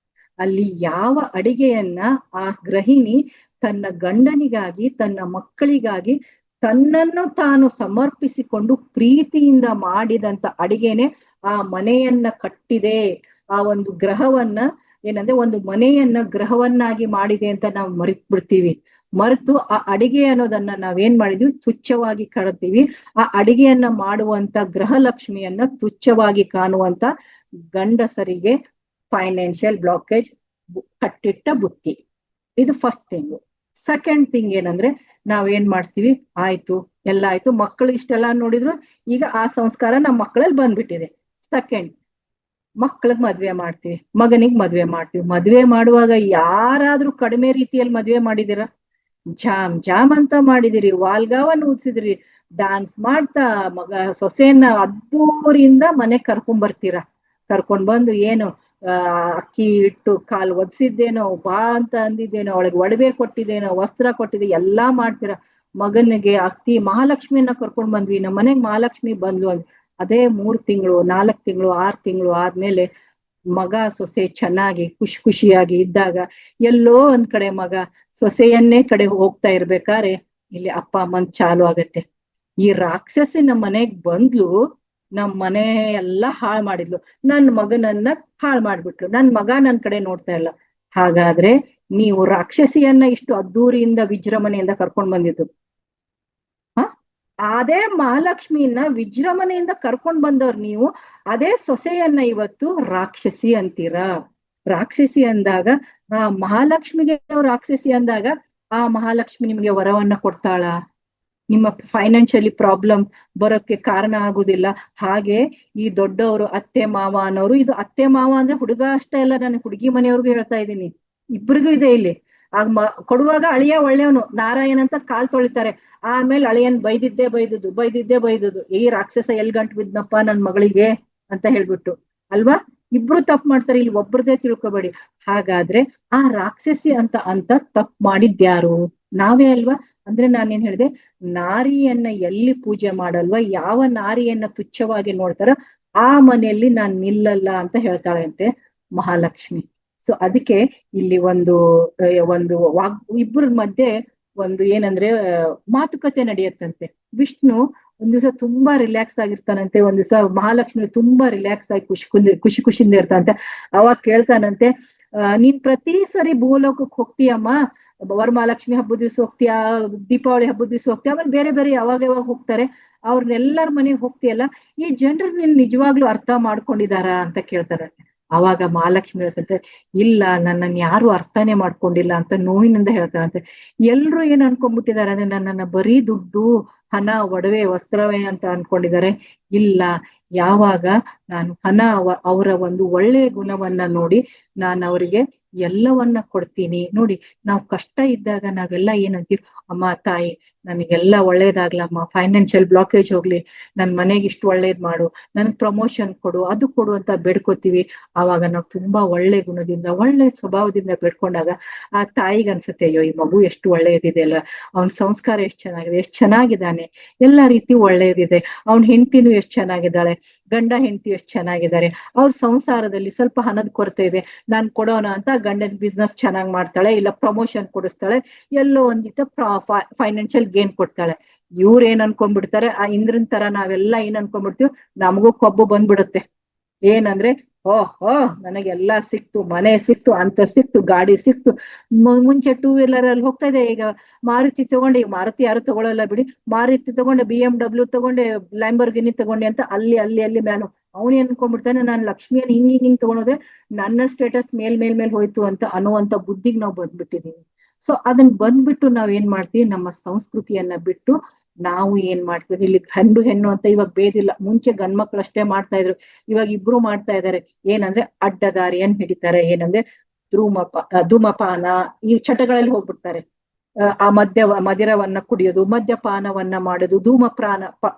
ಅಲ್ಲಿ ಯಾವ ಅಡಿಗೆಯನ್ನ ಆ ಗೃಹಿಣಿ ತನ್ನ ಗಂಡನಿಗಾಗಿ ತನ್ನ ಮಕ್ಕಳಿಗಾಗಿ ತನ್ನನ್ನು ತಾನು ಸಮರ್ಪಿಸಿಕೊಂಡು ಪ್ರೀತಿಯಿಂದ ಮಾಡಿದಂತ ಅಡಿಗೆನೆ ಆ ಮನೆಯನ್ನ ಕಟ್ಟಿದೆ, ಆ ಒಂದು ಗ್ರಹವನ್ನ ಏನಂದ್ರೆ ಒಂದು ಮನೆಯನ್ನ ಗ್ರಹವನ್ನಾಗಿ ಮಾಡಿದೆ ಅಂತ ನಾವು ಮರೆತು ಆ ಅಡಿಗೆ ಅನ್ನೋದನ್ನ ನಾವೇನ್ ಮಾಡಿದ್ವಿ, ತುಚ್ಛವಾಗಿ ಕಾಣುತ್ತೀವಿ. ಆ ಅಡಿಗೆಯನ್ನ ಮಾಡುವಂತ ಗೃಹಲಕ್ಷ್ಮಿಯನ್ನ ತುಚ್ಛವಾಗಿ ಕಾಣುವಂತ ಗಂಡಸರಿಗೆ ಫೈನಾನ್ಷಿಯಲ್ ಬ್ಲಾಕೇಜ್, ಕಟ್ಟಿಟ್ಟ ಬುತ್ತಿ. ಇದು ಫಸ್ಟ್ ಥಿಂಗ್. ಸೆಕೆಂಡ್ ಥಿಂಗ್ ಏನಂದ್ರೆ ನಾವೇನ್ ಮಾಡ್ತೀವಿ, ಆಯ್ತು ಎಲ್ಲ ಆಯ್ತು, ಮಕ್ಕಳು ಇಷ್ಟೆಲ್ಲ ನೋಡಿದ್ರು, ಈಗ ಆ ಸಂಸ್ಕಾರ ನಮ್ಮ ಮಕ್ಕಳಲ್ಲಿ ಬಂದ್ಬಿಟ್ಟಿದೆ. ಸೆಕೆಂಡ್, ಮಕ್ಕಳಿಗೆ ಮದ್ವೆ ಮಾಡ್ತೀವಿ, ಮಗನಿಗೆ ಮದ್ವೆ ಮಾಡ್ತೀವಿ. ಮದ್ವೆ ಮಾಡುವಾಗ ಯಾರಾದ್ರೂ ಕಡಿಮೆ ರೀತಿಯಲ್ಲಿ ಮದ್ವೆ ಮಾಡಿದಿರ? ಜಾಮ್ ಅಂತ ಮಾಡಿದಿರಿ, ವಾಲ್ಗಾವನ್ನ ಊದಿಸಿದಿರಿ, ಡಾನ್ಸ್ ಮಾಡ್ತಾ ಸೊಸೆಯನ್ನ ಅದ್ದೂರಿಂದ ಮನೆ ಕರ್ಕೊಂಡ್ ಬರ್ತೀರಾ. ಕರ್ಕೊಂಡ್ ಬಂದು ಏನು ಅಕ್ಕಿ ಇಟ್ಟು ಕಾಲ್ ಒದ್ಸಿದ್ದೇನೋ, ಬಾ ಅಂತ ಅಂದಿದ್ದೇನೋ, ಅವಳಿಗೆ ಒಡವೆ ಕೊಟ್ಟಿದ್ದೇನೋ, ವಸ್ತ್ರ ಕೊಟ್ಟಿದ್ದೆ, ಎಲ್ಲಾ ಮಾಡ್ತೀರಾ. ಮಗನಿಗೆ ಅತ್ತಿ ಮಹಾಲಕ್ಷ್ಮಿಯನ್ನ ಕರ್ಕೊಂಡ್ ಬಂದ್ವಿ, ನಮ್ಮ ಮನೆಗ್ ಮಹಾಲಕ್ಷ್ಮಿ ಬಂದ್ಲು ಅಂತ. ಅದೇ 3 ತಿಂಗಳು 4 ತಿಂಗಳು 6 ತಿಂಗಳು ಆದ್ಮೇಲೆ ಮಗ ಸೊಸೆ ಚೆನ್ನಾಗಿ ಖುಷಿಯಾಗಿ ಇದ್ದಾಗ ಎಲ್ಲೋ ಒಂದ್ ಕಡೆ ಮಗ ಸೊಸೆಯನ್ನೇ ಕಡೆ ಹೋಗ್ತಾ ಇರ್ಬೇಕಾದ್ರೆ ಇಲ್ಲಿ ಅಪ್ಪ ಅಮ್ಮನ್ ಚಾಲು ಆಗತ್ತೆ. ಈ ರಾಕ್ಷಸಿ ನಮ್ಮ ಮನೆಗ್ ಬಂದ್ಲು, ನಮ್ ಮನೆ ಎಲ್ಲ ಹಾಳು ಮಾಡಿದ್ಲು, ನನ್ ಮಗನನ್ನ ಹಾಳು ಮಾಡ್ಬಿಟ್ಲು, ನನ್ ಮಗ ನನ್ ಕಡೆ ನೋಡ್ತಾ ಇಲ್ಲ. ಹಾಗಾದ್ರೆ ನೀವು ರಾಕ್ಷಸಿಯನ್ನ ಇಷ್ಟು ಅದ್ದೂರಿಯಿಂದ ವಿಜೃಂಭಣೆಯಿಂದ ಕರ್ಕೊಂಡ್ ಬಂದಿದ್ದು, ಅದೇ ಮಹಾಲಕ್ಷ್ಮಿಯನ್ನ ವಿಜೃಂಭಣೆಯಿಂದ ಕರ್ಕೊಂಡ್ ಬಂದವ್ರು ನೀವು, ಅದೇ ಸೊಸೆಯನ್ನ ಇವತ್ತು ರಾಕ್ಷಸಿ ಅಂತೀರಾ. ರಾಕ್ಷಸಿ ಅಂದಾಗ ಆ ಮಹಾಲಕ್ಷ್ಮಿಗೆ ರಾಕ್ಷಸಿ ಅಂದಾಗ ಆ ಮಹಾಲಕ್ಷ್ಮಿ ನಿಮ್ಗೆ ವರವನ್ನ ಕೊಡ್ತಾಳ? ನಿಮ್ಮ ಫೈನಾನ್ಷಿಯಲಿ ಪ್ರಾಬ್ಲಮ್ ಬರೋಕ್ಕೆ ಕಾರಣ ಆಗುದಿಲ್ಲ. ಹಾಗೆ ಈ ದೊಡ್ಡವರು ಅತ್ತೆ ಮಾವ ಅನ್ನೋರು, ಇದು ಅತ್ತೆ ಮಾವ ಅಂದ್ರೆ ಹುಡುಗ ಅಷ್ಟೇ ಅಲ್ಲ, ನಾನು ಹುಡುಗಿ ಮನೆಯವ್ರಿಗೂ ಹೇಳ್ತಾ ಇದ್ದೀನಿ, ಇಬ್ರಿಗೂ ಇದೆ ಇಲ್ಲಿ. ಆಗ ಕೊಡುವಾಗ ಅಳಿಯ ಒಳ್ಳೆಯವನು ನಾರಾಯಣ ಅಂತ ಕಾಲ್ ತೊಳಿತಾರೆ, ಆಮೇಲೆ ಅಳಿಯನ್ ಬೈದಿದ್ದೆ ಈ ರಾಕ್ಷಸ ಎಲ್ ಗಂಟು ಬಿದ್ನಪ್ಪ ನನ್ ಮಗಳಿಗೆ ಅಂತ ಹೇಳ್ಬಿಟ್ಟು ಅಲ್ವಾ. ಇಬ್ರು ತಪ್ಪು ಮಾಡ್ತಾರೆ, ಇಲ್ಲಿ ಒಬ್ರದೇ ತಿಳ್ಕೊಬೇಡಿ. ಹಾಗಾದ್ರೆ ಆ ರಾಕ್ಷಸಿ ಅಂತ ತಪ್ಪು ಮಾಡಿದ್ಯಾರು? ನಾವೇ ಅಲ್ವಾ. ಅಂದ್ರೆ ನಾನೇನ್ ಹೇಳಿದೆ, ನಾರಿಯನ್ನ ಎಲ್ಲಿ ಪೂಜೆ ಮಾಡಲ್ವ, ಯಾವ ನಾರಿಯನ್ನ ತುಚ್ಛವಾಗಿ ನೋಡ್ತಾರ ಆ ಮನೆಯಲ್ಲಿ ನಾನ್ ನಿಲ್ಲಲ್ಲ ಅಂತ ಹೇಳ್ತಾಳೆ ಅಂತೆ ಮಹಾಲಕ್ಷ್ಮಿ. ಸೊ ಅದಕ್ಕೆ ಇಲ್ಲಿ ಒಂದು ಇಬ್ಬರ ಮಧ್ಯೆ ಒಂದು ಏನಂದ್ರೆ ಮಾತುಕತೆ ನಡೆಯುತ್ತಂತೆ. ವಿಷ್ಣು ಒಂದ್ ದಿವಸ ತುಂಬಾ ರಿಲ್ಯಾಕ್ಸ್ ಆಗಿರ್ತಾನಂತೆ, ಒಂದ್ ದಿವಸ ಮಹಾಲಕ್ಷ್ಮಿ ತುಂಬಾ ರಿಲ್ಯಾಕ್ಸ್ ಆಗಿ ಖುಷಿಯಿಂದ ಇರ್ತಾನಂತೆ. ಅವಾಗ ಕೇಳ್ತಾನಂತೆ, ನೀನ್ ಪ್ರತಿ ಸರಿ ಭೂಲೋಕಕ್ಕೆ ಹೋಗ್ತೀಯಮ್ಮ, ವರಮಹಾಲಕ್ಷ್ಮಿ ಹಬ್ಬದ ದಿವ್ಸ ಹೋಗ್ತೀಯಾ, ದೀಪಾವಳಿ ಹಬ್ಬದ ದಿವ್ಸ ಹೋಗ್ತೀಯ, ಆಮೇಲೆ ಬೇರೆ ಯಾವಾಗ ಹೋಗ್ತಾರೆ, ಅವ್ರನ್ನೆಲ್ಲರ ಮನೆಗೆ ಹೋಗ್ತೀಯಲ್ಲ, ಈ ಜನರು ನೀನ್ ನಿಜವಾಗ್ಲೂ ಅರ್ಥ ಮಾಡ್ಕೊಂಡಿದಾರ ಅಂತ ಕೇಳ್ತಾರಂತೆ. ಅವಾಗ ಮಹಾಲಕ್ಷ್ಮಿ ಹೇಳ್ತಂತೆ, ಇಲ್ಲ ನನ್ನನ್ನು ಯಾರು ಅರ್ಥನೇ ಮಾಡ್ಕೊಂಡಿಲ್ಲ ಅಂತ ನೋವಿನಿಂದ ಹೇಳ್ತಾರಂತೆ. ಎಲ್ರು ಏನ್ ಅನ್ಕೊಂಡ್ಬಿಟ್ಟಿದ್ದಾರೆ ಅಂದ್ರೆ ನನ್ನನ್ನ ಬರೀ ದುಡ್ಡು ಹಣ ಒಡವೆ ವಸ್ತ್ರವೇ ಅಂತ ಅನ್ಕೊಂಡಿದ್ದಾರೆ. ಇಲ್ಲ, ಯಾವಾಗ ನಾನು ಹಣ ಅವರ ಒಂದು ಒಳ್ಳೆಯ ಗುಣವನ್ನ ನೋಡಿ ನಾನು ಅವರಿಗೆ ಎಲ್ಲವನ್ನ ಕೊಡ್ತೀನಿ. ನೋಡಿ, ನಾವು ಕಷ್ಟ ಇದ್ದಾಗ ನಾವೆಲ್ಲ ಏನಂತೀವಿ, ಅಮ್ಮ ತಾಯಿ ನನಗೆಲ್ಲ ಒಳ್ಳೇದಾಗ್ಲಮ್ಮ, ಫೈನಾನ್ಷಿಯಲ್ ಬ್ಲಾಕೇಜ್ ಹೋಗ್ಲಿ, ನನ್ ಮನೆಗೆ ಇಷ್ಟು ಒಳ್ಳೇದ್ ಮಾಡು, ನನ್ಗೆ ಪ್ರಮೋಷನ್ ಕೊಡು, ಅದು ಕೊಡು ಅಂತ ಬೇಡ್ಕೋತೀವಿ. ಆವಾಗ ನಾವು ತುಂಬಾ ಒಳ್ಳೆ ಗುಣದಿಂದ ಒಳ್ಳೆ ಸ್ವಭಾವದಿಂದ ಬೇಡ್ಕೊಂಡಾಗ ಆ ತಾಯಿಗೆ ಅನ್ಸುತ್ತೆ, ಅಯ್ಯೋ ಈ ಮಗು ಎಷ್ಟು ಒಳ್ಳೆಯದಿದೆ ಅಲ್ಲ, ಅವನ್ ಸಂಸ್ಕಾರ ಎಷ್ಟು ಚೆನ್ನಾಗಿದೆ, ಎಷ್ಟು ಚೆನ್ನಾಗಿದ್ದಾನೆ, ಎಲ್ಲಾ ರೀತಿ ಒಳ್ಳೆಯದಿದೆ, ಅವನ್ ಹೆಂಡತಿನೂ ಎಷ್ಟು ಚೆನ್ನಾಗಿದ್ದಾಳೆ, ಗಂಡ ಹೆಂಡತಿ ಎಷ್ಟು ಚೆನ್ನಾಗಿದ್ದಾರೆ, ಅವ್ರ ಸಂಸಾರದಲ್ಲಿ ಸ್ವಲ್ಪ ಹಣದ ಕೊರತೆ ಇದೆ, ನಾನ್ ಕೊಡೋಣ ಅಂತ ಗಂಡನ ಬಿಸ್ನೆಸ್ ಚೆನ್ನಾಗಿ ಮಾಡ್ತಾಳೆ, ಇಲ್ಲ ಪ್ರಮೋಷನ್ ಕೊಡಿಸ್ತಾಳೆ, ಎಲ್ಲೋ ಒಂದಿತ್ತ ಫೈನಾನ್ಷಿಯಲ್ ಗೇನ್ ಕೊಡ್ತಾಳೆ. ಇವ್ರ ಏನ್ ಅನ್ಕೊಂಡ್ಬಿಡ್ತಾರೆ, ಆ ಇಂದ್ರನ್ ತರ ನಾವೆಲ್ಲ ಏನ್ ಅನ್ಕೊಂಡ್ಬಿಡ್ತೀವಿ, ನಮಗೂ ಕೊಬ್ಬು ಬಂದ್ಬಿಡುತ್ತೆ. ಏನಂದ್ರೆ ಓಹೋ ನನಗೆಲ್ಲ ಸಿಕ್ತು, ಮನೆ ಸಿಕ್ತು, ಅಂತ ಸಿಕ್ತು, ಗಾಡಿ ಸಿಕ್ತು. ಮುಂಚೆ ಟೂ ವೀಲರ್ ಅಲ್ಲಿ ಹೋಗ್ತಾ ಇದೆ, ಈಗ ಮಾರುತಿ ತಗೊಂಡೆ, ಈಗ ಮಾರುತಿ ಯಾರು ತಗೊಳ್ಳಲ್ಲ ಬಿಡಿ, ಮಾರುತಿ ತಗೊಂಡೆ, BMW ತಗೊಂಡೆ, ಲ್ಯಾಂಬರ್ಗಿನಿ ತಗೊಂಡೆ ಅಂತ ಅಲ್ಲಿ ಅಲ್ಲಿ ಅಲ್ಲಿ ಮ್ಯಾನು ಅವನು ಅನ್ಕೊಂಡ್ಬಿಡ್ತಾನೆ ನಾನು ಲಕ್ಷ್ಮಿಯನ್ನು ಹಿಂಗ್ ತಗೊಂಡೋದ್ರೆ ನನ್ನ ಸ್ಟೇಟಸ್ ಮೇಲ್ ಹೋಯ್ತು ಅಂತ ಅನ್ನುವಂತ ಬುದ್ಧಿಗೆ ನಾವು ಬಂದ್ಬಿಟ್ಟಿದೀವಿ. ಸೊ ಅದನ್ನ ಬಂದ್ಬಿಟ್ಟು ನಾವ್ ಏನ್ ಮಾಡ್ತೀವಿ, ನಮ್ಮ ಸಂಸ್ಕೃತಿಯನ್ನ ಬಿಟ್ಟು ನಾವು ಏನ್ ಮಾಡ್ತೀವಿ, ಇಲ್ಲಿ ಗಂಡು ಹೆಣ್ಣು ಅಂತ ಇವಾಗ ಬೇದಿಲ್ಲ. ಮುಂಚೆ ಗಂಡ್ಮಕ್ಳು ಅಷ್ಟೇ ಮಾಡ್ತಾ ಇದ್ರು, ಇವಾಗ ಇಬ್ರು ಮಾಡ್ತಾ ಇದಾರೆ. ಏನಂದ್ರೆ ಅಡ್ಡದಾರಿಯನ್ನ ಹಿಡಿತಾರೆ, ಏನಂದ್ರೆ ಧೂಮಪಾನ ಈ ಚಟಗಳಲ್ಲಿ ಹೋಗ್ಬಿಡ್ತಾರೆ. ಆ ಮದಿರವನ್ನ ಕುಡಿಯೋದು, ಮದ್ಯಪಾನವನ್ನ ಮಾಡೋದು,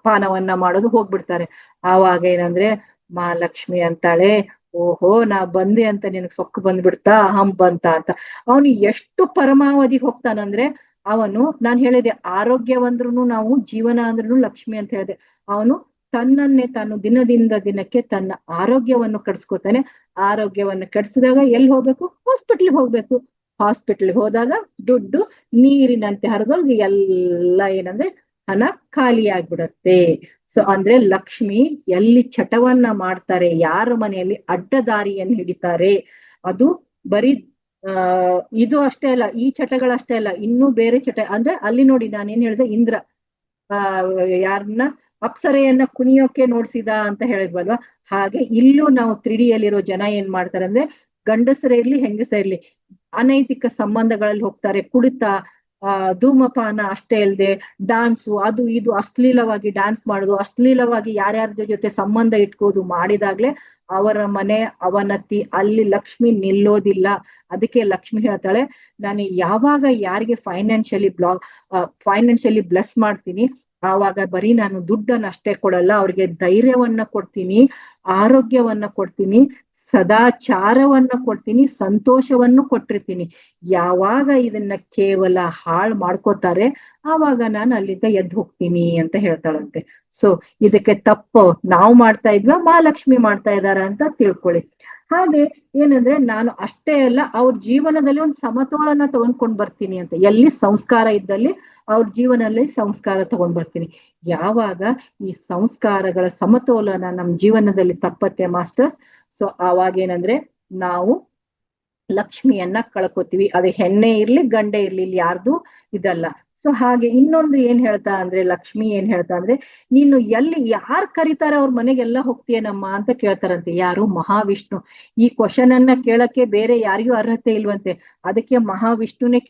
ಪಾನವನ್ನ ಮಾಡೋದು ಹೋಗ್ಬಿಡ್ತಾರೆ. ಆವಾಗ ಏನಂದ್ರೆ ಮಹಾಲಕ್ಷ್ಮಿ ಅಂತಾಳೆ, ಓಹೋ ನಾ ಬಂದೆ ಅಂತ ನಿನಗ್ ಸೊಕ್ಕು ಬಂದ್ಬಿಡ್ತಾ, ಅಹಂ ಬಂತ ಅಂತ. ಅವನು ಎಷ್ಟು ಪರಮಾವಧಿಗೆ ಹೋಗ್ತಾನಂದ್ರೆ, ಅವನು ನಾನ್ ಹೇಳಿದೆ ಆರೋಗ್ಯವಂದ್ರೂ ನಾವು ಜೀವನ ಅಂದ್ರೂ ಲಕ್ಷ್ಮಿ ಅಂತ ಹೇಳಿದೆ. ಅವನು ತನ್ನನ್ನೇ ತಾನು ದಿನದಿಂದ ದಿನಕ್ಕೆ ತನ್ನ ಆರೋಗ್ಯವನ್ನು ಕೆಡಿಸ್ಕೊತಾನೆ. ಆರೋಗ್ಯವನ್ನು ಕೆಡಿಸಿದಾಗ ಎಲ್ಲಿ ಹೋಗ್ಬೇಕು, ಹಾಸ್ಪಿಟ್ಲಿಗೆ ಹೋಗ್ಬೇಕು. ಹಾಸ್ಪಿಟ್ಲಿಗೆ ಹೋದಾಗ ದುಡ್ಡು ನೀರಿನಂತೆ ಹರಿದೋಗಿ ಎಲ್ಲ ಏನಂದ್ರೆ ಹಣ ಖಾಲಿ ಆಗ್ಬಿಡತ್ತೆ. ಸೊ ಅಂದ್ರೆ ಲಕ್ಷ್ಮಿ ಎಲ್ಲಿ ಚಟವನ್ನ ಮಾಡ್ತಾರೆ, ಯಾರ ಮನೆಯಲ್ಲಿ ಅಡ್ಡದಾರಿಯನ್ನು ಹಿಡಿತಾರೆ, ಅದು ಬರೀ ಇದು ಅಷ್ಟೇ ಅಲ್ಲ, ಈ ಚಟಗಳಷ್ಟೇ ಅಲ್ಲ, ಇನ್ನೂ ಬೇರೆ ಚಟ. ಅಂದ್ರೆ ಅಲ್ಲಿ ನೋಡಿ ನಾನೇನ್ ಹೇಳಿದೆ, ಇಂದ್ರ ಯಾರನ್ನ ಅಪ್ಸರೆಯನ್ನ ಕುಣಿಯೋಕೆ ನೋಡ್ಸಿದ ಅಂತ ಹೇಳಿದ್ವಲ್ವಾ, ಹಾಗೆ ಇಲ್ಲೂ ನಾವು 3D ಯಲ್ಲಿರೋ ಜನ ಏನ್ ಮಾಡ್ತಾರೆ ಅಂದ್ರೆ, ಗಂಡಸರೇ ಇರ್ಲಿ ಹೆಂಗಸರೇ ಇರ್ಲಿ ಅನೈತಿಕ ಸಂಬಂಧಗಳಲ್ಲಿ ಹೋಗ್ತಾರೆ. ಕುಡಿತ, ಧೂಮಪಾನ ಅಷ್ಟೇ ಅಲ್ಲದೆ ಡಾನ್ಸು, ಅದು ಇದು ಅಶ್ಲೀಲವಾಗಿ ಡ್ಯಾನ್ಸ್ ಮಾಡೋದು, ಅಶ್ಲೀಲವಾಗಿ ಯಾರ್ಯಾರ ಜೊತೆ ಸಂಬಂಧ ಇಟ್ಕೋದು ಮಾಡಿದಾಗ್ಲೇ ಅವರ ಮನೆ ಅವನತಿ, ಅಲ್ಲಿ ಲಕ್ಷ್ಮಿ ನಿಲ್ಲೋದಿಲ್ಲ. ಅದಕ್ಕೆ ಲಕ್ಷ್ಮಿ ಹೇಳ್ತಾಳೆ, ನಾನು ಯಾವಾಗ ಯಾರಿಗೆ ಫೈನಾನ್ಷಿಯಲಿ ಬ್ಲೆಸ್ ಮಾಡ್ತೀನಿ, ಆವಾಗ ಬರೀ ನಾನು ದುಡ್ಡನ್ನ ಅಷ್ಟೇ ಕೊಡಲ್ಲ, ಅವ್ರಿಗೆ ಧೈರ್ಯವನ್ನ ಕೊಡ್ತೀನಿ, ಆರೋಗ್ಯವನ್ನ ಕೊಡ್ತೀನಿ, ಸದಾಚಾರವನ್ನ ಕೊಡ್ತೀನಿ, ಸಂತೋಷವನ್ನು ಕೊಟ್ಟಿರ್ತೀನಿ. ಯಾವಾಗ ಇದನ್ನ ಕೇವಲ ಹಾಳು ಮಾಡ್ಕೋತಾರೆ ಆವಾಗ ನಾನು ಅಲ್ಲಿಂದ ಎದ್ದು ಹೋಗ್ತೀನಿ ಅಂತ ಹೇಳ್ತಾಳಂತೆ. ಸೊ ಇದಕ್ಕೆ ತಪ್ಪು ನಾವು ಮಾಡ್ತಾ ಇದ್ವಾ, ಮಹಾಲಕ್ಷ್ಮಿ ಮಾಡ್ತಾ ಇದಾರ ಅಂತ ತಿಳ್ಕೊಳ್ಳಿ. ಹಾಗೆ ಏನಂದ್ರೆ ನಾನು ಅಷ್ಟೇ ಅಲ್ಲ, ಅವ್ರ ಜೀವನದಲ್ಲಿ ಒಂದು ಸಮತೋಲನ ತಗೊಂಡ್ಕೊಂಡ್ ಬರ್ತೀನಿ ಅಂತ. ಎಲ್ಲಿ ಸಂಸ್ಕಾರ ಇದ್ದಲ್ಲಿ ಅವ್ರ ಜೀವನದಲ್ಲಿ ಸಂಸ್ಕಾರ ತಗೊಂಡ್ ಬರ್ತೀನಿ. ಯಾವಾಗ ಈ ಸಂಸ್ಕಾರಗಳ ಸಮತೋಲನ ನಮ್ ಜೀವನದಲ್ಲಿ ತಪ್ಪತ್ತೆ ಮಾಸ್ಟರ್ಸ್, ಸೊ ಆವಾಗ ಏನಂದ್ರೆ ನಾವು ಲಕ್ಷ್ಮಿಯನ್ನ ಕಳ್ಕೊತೀವಿ. ಅದು ಹೆಣ್ಣೆ ಇರ್ಲಿ ಗಂಡೆ ಇರ್ಲಿ, ಇಲ್ಲಿ ಯಾರ್ದು ಇದಲ್ಲ. ಸೊ ಹಾಗೆ ಇನ್ನೊಂದು ಏನ್ ಹೇಳ್ತಾ ಅಂದ್ರೆ, ಲಕ್ಷ್ಮಿ ಏನ್ ಹೇಳ್ತಾ ಅಂದ್ರೆ, ನೀನು ಎಲ್ಲಿ ಯಾರ್ ಕರೀತಾರೆ ಅವ್ರ ಮನೆಗೆಲ್ಲ ಹೋಗ್ತೀಯನಮ್ಮ ಅಂತ ಕೇಳ್ತಾರಂತೆ. ಯಾರು? ಮಹಾವಿಷ್ಣು. ಈ ಕ್ವಶನ್ ಅನ್ನ ಕೇಳಕ್ಕೆ ಬೇರೆ ಯಾರಿಗೂ ಅರ್ಹತೆ ಇಲ್ವಂತೆ, ಅದಕ್ಕೆ ಮಹಾವಿಷ್ಣುನೇ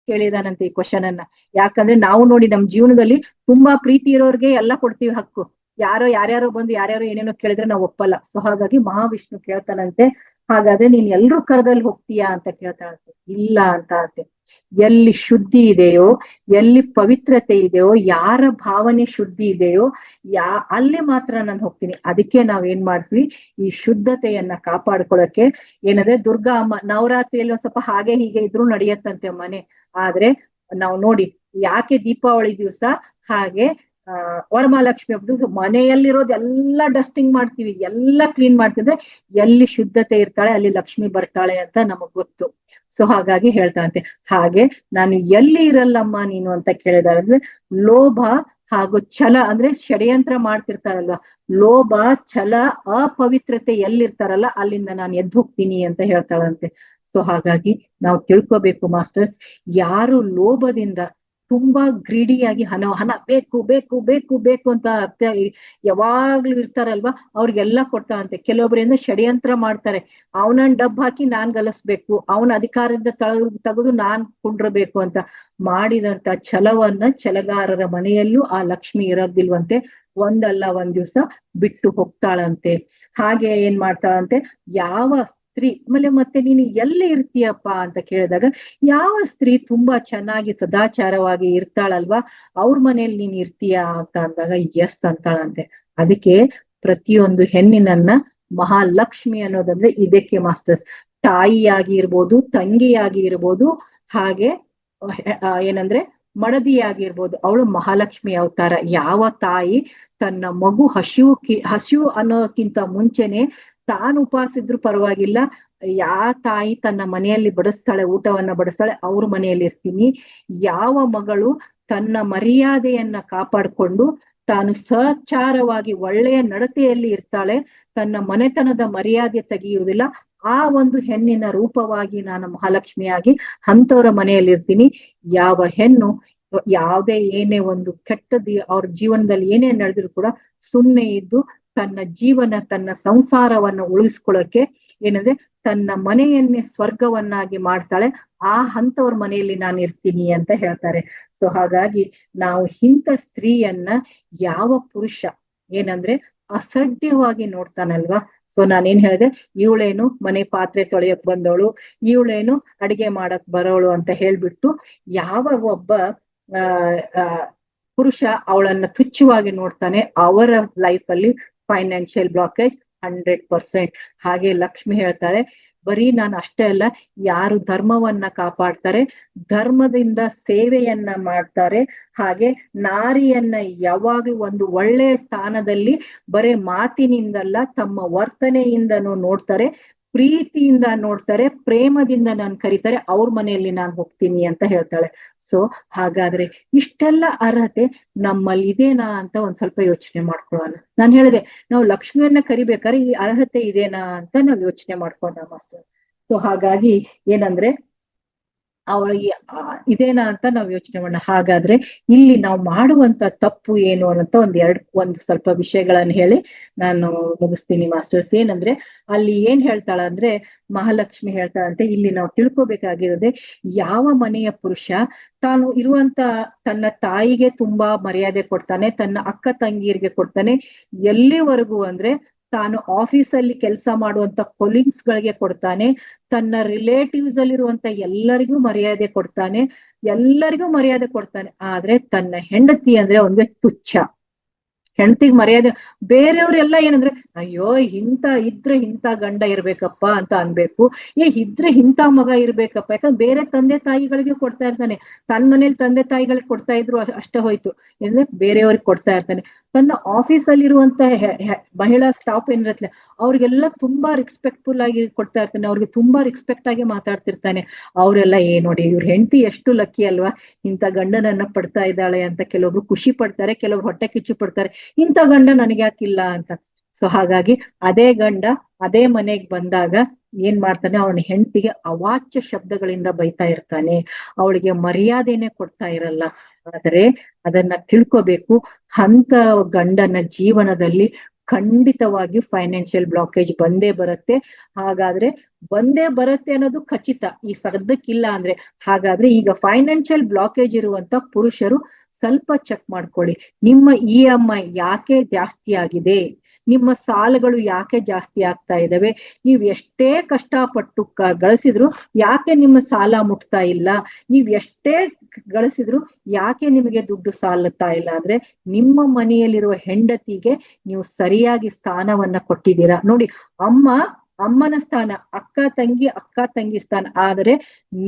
ಕೇಳಿದಾನಂತೆ ಈ ಕ್ವಶನ್ ಅನ್ನ. ಯಾಕಂದ್ರೆ ನಾವು ನೋಡಿ ನಮ್ ಜೀವನದಲ್ಲಿ ತುಂಬಾ ಪ್ರೀತಿ ಇರೋರ್ಗೆ ಎಲ್ಲ ಕೊಡ್ತೀವಿ ಹಕ್ಕು, ಯಾರ್ಯಾರೋ ಬಂದು ಯಾರ್ಯಾರೋ ಏನೇನೋ ಕೇಳಿದ್ರೆ ನಾವು ಒಪ್ಪಲ್ಲ. ಸೊ ಹಾಗಾಗಿ ಮಹಾವಿಷ್ಣು ಕೇಳ್ತಾನಂತೆ, ಹಾಗಾದ್ರೆ ನೀನ್ ಎಲ್ರೂ ಕರದಲ್ಲಿ ಹೋಗ್ತೀಯಾ ಅಂತ ಕೇಳ್ತಾಳಂತೆ. ಇಲ್ಲ ಅಂತ ಅಂತೆ. ಎಲ್ಲಿ ಶುದ್ಧಿ ಇದೆಯೋ, ಎಲ್ಲಿ ಪವಿತ್ರತೆ ಇದೆಯೋ, ಯಾರ ಭಾವನೆ ಶುದ್ಧಿ ಇದೆಯೋ ಅಲ್ಲಿ ಮಾತ್ರ ನಾನು ಹೋಗ್ತೀನಿ. ಅದಕ್ಕೆ ನಾವ್ ಏನ್ ಮಾಡ್ತೀವಿ, ಈ ಶುದ್ಧತೆಯನ್ನ ಕಾಪಾಡ್ಕೊಳಕ್ಕೆ ಏನಂದ್ರೆ, ದುರ್ಗಾ ಅಮ್ಮ ನವರಾತ್ರಿಯಲ್ಲಿ ಒಂದ್ ಸ್ವಲ್ಪ ಹಾಗೆ ಹೀಗೆ ಇದ್ರು ನಡೆಯತ್ತಂತೆ ಮನೆ. ಆದ್ರೆ ನಾವು ನೋಡಿ ಯಾಕೆ ದೀಪಾವಳಿ ದಿವಸ ಹಾಗೆ ವರಮಹಾಲಕ್ಷ್ಮಿ ಹಬ್ಬದ ಮನೆಯಲ್ಲಿರೋದು ಎಲ್ಲ ಡಸ್ಟಿಂಗ್ ಮಾಡ್ತೀವಿ, ಎಲ್ಲ ಕ್ಲೀನ್ ಮಾಡ್ತಿದ್ರೆ ಎಲ್ಲಿ ಶುದ್ಧತೆ ಇರ್ತಾಳೆ ಅಲ್ಲಿ ಲಕ್ಷ್ಮಿ ಬರ್ತಾಳೆ ಅಂತ ನಮಗ್ ಗೊತ್ತು. ಸೊ ಹಾಗಾಗಿ ಹೇಳ್ತಾಂತೆ, ಹಾಗೆ ನಾನು ಎಲ್ಲಿ ಇರಲ್ಲಮ್ಮ ನೀನು ಅಂತ ಕೇಳಿದಾರೆ ಅಂದ್ರೆ, ಲೋಭ ಹಾಗೂ ಛಲ ಅಂದ್ರೆ ಷಡ್ಯಂತ್ರ ಮಾಡ್ತಿರ್ತಾರಲ್ವಾ, ಲೋಭ ಛಲ ಅಪವಿತ್ರತೆ ಎಲ್ಲಿರ್ತಾರಲ್ಲ ಅಲ್ಲಿಂದ ನಾನು ಎದ್ದು ಹೋಗ್ತೀನಿ ಅಂತ ಹೇಳ್ತಾಳಂತೆ. ಸೊ ಹಾಗಾಗಿ ನಾವು ತಿಳ್ಕೊಬೇಕು ಮಾಸ್ಟರ್ಸ್, ಯಾರು ಲೋಭದಿಂದ ತುಂಬಾ ಗ್ರೀಡಿಯಾಗಿ ಹಣ ಬೇಕು ಬೇಕು ಬೇಕು ಬೇಕು ಅಂತ ಯಾವಾಗ್ಲೂ ಇರ್ತಾರಲ್ವಾ, ಅವ್ರಿಗೆಲ್ಲ ಕೊಡ್ತಾರಂತೆ. ಕೆಲವೊಬ್ಬರಿಂದ ಷಡ್ಯಂತ್ರ ಮಾಡ್ತಾರೆ, ಅವನನ್ನ ಡಬ್ ಹಾಕಿ ನಾನ್ ಗಲಿಸ್ಬೇಕು, ಅವನ ಅಧಿಕಾರದಿಂದ ತೆಗೆದು ನಾನ್ ಕುಂಡ್ರಬೇಕು ಅಂತ ಮಾಡಿದಂತ ಛಲವನ್ನ ಛಲಗಾರರ ಮನೆಯಲ್ಲೂ ಆ ಲಕ್ಷ್ಮಿ ಇರೋದಿಲ್ವಂತೆ, ಒಂದಲ್ಲ ಒಂದ್ ದಿವ್ಸ ಬಿಟ್ಟು ಹೋಗ್ತಾಳಂತೆ. ಹಾಗೆ ಏನ್ ಮಾಡ್ತಾಳಂತೆ, ಯಾವ ಸ್ತ್ರೀ ಮತ್ತೆ ನೀನು ಎಲ್ಲಿ ಇರ್ತೀಯಪ್ಪ ಅಂತ ಕೇಳಿದಾಗ, ಯಾವ ಸ್ತ್ರೀ ತುಂಬಾ ಚೆನ್ನಾಗಿ ಸದಾಚಾರವಾಗಿ ಇರ್ತಾಳಲ್ವಾ ಅವ್ರ ಮನೇಲಿ ನೀನ್ ಇರ್ತೀಯ ಅಂತ ಅಂದಾಗ ಎಸ್ ಅಂತಾಳಂತೆ. ಅದಕ್ಕೆ ಪ್ರತಿಯೊಂದು ಹೆಣ್ಣಿನನ್ನ ಮಹಾಲಕ್ಷ್ಮಿ ಅನ್ನೋದಂದ್ರೆ ಇದಕ್ಕೆ ಮಾಸ್ಟರ್ಸ್. ತಾಯಿಯಾಗಿ ಇರ್ಬೋದು, ತಂಗಿಯಾಗಿ ಇರ್ಬೋದು, ಹಾಗೆ ಏನಂದ್ರೆ ಮಡದಿಯಾಗಿರ್ಬೋದು, ಅವಳು ಮಹಾಲಕ್ಷ್ಮಿ ಅವತಾರ. ಯಾವ ತಾಯಿ ತನ್ನ ಮಗು ಹಸಿವು ಅನ್ನೋಕ್ಕಿಂತ ಮುಂಚೆನೆ ತಾನು ಉಪವಾಸಿದ್ರು ಪರವಾಗಿಲ್ಲ, ತಾಯಿ ತನ್ನ ಮನೆಯಲ್ಲಿ ಬಡಿಸ್ತಾಳೆ, ಊಟವನ್ನ ಬಡಿಸ್ತಾಳೆ, ಅವ್ರ ಮನೆಯಲ್ಲಿ ಇರ್ತೀನಿ. ಯಾವ ಮಗಳು ತನ್ನ ಮರ್ಯಾದೆಯನ್ನ ಕಾಪಾಡ್ಕೊಂಡು ತಾನು ಸಚಾರವಾಗಿ ಒಳ್ಳೆಯ ನಡತೆಯಲ್ಲಿ ಇರ್ತಾಳೆ, ತನ್ನ ಮನೆತನದ ಮರ್ಯಾದೆ ತೆಗೆಯುವುದಿಲ್ಲ. ಆ ಒಂದು ಹೆಣ್ಣಿನ ರೂಪವಾಗಿ ನಾನು ಮಹಾಲಕ್ಷ್ಮಿಯಾಗಿ ಅಂಥವ್ರ ಮನೆಯಲ್ಲಿ ಇರ್ತೀನಿ. ಯಾವ ಹೆಣ್ಣು ಯಾವುದೇ ಏನೇ ಒಂದು ಕೆಟ್ಟದ್ದು ಅವ್ರ ಜೀವನದಲ್ಲಿ ಏನೇ ನಡೆದ್ರು ಕೂಡ ಸುಮ್ಮನೆ ಇದ್ದು ತನ್ನ ಜೀವನ, ತನ್ನ ಸಂಸಾರವನ್ನ ಉಳಿಸ್ಕೊಳ್ಳೋಕೆ ಏನಂದ್ರೆ ತನ್ನ ಮನೆಯನ್ನೇ ಸ್ವರ್ಗವನ್ನಾಗಿ ಮಾಡ್ತಾಳೆ. ಆ ಹಂತವ್ರ ಮನೆಯಲ್ಲಿ ನಾನು ಇರ್ತೀನಿ ಅಂತ ಹೇಳ್ತಾರೆ. ಸೊ ಹಾಗಾಗಿ ನಾವು ಇಂಥ ಸ್ತ್ರೀಯನ್ನ ಯಾವ ಪುರುಷ ಏನಂದ್ರೆ ಅಸಡ್ಯವಾಗಿ ನೋಡ್ತಾನಲ್ವಾ. ಸೊ ನಾನೇನ್ ಹೇಳಿದೆ, ಇವಳೇನು ಮನೆ ಪಾತ್ರೆ ತೊಳೆಯಕ್ ಬಂದವಳು, ಇವಳೇನು ಅಡಿಗೆ ಮಾಡಕ್ ಬರೋಳು ಅಂತ ಹೇಳ್ಬಿಟ್ಟು ಯಾವ ಒಬ್ಬ ಪುರುಷ ಅವಳನ್ನ ತುಚ್ಛವಾಗಿ ನೋಡ್ತಾನೆ, ಅವರ ಲೈಫ್ ಅಲ್ಲಿ ಫೈನಾನ್ಷಿಯಲ್ ಬ್ಲಾಕೇಜ್ 100%. ಹಾಗೆ ಲಕ್ಷ್ಮಿ ಹೇಳ್ತಾಳೆ, ಬರೀ ನಾನು ಅಷ್ಟೇ ಅಲ್ಲ, ಯಾರು ಧರ್ಮವನ್ನ ಕಾಪಾಡ್ತಾರೆ, ಧರ್ಮದಿಂದ ಸೇವೆಯನ್ನ ಮಾಡ್ತಾರೆ, ಹಾಗೆ ನಾರಿಯನ್ನ ಯಾವಾಗ್ಲೂ ಒಂದು ಒಳ್ಳೆಯ ಸ್ಥಾನದಲ್ಲಿ ಬರೇ ಮಾತಿನಿಂದಲ್ಲ ತಮ್ಮ ವರ್ತನೆಯಿಂದನೂ ನೋಡ್ತಾರೆ, ಪ್ರೀತಿಯಿಂದ ನೋಡ್ತಾರೆ, ಪ್ರೇಮದಿಂದ ನಾನು ಕರೀತಾರೆ, ಅವ್ರ ಮನೆಯಲ್ಲಿ ನಾನು ಹೋಗ್ತೀನಿ ಅಂತ ಹೇಳ್ತಾಳೆ. ಸೊ ಹಾಗಾದ್ರೆ ಇಷ್ಟೆಲ್ಲ ಅರ್ಹತೆ ನಮ್ಮಲ್ಲಿ ಇದೇನಾ ಅಂತ ಒಂದ್ ಸ್ವಲ್ಪ ಯೋಚನೆ ಮಾಡ್ಕೊಳ್ಳೋಣ. ನಾನು ಹೇಳಿದೆ, ನಾವು ಲಕ್ಷ್ಮಿಯನ್ನ ಕರಿಬೇಕಾದ್ರೆ ಈ ಅರ್ಹತೆ ಇದೇನಾ ಅಂತ ನಾವು ಯೋಚನೆ ಮಾಡ್ಕೊಂಡ ಮಾಸ್ಟರ್. ಸೊ ಹಾಗಾಗಿ ಏನಂದ್ರೆ ಅವಳಿಗೆ ಇದೇನಾ ಅಂತ ನಾವು ಯೋಚನೆ ಮಾಡೋಣ. ಹಾಗಾದ್ರೆ ಇಲ್ಲಿ ನಾವು ಮಾಡುವಂತ ತಪ್ಪು ಏನು ಅನ್ನಂತ ಒಂದು ಸ್ವಲ್ಪ ವಿಷಯಗಳನ್ನ ಹೇಳಿ ನಾನು ಮುಗಿಸ್ತೀನಿ ಮಾಸ್ಟರ್ಸ್. ಏನಂದ್ರೆ ಅಲ್ಲಿ ಏನ್ ಹೇಳ್ತಾಳಂದ್ರೆ ಮಹಾಲಕ್ಷ್ಮಿ ಹೇಳ್ತಾಳಂತೆ, ಇಲ್ಲಿ ನಾವು ತಿಳ್ಕೊಬೇಕಾಗಿರೋದೆ, ಯಾವ ಮನೆಯ ಪುರುಷ ತಾನು ಇರುವಂತ ತನ್ನ ತಾಯಿಗೆ ತುಂಬಾ ಮರ್ಯಾದೆ ಕೊಡ್ತಾನೆ, ತನ್ನ ಅಕ್ಕ ತಂಗಿಯರಿಗೆ ಕೊಡ್ತಾನೆ, ಎಲ್ಲಿವರೆಗೂ ಅಂದ್ರೆ ತಾನು ಆಫೀಸಲ್ಲಿ ಕೆಲಸ ಮಾಡುವಂತ ಕೊಲೀಗ್ಸ್ ಗಳಿಗೆ ಕೊಡ್ತಾನೆ, ತನ್ನ ರಿಲೇಟಿವ್ಸ್ ಅಲ್ಲಿರುವಂತ ಎಲ್ಲರಿಗೂ ಮರ್ಯಾದೆ ಕೊಡ್ತಾನೆ. ಆದ್ರೆ ತನ್ನ ಹೆಂಡತಿ ಅಂದ್ರೆ ಅವನಿಗೆ ತುಚ್ಛ. ಹೆಂಡತಿಗೆ ಮರ್ಯಾದೆ, ಬೇರೆಯವ್ರೆಲ್ಲ ಏನಂದ್ರೆ ಅಯ್ಯೋ ಇಂಥ ಗಂಡ ಇರ್ಬೇಕಪ್ಪ ಅಂತ ಅನ್ಬೇಕು, ಇದ್ರೆ ಇಂಥ ಮಗ ಇರ್ಬೇಕಪ್ಪ. ಯಾಕಂದ್ರೆ ಬೇರೆ ತಂದೆ ತಾಯಿಗಳಿಗೆ ಕೊಡ್ತಾ ಇರ್ತಾನೆ, ತನ್ನ ಮನೇಲಿ ತಂದೆ ತಾಯಿಗಳಿಗೆ ಕೊಡ್ತಾ ಇದ್ರು ಅಷ್ಟೇ ಹೋಯ್ತು, ಅಂದ್ರೆ ಬೇರೆಯವ್ರಿಗೆ ಕೊಡ್ತಾ ಇರ್ತಾನೆ. ತನ್ನ ಆಫೀಸಲ್ಲಿ ಇರುವಂತ ಮಹಿಳಾ ಸ್ಟಾಫ್ ಏನಿರತ್ಲೆ ಅವ್ರಿಗೆಲ್ಲ ತುಂಬಾ ರೆಸ್ಪೆಕ್ಟ್ಫುಲ್ ಆಗಿ ಕೊಡ್ತಾ ಇರ್ತಾನೆ, ಅವ್ರಿಗೆ ತುಂಬಾ ರೆಸ್ಪೆಕ್ಟ್ ಆಗಿ ಮಾತಾಡ್ತಿರ್ತಾನೆ. ಅವರೆಲ್ಲ ನೋಡಿ ಇವ್ರ ಹೆಂಡತಿ ಎಷ್ಟು ಲಕ್ಕಿ ಅಲ್ವಾ, ಇಂಥ ಗಂಡನನ್ನ ಪಡ್ತಾ ಇದ್ದಾಳೆ ಅಂತ ಕೆಲವೊಬ್ರು ಖುಷಿ ಪಡ್ತಾರೆ, ಕೆಲವ್ರು ಹೊಟ್ಟೆ ಕಿಚ್ಚು ಪಡ್ತಾರೆ, ಇಂಥ ಗಂಡ ನನಗೆ ಯಾಕಿಲ್ಲ ಅಂತ. ಸೊ ಹಾಗಾಗಿ ಅದೇ ಗಂಡ ಅದೇ ಮನೆಗೆ ಬಂದಾಗ ಏನ್ ಮಾಡ್ತಾನೆ, ಅವನ ಹೆಂಡತಿಗೆ ಅವಾಚ್ಯ ಶಬ್ದಗಳಿಂದ ಬೈತಾ ಇರ್ತಾನೆ, ಅವಳಿಗೆ ಮರ್ಯಾದೆನೆ ಕೊಡ್ತಾ ಇರಲ್ಲ. ಆದ್ರೆ ಅದನ್ನ ತಿಳ್ಕೋಬೇಕು, ಅಂತ ಗಂಡನ ಜೀವನದಲ್ಲಿ ಖಂಡಿತವಾಗಿ ಫೈನಾನ್ಷಿಯಲ್ ಬ್ಲಾಕೇಜ್ ಬಂದೇ ಬರುತ್ತೆ. ಹಾಗಾದ್ರೆ ಬಂದೇ ಬರುತ್ತೆ ಅನ್ನೋದು ಖಚಿತ, ಈ ಸದ್ಯಕ್ಕಿಲ್ಲ ಅಂದ್ರೆ. ಹಾಗಾದ್ರೆ ಈಗ ಫೈನಾನ್ಷಿಯಲ್ ಬ್ಲಾಕೇಜ್ ಇರುವಂತ ಪುರುಷರು ಸ್ವಲ್ಪ ಚೆಕ್ ಮಾಡ್ಕೊಳ್ಳಿ, ನಿಮ್ಮ EMI ಯಾಕೆ ಜಾಸ್ತಿ ಆಗಿದೆ, ನಿಮ್ಮ ಸಾಲಗಳು ಯಾಕೆ ಜಾಸ್ತಿ ಆಗ್ತಾ ಇದಾವೆ, ನೀವ್ ಎಷ್ಟೇ ಕಷ್ಟಪಟ್ಟು ಗಳಿಸಿದ್ರು ಯಾಕೆ ನಿಮ್ಮ ಸಾಲ ಮುಟ್ತಾ ಇಲ್ಲ, ನೀವ್ ಎಷ್ಟೇ ಗಳಿಸಿದ್ರು ಯಾಕೆ ನಿಮಗೆ ದುಡ್ಡು ಸಾಲುತ್ತಾ ಇಲ್ಲ ಅಂದ್ರೆ ನಿಮ್ಮ ಮನೆಯಲ್ಲಿರುವ ಹೆಂಡತಿಗೆ ನೀವು ಸರಿಯಾಗಿ ಸ್ಥಾನವನ್ನ ಕೊಟ್ಟಿದ್ದೀರಾ. ನೋಡಿ, ಅಮ್ಮನ ಸ್ಥಾನ, ಅಕ್ಕ ತಂಗಿ ಸ್ಥಾನ. ಆದರೆ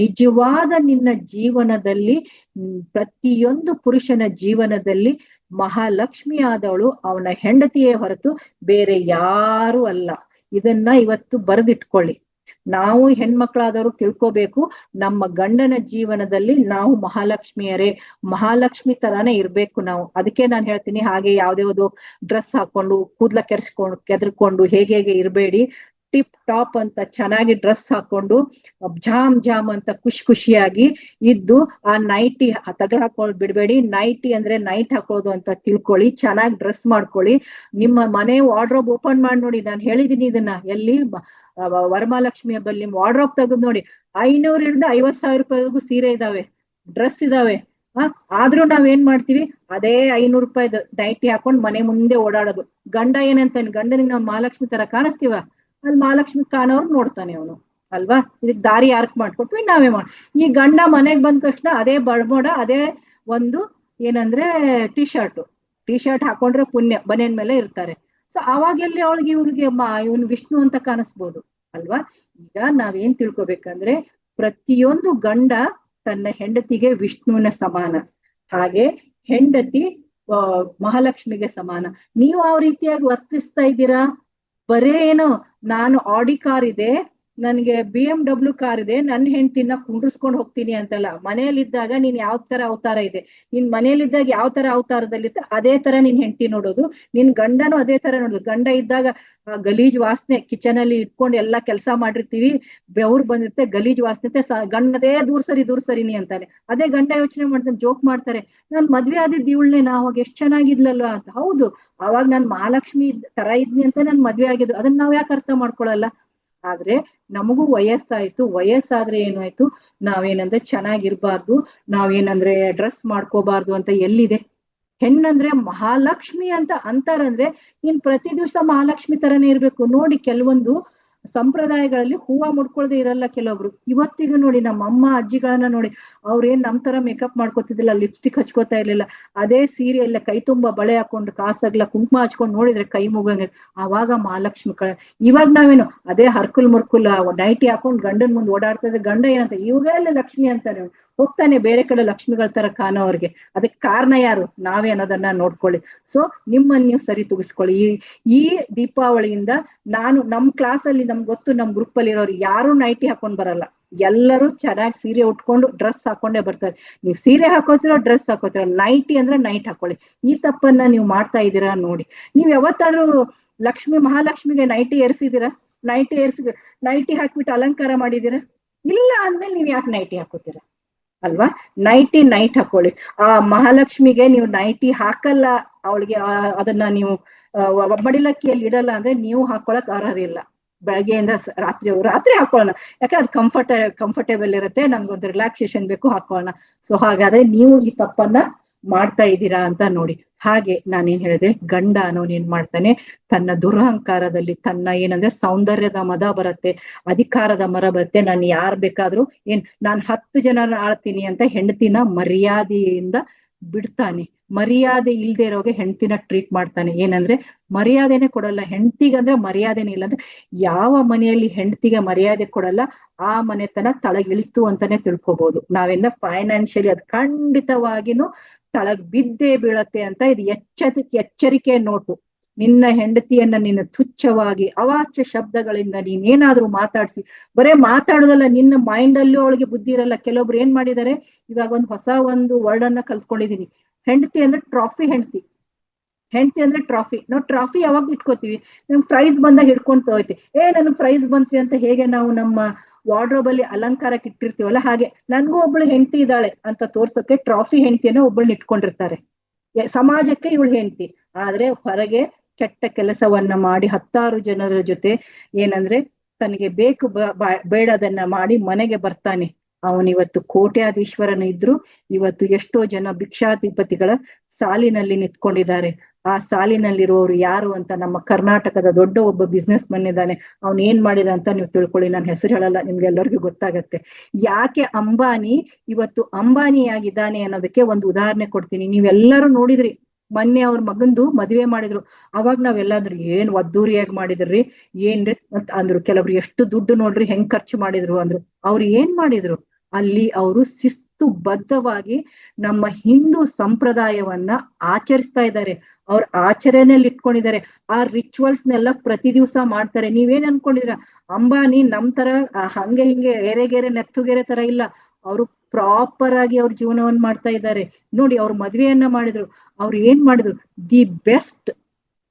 ನಿಜವಾದ ನಿನ್ನ ಜೀವನದಲ್ಲಿ, ಪ್ರತಿಯೊಂದು ಪುರುಷನ ಜೀವನದಲ್ಲಿ ಮಹಾಲಕ್ಷ್ಮಿ ಆದವಳು ಅವನ ಹೆಂಡತಿಯೇ ಹೊರತು ಬೇರೆ ಯಾರು ಅಲ್ಲ. ಇದನ್ನ ಇವತ್ತು ಬರೆದಿಟ್ಕೊಳ್ಳಿ. ನಾವು ಹೆಣ್ಮಕ್ಳಾದವರು ತಿಳ್ಕೋಬೇಕು, ನಮ್ಮ ಗಂಡನ ಜೀವನದಲ್ಲಿ ನಾವು ಮಹಾಲಕ್ಷ್ಮಿ ತರಾನೇ ಇರ್ಬೇಕು ನಾವು. ಅದಕ್ಕೆ ನಾನು ಹೇಳ್ತೀನಿ, ಹಾಗೆ ಯಾವ್ದ್ಯಾವ್ದು ಡ್ರೆಸ್ ಹಾಕೊಂಡು ಕೂದ್ಲ ಕೆದರ್ಕೊಂಡು ಹೇಗೆ ಇರ್ಬೇಡಿ. ಟಿಪ್ ಟಾಪ್ ಅಂತ ಚೆನ್ನಾಗಿ ಡ್ರೆಸ್ ಹಾಕೊಂಡು ಜಾಮ್ ಅಂತ ಖುಷಿಯಾಗಿ ಇದ್ದು ಆ ನೈಟಿ ತಗಲ್ ಹಾಕೊಂಡು ಬಿಡ್ಬೇಡಿ. ನೈಟಿ ಅಂದ್ರೆ ನೈಟ್ ಹಾಕೋದು ಅಂತ ತಿಳ್ಕೊಳ್ಳಿ, ಚೆನ್ನಾಗಿ ಡ್ರೆಸ್ ಮಾಡ್ಕೊಳ್ಳಿ. ನಿಮ್ಮ ಮನೆ ವಾರ್ಡ್ರೋಬ್ ಓಪನ್ ಮಾಡಿ ನೋಡಿ, ನಾನು ಹೇಳಿದೀನಿ ಇದನ್ನ ಎಲ್ಲಿ ವರಮಹಾಲಕ್ಷ್ಮಿ ಹಬ್ಬಲ್ಲಿ ನಿಮ್ಮ ವಾರ್ಡ್ರೋಬ್ ತೆಗೆದು ನೋಡಿ, 500,000-50,000 ರೂಪಾಯಿವರೆಗೂ ಸೀರೆ ಇದಾವೆ, ಡ್ರೆಸ್ ಇದಾವೆ. ಆದ್ರೂ ನಾವೇನ್ ಮಾಡ್ತೀವಿ, ಅದೇ 500 ರೂಪಾಯಿದು ನೈಟಿ ಹಾಕೊಂಡು ಮನೆ ಮುಂದೆ ಓಡಾಡೋದು. ಗಂಡ ಏನಂತಾನೆ, ಗಂಡನಿಗೆ ನಾವು ಮಹಾಲಕ್ಷ್ಮಿ ತರ ಕಾಣಿಸ್ತೀವ, ಅಲ್ಲಿ ಮಹಾಲಕ್ಷ್ಮಿ ಕಾಣೋರು ನೋಡ್ತಾನೆ ಅವನು ಅಲ್ವಾ. ಇದಕ್ ದಾರಿ ಯಾರಕ್ ಮಾಡ್ಕೊಟ್ವಿ, ನಾವೇ ಈ ಗಂಡ ಮನೆಗ್ ಬಂದ ತಕ್ಷಣ ಅದೇ ಬಡ್ಮೋಡ, ಅದೇ ಒಂದು ಏನಂದ್ರೆ ಟಿ ಶರ್ಟ್ ಹಾಕೊಂಡ್ರೆ ಪುಣ್ಯ ಬನೇನ್ ಮೇಲೆ ಇರ್ತಾರೆ. ಸೊ ಅವಾಗೆಲ್ಲಿ ಅವಳಿಗೆ ಇವನು ವಿಷ್ಣು ಅಂತ ಕಾಣಿಸ್ಬೋದು ಅಲ್ವಾ. ಈಗ ನಾವೇನ್ ತಿಳ್ಕೊಬೇಕಂದ್ರೆ, ಪ್ರತಿಯೊಂದು ಗಂಡ ತನ್ನ ಹೆಂಡತಿಗೆ ವಿಷ್ಣುವಿನ ಸಮಾನ, ಹಾಗೆ ಹೆಂಡತಿ ಮಹಾಲಕ್ಷ್ಮಿಗೆ ಸಮಾನ. ನೀವು ಆ ರೀತಿಯಾಗಿ ವರ್ತಿಸ್ತಾ ಇದ್ದೀರಾ? ಬರೇ ಏನೋ ನಾನು ಆಡಿ ಕಾರ್ ಇದೆ, ನನ್ಗೆ BMW ಕಾರ್ ಇದೆ, ನನ್ನ ಹೆಂಡತಿನ ಕುಂಡ್ರಿಸ್ಕೊಂಡು ಹೋಗ್ತೀನಿ ಅಂತಲ್ಲ. ಮನೆಯಲ್ಲಿದ್ದಾಗ ನೀನ್ ಯಾವ ತರ ಅವತಾರ ಇದೆ, ನಿನ್ ಮನೆಯಲ್ಲಿದ್ದಾಗ ಯಾವ ತರ ಅವತಾರದಲ್ಲಿತ್ತು ಅದೇ ತರ ನಿನ್ ಹೆಂಡತಿ ನೋಡೋದು, ನಿನ್ ಗಂಡನು ಅದೇ ತರ ನೋಡೋದು. ಗಂಡ ಇದ್ದಾಗ ಗಲೀಜ್ ವಾಸನೆ, ಕಿಚನ್ ಅಲ್ಲಿ ಇಟ್ಕೊಂಡು ಎಲ್ಲಾ ಕೆಲಸ ಮಾಡಿರ್ತೀವಿ, ಬೆವ್ರು ಬಂದಿರುತ್ತೆ, ಗಲೀಜ್ ವಾಸನೆ, ಗಂಡದೇ ದೂರ್ ಸರಿನಿ ಅಂತಾನೆ. ಅದೇ ಗಂಡ ಯೋಚನೆ ಮಾಡ್ತಾನೆ, ಜೋಕ್ ಮಾಡ್ತಾರೆ, ನಾನ್ ಮದ್ವೆ ಆದಿದ್ದು ಇವಳನ್ನೇ, ನಾ ಅವಾಗ ಎಷ್ಟ್ ಚೆನ್ನಾಗಿದ್ಲಲ್ವಾ ಅಂತ. ಹೌದು, ಅವಾಗ ನಾನ್ ಮಹಾಲಕ್ಷ್ಮಿ ತರ ಇದ್ನಿ ಅಂತ ನನ್ ಮದ್ವೆ ಆಗಿದ್ದು, ಅದನ್ನ ನಾವ್ ಯಾಕೆ ಅರ್ಥ ಮಾಡ್ಕೊಳಲ್ಲ? ಆದ್ರೆ ನಮಗೂ ವಯಸ್ಸಾದ್ರೆ ಏನಾಯ್ತು, ನಾವೇನಂದ್ರೆ ಚೆನ್ನಾಗಿರ್ಬಾರ್ದು, ನಾವೇನಂದ್ರೆ ಡ್ರೆಸ್ ಮಾಡ್ಕೋಬಾರ್ದು ಅಂತ ಎಲ್ಲಿದೆ? ಹೆಣ್ಣಂದ್ರೆ ಮಹಾಲಕ್ಷ್ಮಿ ಅಂತ ಅಂತಾರಂದ್ರೆ ನೀನ್ ಪ್ರತಿ ದಿವಸ ಮಹಾಲಕ್ಷ್ಮಿ ತರನೇ ಇರ್ಬೇಕು. ನೋಡಿ, ಕೆಲವೊಂದು ಸಂಪ್ರದಾಯಗಳಲ್ಲಿ ಹೂವ ಮುಡ್ಕೊಳ್ದೆ ಇರಲ್ಲ ಕೆಲವೊಬ್ರು. ಇವತ್ತಿಗೂ ನೋಡಿ ನಮ್ಮ ಅಮ್ಮ ಅಜ್ಜಿಗಳನ್ನ ನೋಡಿ, ಅವ್ರೇನ್ ನಮ್ ತರ ಮೇಕಪ್ ಮಾಡ್ಕೋತಿದ್ದಿಲ್ಲ, ಲಿಪ್ಸ್ಟಿಕ್ ಹಚ್ಕೋತಾ ಇರ್ಲಿಲ್ಲ. ಅದೇ ಸೀರೆಯಲ್ಲ ಕೈ ತುಂಬಾ ಬಳೆ ಹಾಕೊಂಡು, ಕಾಸಗ್ಲ ಕುಂಕುಮ ಹಚ್ಕೊಂಡು ನೋಡಿದ್ರೆ ಕೈ ಮುಗಂಗ, ಆವಾಗ ಮಹಾಲಕ್ಷ್ಮಿ ಇವಾಗ ನಾವೇನು ಅದೇ ಹರ್ಕುಲ್ ಮುರ್ಕುಲ್ ನೈಟಿ ಹಾಕೊಂಡು ಗಂಡನ್ ಮುಂದೆ ಓಡಾಡ್ತಾ ಇದ್ರೆ ಗಂಡ ಏನಂತ, ಇವ್ರೆಲ್ಲ ಲಕ್ಷ್ಮಿ ಅಂತಾನೆ ಹೋಗ್ತಾನೆ ಬೇರೆ ಕಡೆ ಲಕ್ಷ್ಮಿಗಳ ತರ ಕಾಣೋರ್ಗೆ. ಅದಕ್ಕೆ ಕಾರಣ ಯಾರು? ನಾವೇ ಅನ್ನೋದನ್ನ ನೋಡ್ಕೊಳ್ಳಿ. ಸೊ ನಿಮ್ಮನ್ನ ನೀವು ಸರಿ ತೂಗಿಸ್ಕೊಳ್ಳಿ. ಈ ದೀಪಾವಳಿಯಿಂದ ನಮ್ ಕ್ಲಾಸ್ ಅಲ್ಲಿ ನಮ್ಗೆ ಗೊತ್ತು, ನಮ್ ಗ್ರೂಪ್ ಅಲ್ಲಿ ಇರೋರು ಯಾರು ನೈಟಿ ಹಾಕೊಂಡ್ ಬರಲ್ಲ, ಎಲ್ಲರೂ ಚೆನ್ನಾಗಿ ಸೀರೆ ಉಟ್ಕೊಂಡು ಡ್ರೆಸ್ ಹಾಕೊಂಡೇ ಬರ್ತಾರೆ. ನೀವು ಸೀರೆ ಹಾಕೋತಿರೋ, ಡ್ರೆಸ್ ಹಾಕೋತಿರೋ, ನೈಟಿ ಅಂದ್ರೆ ನೈಟ್ ಹಾಕೊಳ್ಳಿ. ಈ ತಪ್ಪನ್ನ ನೀವು ಮಾಡ್ತಾ ಇದ್ದೀರಾ ನೋಡಿ. ನೀವ್ ಯಾವತ್ತಾದ್ರೂ ಮಹಾಲಕ್ಷ್ಮಿಗೆ ನೈಟಿ ಏರ್ಸಿದೀರಾ? ನೈಟಿ ಹಾಕ್ಬಿಟ್ಟು ಅಲಂಕಾರ ಮಾಡಿದೀರಾ? ಇಲ್ಲ ಅಂದ್ಮೇಲೆ ನೀವ್ ಯಾಕೆ ನೈಟಿ ಹಾಕೋತೀರಾ ಅಲ್ವಾ? ನೈಟ್ ಹಾಕೊಳ್ಳಿ. ಆ ಮಹಾಲಕ್ಷ್ಮಿಗೆ ನೀವು ನೈಟಿ ಹಾಕಲ್ಲ, ಅವಳಿಗೆ ಅದನ್ನ ನೀವು ಮಡಿಲಕ್ಕಿಯಲ್ಲಿ ಇಡಲ್ಲ ಅಂದ್ರೆ ನೀವು ಹಾಕೊಳಕ್ ಅರ್ಹರಿಲ್ಲ. ಬೆಳಗ್ಗೆಯಿಂದ ರಾತ್ರಿ ಹಾಕೊಳ್ಳೋಣ, ಯಾಕೆ ಅದು ಕಂಫರ್ಟೇಬಲ್ ಇರುತ್ತೆ, ನಮ್ಗೊಂದು ರಿಲ್ಯಾಕ್ಸೇಷನ್ ಬೇಕು, ಹಾಕೊಳ್ಳೋಣ. ಸೊ ಹಾಗಾದ್ರೆ ನೀವು ಈ ತಪ್ಪನ್ನ ಮಾಡ್ತಾ ಇದ್ದೀರಾ ಅಂತ ನೋಡಿ. ಹಾಗೆ ನಾನೇನ್ ಹೇಳಿದೆ, ಗಂಡ ಅನ್ನೋನ್ ಏನ್ ಮಾಡ್ತಾನೆ, ತನ್ನ ದುರಹಂಕಾರದಲ್ಲಿ ತನ್ನ ಏನಂದ್ರೆ ಸೌಂದರ್ಯದ ಮದ ಬರುತ್ತೆ, ಅಧಿಕಾರದ ಮರ ಬರುತ್ತೆ, ನಾನು ಯಾರ್ ಬೇಕಾದ್ರೂ ನಾನ್ 10 ಜನರ ಆಳ್ತೀನಿ ಅಂತ ಹೆಂಡತಿನ ಮರ್ಯಾದೆಯಿಂದ ಬಿಡ್ತಾನೆ. ಮರ್ಯಾದೆ ಇಲ್ದೇ ಇರೋಗೆ ಹೆಂಡತಿನ ಟ್ರೀಟ್ ಮಾಡ್ತಾನೆ. ಏನಂದ್ರೆ ಮರ್ಯಾದೆನೆ ಕೊಡಲ್ಲ ಹೆಂಡತಿಗಂದ್ರೆ, ಮರ್ಯಾದೆನೇ ಇಲ್ಲ ಅಂದ್ರೆ ಯಾವ ಮನೆಯಲ್ಲಿ ಹೆಂಡತಿಗೆ ಮರ್ಯಾದೆ ಕೊಡಲ್ಲ ಆ ಮನೆತನ ತಳಗಿಳಿತು ಅಂತಾನೆ ತಿಳ್ಕೊಬಹುದು. ನಾವೆಲ್ಲ ಫೈನಾನ್ಷಿಯಲಿ ಅದು ಖಂಡಿತವಾಗಿನೂ ತಳಗ್ ಬಿದ್ದೇ ಬೀಳತ್ತೆ ಅಂತ ಇದು ಎಚ್ಚರಿಕೆ ನೋಟು. ನಿನ್ನ ಹೆಂಡತಿಯನ್ನ ನೀನು ತುಚ್ಛವಾಗಿ ಅವಾಚ್ಯ ಶಬ್ದಗಳಿಂದ ನೀನೇನಾದ್ರೂ ಮಾತಾಡ್ಸಿ, ಬರೇ ಮಾತಾಡೋದಲ್ಲ, ನಿನ್ನ ಮೈಂಡ್ ಅಲ್ಲೂ ಅವಳಿಗೆ ಬುದ್ಧಿ ಇರಲ್ಲ. ಕೆಲವೊಬ್ರು ಏನ್ ಮಾಡಿದ್ದಾರೆ, ಇವಾಗ ಹೊಸ ವರ್ಡ್ ಅನ್ನ ಕಲ್ತ್ಕೊಂಡಿದೀನಿ, ಹೆಂಡತಿ ಅಂದ್ರೆ ಟ್ರಾಫಿ. ಹೆಂಡತಿ ಅಂದ್ರೆ ಟ್ರಾಫಿ. ನಾವು ಟ್ರಾಫಿ ಯಾವಾಗ ಇಟ್ಕೋತೀವಿ? ನಮ್ ಪ್ರೈಸ್ ಬಂದಾಗ ಹಿಡ್ಕೊಂತ ಹೋಯ್ತಿವಿ. ನನ್ಗೆ ಪ್ರೈಸ್ ಬಂತ್ರಿ ಅಂತ ಹೇಗೆ ನಾವು ನಮ್ಮ ವಾರ್ಡ್ರೋಬ್ ಅಲ್ಲಿ ಅಲಂಕಾರಕ್ಕೆ ಇಟ್ಟಿರ್ತೀವಲ್ಲ, ಹಾಗೆ ನನ್ಗೂ ಒಬ್ಳು ಹೆಂಡತಿ ಇದ್ದಾಳೆ ಅಂತ ತೋರ್ಸೋಕೆ ಟ್ರಾಫಿ ಹೆಂಡತಿಯನ್ನ ಒಬ್ಬಳನ್ನ ಇಟ್ಕೊಂಡಿರ್ತಾರೆ. ಸಮಾಜಕ್ಕೆ ಇವಳು ಹೆಂಡತಿ, ಆದ್ರೆ ಹೊರಗೆ ಕೆಟ್ಟ ಕೆಲಸವನ್ನ ಮಾಡಿ 10 ಜನರ ಜೊತೆ ಏನಂದ್ರೆ ತನಗೆ ಬೇಕು ಬೇಡದನ್ನ ಮಾಡಿ ಮನೆಗೆ ಬರ್ತಾನೆ. ಅವನಿವತ್ತು ಕೋಟ್ಯಾಧೀಶ್ವರನ ಇದ್ರು ಇವತ್ತು ಎಷ್ಟೋ ಜನ ಭಿಕ್ಷಾಧಿಪತಿಗಳ ಸಾಲಿನಲ್ಲಿ ನಿಂತ್ಕೊಂಡಿದ್ದಾರೆ. ಆ ಸಾಲಿನಲ್ಲಿರುವವರು ಯಾರು ಅಂತ ನಮ್ಮ ಕರ್ನಾಟಕದ ದೊಡ್ಡ ಒಬ್ಬ ಬಿಸ್ನೆಸ್ ಮನ್ ಇದ್ದಾನೆ. ಅವ್ನ್ ಏನ್ ಮಾಡಿದ ಅಂತ ನೀವು ತಿಳ್ಕೊಳ್ಳಿ, ನಾನು ಹೆಸರು ಹೇಳಲ್ಲ, ನಿಮ್ಗೆಲ್ಲರಿಗೂ ಗೊತ್ತಾಗತ್ತೆ. ಯಾಕೆ ಅಂಬಾನಿ ಇವತ್ತು ಅಂಬಾನಿಯಾಗಿದ್ದಾನೆ ಅನ್ನೋದಕ್ಕೆ ಒಂದು ಉದಾಹರಣೆ ಕೊಡ್ತೀನಿ. ನೀವೆಲ್ಲರೂ ನೋಡಿದ್ರಿ, ಮೊನ್ನೆ ಅವ್ರ ಮಗಂದು ಮದುವೆ ಮಾಡಿದ್ರು. ಅವಾಗ ನಾವೆಲ್ಲಾದ್ರು ಏನ್ ಒದ್ದೂರಿಯಾಗಿ ಮಾಡಿದ್ರಿ ಏನ್ರಿ ಅಂತ ಅಂದ್ರು. ಕೆಲವ್ರು ಎಷ್ಟು ದುಡ್ಡು ನೋಡ್ರಿ ಹೆಂಗ್ ಖರ್ಚು ಮಾಡಿದ್ರು ಅಂದ್ರು. ಅವ್ರು ಏನ್ ಮಾಡಿದ್ರು ಅಲ್ಲಿ? ಅವರು ಶಿಸ್ತುಬದ್ಧವಾಗಿ ನಮ್ಮ ಹಿಂದೂ ಸಂಪ್ರದಾಯವನ್ನ ಆಚರಿಸ್ತಾ ಇದ್ದಾರೆ. ಅವ್ರ ಆಚರಣೆಯಲ್ಲಿ ಇಟ್ಕೊಂಡಿದ್ದಾರೆ. ಆ ರಿಚುವಲ್ಸ್ನೆಲ್ಲ ಪ್ರತಿ ದಿವಸ ಮಾಡ್ತಾರೆ. ನೀವೇನ್ ಅನ್ಕೊಂಡಿದ್ರ ಅಂಬಾನಿ ನಮ್ ತರ ಹಂಗೆ ಹಿಂಗೆ ಏರೆಗೆರೆ ನೆತ್ತುಗೆರೆ ತರ ಇಲ್ಲ. ಅವರು ಪ್ರಾಪರ್ ಆಗಿ ಅವ್ರ ಜೀವನವನ್ನ ಮಾಡ್ತಾ ಇದ್ದಾರೆ. ನೋಡಿ, ಅವ್ರ ಮದ್ವೆಯನ್ನ ಮಾಡಿದ್ರು. ಅವ್ರು ಏನ್ ಮಾಡಿದ್ರು? ದಿ ಬೆಸ್ಟ್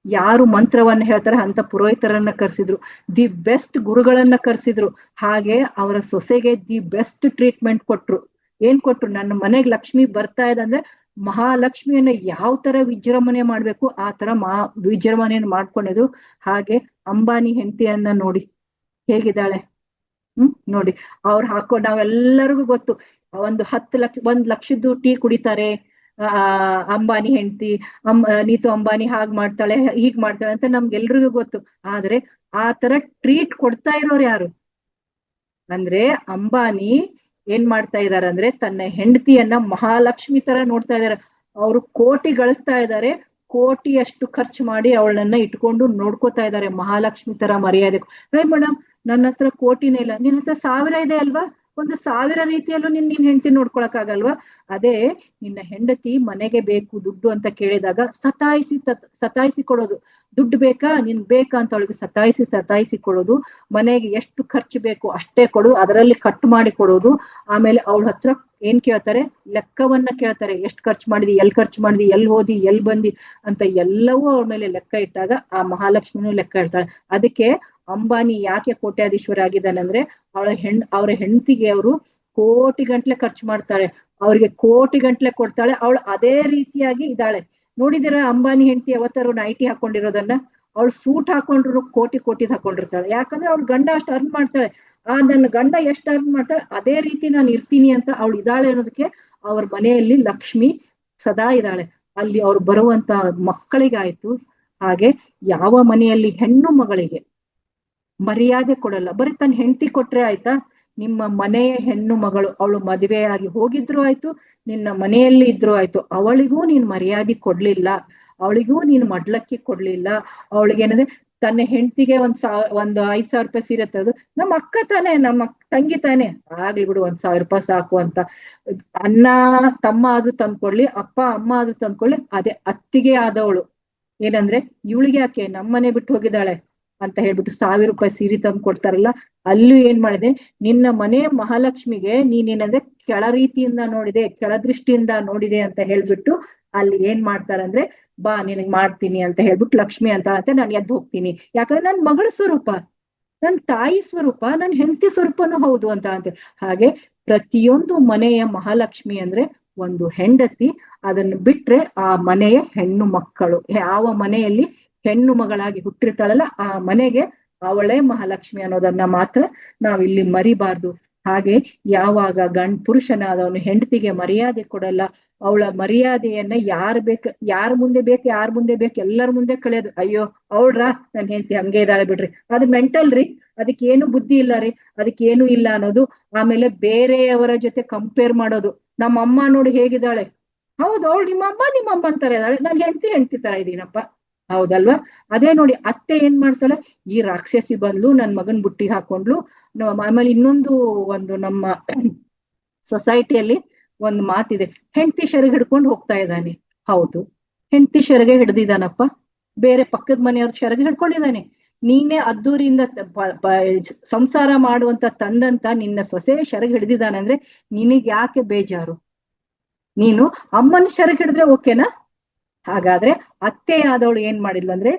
ಯಾರು ಮಂತ್ರವನ್ನ ಹೇಳ್ತಾರೆ ಅಂತ ಪುರೋಹಿತರನ್ನ ಕರ್ಸಿದ್ರು, ದಿ ಬೆಸ್ಟ್ ಗುರುಗಳನ್ನ ಕರ್ಸಿದ್ರು. ಹಾಗೆ ಅವರ ಸೊಸೆಗೆ ದಿ ಬೆಸ್ಟ್ ಟ್ರೀಟ್ಮೆಂಟ್ ಕೊಟ್ರು. ಏನ್ ಕೊಟ್ರು? ನನ್ನ ಮನೆಗ್ ಲಕ್ಷ್ಮಿ ಬರ್ತಾ ಇದೆ ಅಂದ್ರೆ ಮಹಾಲಕ್ಷ್ಮಿಯನ್ನ ಯಾವ ತರ ವಿಜೃಂಭಣೆ ಮಾಡ್ಬೇಕು ಆ ತರ ವಿಜೃಂಭಣೆಯನ್ನು ಮಾಡ್ಕೊಂಡಿದ್ರು. ಹಾಗೆ ಅಂಬಾನಿ ಹೆಂಡತಿಯನ್ನ ನೋಡಿ ಹೇಗಿದ್ದಾಳೆ. ನೋಡಿ, ಅವ್ರು ಹಾಕೊಂಡು ನಾವೆಲ್ಲರಿಗೂ ಗೊತ್ತು, ಒಂದು 1 ಲಕ್ಷದ್ದು ಟೀ ಕುಡಿತಾರೆ ಅಂಬಾನಿ ಹೆಂಡತಿ. ನೀತು ಅಂಬಾನಿ ಹಾಗ್ ಮಾಡ್ತಾಳೆ ಹೀಗ್ ಮಾಡ್ತಾಳೆ ಅಂತ ನಮ್ಗೆಲ್ರಿಗೂ ಗೊತ್ತು. ಆದ್ರೆ ಆ ತರ ಟ್ರೀಟ್ ಕೊಡ್ತಾ ಇರೋರು ಯಾರು ಅಂದ್ರೆ, ಅಂಬಾನಿ ಏನ್ ಮಾಡ್ತಾ ಇದಾರೆ ಅಂದ್ರೆ ತನ್ನ ಹೆಂಡತಿಯನ್ನ ಮಹಾಲಕ್ಷ್ಮಿ ತರ ನೋಡ್ತಾ ಇದಾರೆ. ಅವರು ಕೋಟಿ ಗಳಿಸ್ತಾ ಇದ್ದಾರೆ, ಕೋಟಿಯಷ್ಟು ಖರ್ಚು ಮಾಡಿ ಅವಳನ್ನ ಇಟ್ಕೊಂಡು ನೋಡ್ಕೋತಾ ಇದ್ದಾರೆ ಮಹಾಲಕ್ಷ್ಮಿ ತರ ಮರ್ಯಾದೆ. ಮೇಡಮ್, ನನ್ನ ಹತ್ರ ಕೋಟಿನೇ ಇಲ್ಲ, ನಿನ್ನ ಹತ್ರ 1000 ಇದೆ ಅಲ್ವಾ, ಒಂದು 1000 ರೀತಿಯಲ್ಲೂ ನಿನ್ ಹೆಂಡತಿ ನೋಡ್ಕೊಳಕ್ ಆಗಲ್ವಾ? ಅದೇ ನಿನ್ನ ಹೆಂಡತಿ ಮನೆಗೆ ಬೇಕು ದುಡ್ಡು ಅಂತ ಕೇಳಿದಾಗ ಸತಾಯಿಸಿ ಕೊಡೋದು. ದುಡ್ಡು ಬೇಕಾ, ನಿನ್ ಬೇಕಾ ಅಂತ ಅವಳಿಗೆ ಸತಾಯಿಸಿ ಕೊಡೋದು. ಮನೆಗೆ ಎಷ್ಟು ಖರ್ಚು ಬೇಕು ಅಷ್ಟೇ ಕೊಡು, ಅದರಲ್ಲಿ ಕಟ್ ಮಾಡಿ ಕೊಡೋದು. ಆಮೇಲೆ ಅವಳ ಹತ್ರ ಏನ್ ಕೇಳ್ತಾರೆ? ಲೆಕ್ಕವನ್ನ ಕೇಳ್ತಾರೆ. ಎಷ್ಟು ಖರ್ಚು ಮಾಡಿದಿ, ಎಲ್ಲಿ ಖರ್ಚು ಮಾಡಿದಿ, ಎಲ್ಲಿ ಹೋದಿ, ಎಲ್ಲಿ ಬಂದಿ ಅಂತ ಎಲ್ಲವೂ ಅವಳ ಮೇಲೆ ಲೆಕ್ಕ ಇಟ್ಟಾಗ ಆ ಮಹಾಲಕ್ಷ್ಮಿನೂ ಲೆಕ್ಕ ಇಡ್ತಾಳೆ. ಅದಕ್ಕೆ ಅಂಬಾನಿ ಯಾಕೆ ಕೋಟ್ಯಾಧೀಶ್ವರ ಆಗಿದ್ದಾನಂದ್ರೆ ಅವರ ಹೆಂಡತಿಗೆ ಅವರು ಕೋಟಿ ಗಂಟ್ಲೆ ಖರ್ಚು ಮಾಡ್ತಾಳೆ, ಅವ್ರಿಗೆ ಕೋಟಿ ಗಂಟ್ಲೆ ಕೊಡ್ತಾಳೆ. ಅವಳು ಅದೇ ರೀತಿಯಾಗಿ ಇದ್ದಾಳೆ. ನೋಡಿದಿರ ಅಂಬಾನಿ ಹೆಂಡತಿ ಯಾವತ್ತಾರು ನೈಟಿ ಹಾಕೊಂಡಿರೋದನ್ನ? ಅವಳು ಸೂಟ್ ಹಾಕೊಂಡ್ರು ಕೋಟಿದ್ ಹಾಕೊಂಡಿರ್ತಾಳೆ. ಯಾಕಂದ್ರೆ ಅವ್ಳ ಗಂಡ ಅಷ್ಟು ಅರ್ನ್ ಮಾಡ್ತಾಳೆ. ನನ್ನ ಗಂಡ ಎಷ್ಟು ಅರ್ನ್ ಮಾಡ್ತಾಳೆ ಅದೇ ರೀತಿ ನಾನು ಇರ್ತೀನಿ ಅಂತ ಅವಳು ಇದ್ದಾಳೆ ಅನ್ನೋದಕ್ಕೆ ಅವ್ರ ಮನೆಯಲ್ಲಿ ಲಕ್ಷ್ಮಿ ಸದಾ ಇದ್ದಾಳೆ. ಅಲ್ಲಿ ಅವ್ರು ಬರುವಂತ ಮಕ್ಕಳಿಗಾಯ್ತು. ಹಾಗೆ ಯಾವ ಮನೆಯಲ್ಲಿ ಹೆಣ್ಣು ಮಗಳಿಗೆ ಮರ್ಯಾದೆ ಕೊಡಲ್ಲ, ಬರೀ ತನ್ನ ಹೆಂಡತಿ ಕೊಟ್ರೆ ಆಯ್ತಾ? ನಿಮ್ಮ ಮನೆಯ ಹೆಣ್ಣು ಮಗಳು ಅವಳು ಮದುವೆ ಆಗಿ ಹೋಗಿದ್ರು ಆಯ್ತು, ನಿನ್ನ ಮನೆಯಲ್ಲಿ ಇದ್ರು ಆಯ್ತು, ಅವಳಿಗೂ ನೀನ್ ಮರ್ಯಾದೆ ಕೊಡ್ಲಿಲ್ಲ, ಅವಳಿಗೂ ನೀನ್ ಮಡ್ಲಕ್ಕಿ ಕೊಡ್ಲಿಲ್ಲ. ಅವಳಿಗೆ ಏನಂದ್ರೆ ತನ್ನ ಹೆಂಡತಿಗೆ ಒಂದು 5,000 ರೂಪಾಯಿ ಸೀರೆ ತರೋದು, ನಮ್ಮ ಅಕ್ಕ ತಾನೆ, ನಮ್ಮ ತಂಗಿ ತಾನೆ, ಆಗ್ಲಿ ಬಿಡು 1,000 ರೂಪಾಯಿ ಸಾಕು ಅಂತ. ಅಣ್ಣ ತಮ್ಮ ಆದ್ರೂ ತಂದ್ಕೊಡ್ಲಿ, ಅಪ್ಪ ಅಮ್ಮ ಆದ್ರೂ ತಂದ್ಕೊಳ್ಳಿ, ಅದೇ ಅತ್ತಿಗೆ ಆದವಳು ಏನಂದ್ರೆ ಇವಳಿಗೆ ಯಾಕೆ ನಮ್ಮನೆ ಬಿಟ್ಟು ಹೋಗಿದ್ದಾಳೆ ಅಂತ ಹೇಳ್ಬಿಟ್ಟು 1,000 ರೂಪಾಯಿ ಸೀರೆ ತಂದು ಕೊಡ್ತಾರಲ್ಲ. ಅಲ್ಲೂ ಏನ್ ಮಾಡಿದೆ? ನಿನ್ನ ಮನೆ ಮಹಾಲಕ್ಷ್ಮಿಗೆ ನೀನೇನಂದ್ರೆ ಕೆಳ ರೀತಿಯಿಂದ ನೋಡಿದೆ, ಕೆಳ ದೃಷ್ಟಿಯಿಂದ ನೋಡಿದೆ ಅಂತ ಹೇಳ್ಬಿಟ್ಟು ಅಲ್ಲಿ ಏನ್ ಮಾಡ್ತಾರಂದ್ರೆ, ಬಾ ನಿನಗ್ ಮಾಡ್ತೀನಿ ಅಂತ ಹೇಳ್ಬಿಟ್ಟು ಲಕ್ಷ್ಮಿ ಅಂತ ನಾನು ಎದ್ದು ಹೋಗ್ತೀನಿ. ಯಾಕಂದ್ರೆ ನನ್ ಮಗಳ ಸ್ವರೂಪ, ನನ್ ತಾಯಿ ಸ್ವರೂಪ, ನನ್ ಹೆಂಡತಿ ಸ್ವರೂಪನೂ ಹೌದು ಅಂತ. ಹಾಗೆ ಪ್ರತಿಯೊಂದು ಮನೆಯ ಮಹಾಲಕ್ಷ್ಮಿ ಅಂದ್ರೆ ಒಂದು ಹೆಂಡತಿ, ಅದನ್ನು ಬಿಟ್ರೆ ಆ ಮನೆಯ ಹೆಣ್ಣು ಮಕ್ಕಳು. ಯಾವ ಮನೆಯಲ್ಲಿ ಹೆಣ್ಣು ಮಗಳಾಗಿ ಹುಟ್ಟಿರ್ತಾಳಲ್ಲ ಆ ಮನೆಗೆ ಅವಳೇ ಮಹಾಲಕ್ಷ್ಮಿ ಅನ್ನೋದನ್ನ ಮಾತ್ರ ನಾವಿಲ್ಲಿ ಮರಿಬಾರ್ದು. ಹಾಗೆ ಯಾವಾಗ ಪುರುಷನಾದವನು ಹೆಂಡತಿಗೆ ಮರ್ಯಾದೆ ಕೊಡಲ್ಲ, ಅವಳ ಮರ್ಯಾದೆಯನ್ನ ಯಾರ ಮುಂದೆ ಬೇಕು ಎಲ್ಲರ ಮುಂದೆ ಕಳೆಯೋದು. ಅಯ್ಯೋ ಅವಳ್ರಾ ನನ್ ಹೆಂಡತಿ ಹಂಗೆ ಇದ್ದಾಳೆ ಬಿಡ್ರಿ, ಅದು ಮೆಂಟಲ್ ರೀ, ಅದಕ್ಕೇನು ಬುದ್ಧಿ ಇಲ್ಲ ರೀ, ಅದಕ್ಕೇನು ಇಲ್ಲ ಅನ್ನೋದು. ಆಮೇಲೆ ಬೇರೆಯವರ ಜೊತೆ ಕಂಪೇರ್ ಮಾಡೋದು. ನಮ್ಮ ಅಮ್ಮ ನೋಡಿ ಹೇಗಿದ್ದಾಳೆ, ಹೌದು ಅವಳು ನಿಮ್ಮ ಅಮ್ಮ ಅಂತಾರೆ ಇದ್ದಾಳೆ, ನಾನು ಹೆಂಡತಿ ತರ ಇದೀನಪ್ಪ, ಹೌದಲ್ವಾ? ಅದೇ ನೋಡಿ ಅತ್ತೆ ಏನ್ ಮಾಡ್ತಾಳೆ, ಈ ರಾಕ್ಷಸಿ ಬಂದ್ಲು ನನ್ ಮಗನ್ ಬುಟ್ಟಿ ಹಾಕೊಂಡ್ಲು. ಆಮೇಲೆ ಒಂದು ನಮ್ಮ ಸೊಸೈಟಿಯಲ್ಲಿ ಒಂದು ಮಾತಿದೆ, ಹೆಂಡತಿ ಶೆರಗ್ ಹಿಡ್ಕೊಂಡು ಹೋಗ್ತಾ ಇದ್ದಾನೆ. ಹೌದು, ಹೆಂಡತಿ ಶೆರಗೆ ಹಿಡ್ದಿದ್ದಾನಪ್ಪ, ಬೇರೆ ಪಕ್ಕದ ಮನೆಯವ್ರ ಶೆರಗೆ ಹಿಡ್ಕೊಂಡಿದ್ದಾನೆ. ನೀನೇ ಅದ್ದೂರಿಂದ ಸಂಸಾರ ಮಾಡುವಂತ ತಂದಂತ ನಿನ್ನ ಸೊಸೆ ಶೆರಗ್ ಹಿಡ್ದಿದ್ದಾನಂದ್ರೆ ನಿನಗ್ ಯಾಕೆ ಬೇಜಾರು? ನೀನು ಅಮ್ಮನ ಶೆರಗ್ ಹಿಡಿದ್ರೆ ಓಕೆನಾ? ಹಾಗಾದ್ರೆ ಅತ್ತೆ ಆದವಳು ಏನ್ ಮಾಡಿದ್ಲು ಅಂದ್ರೆ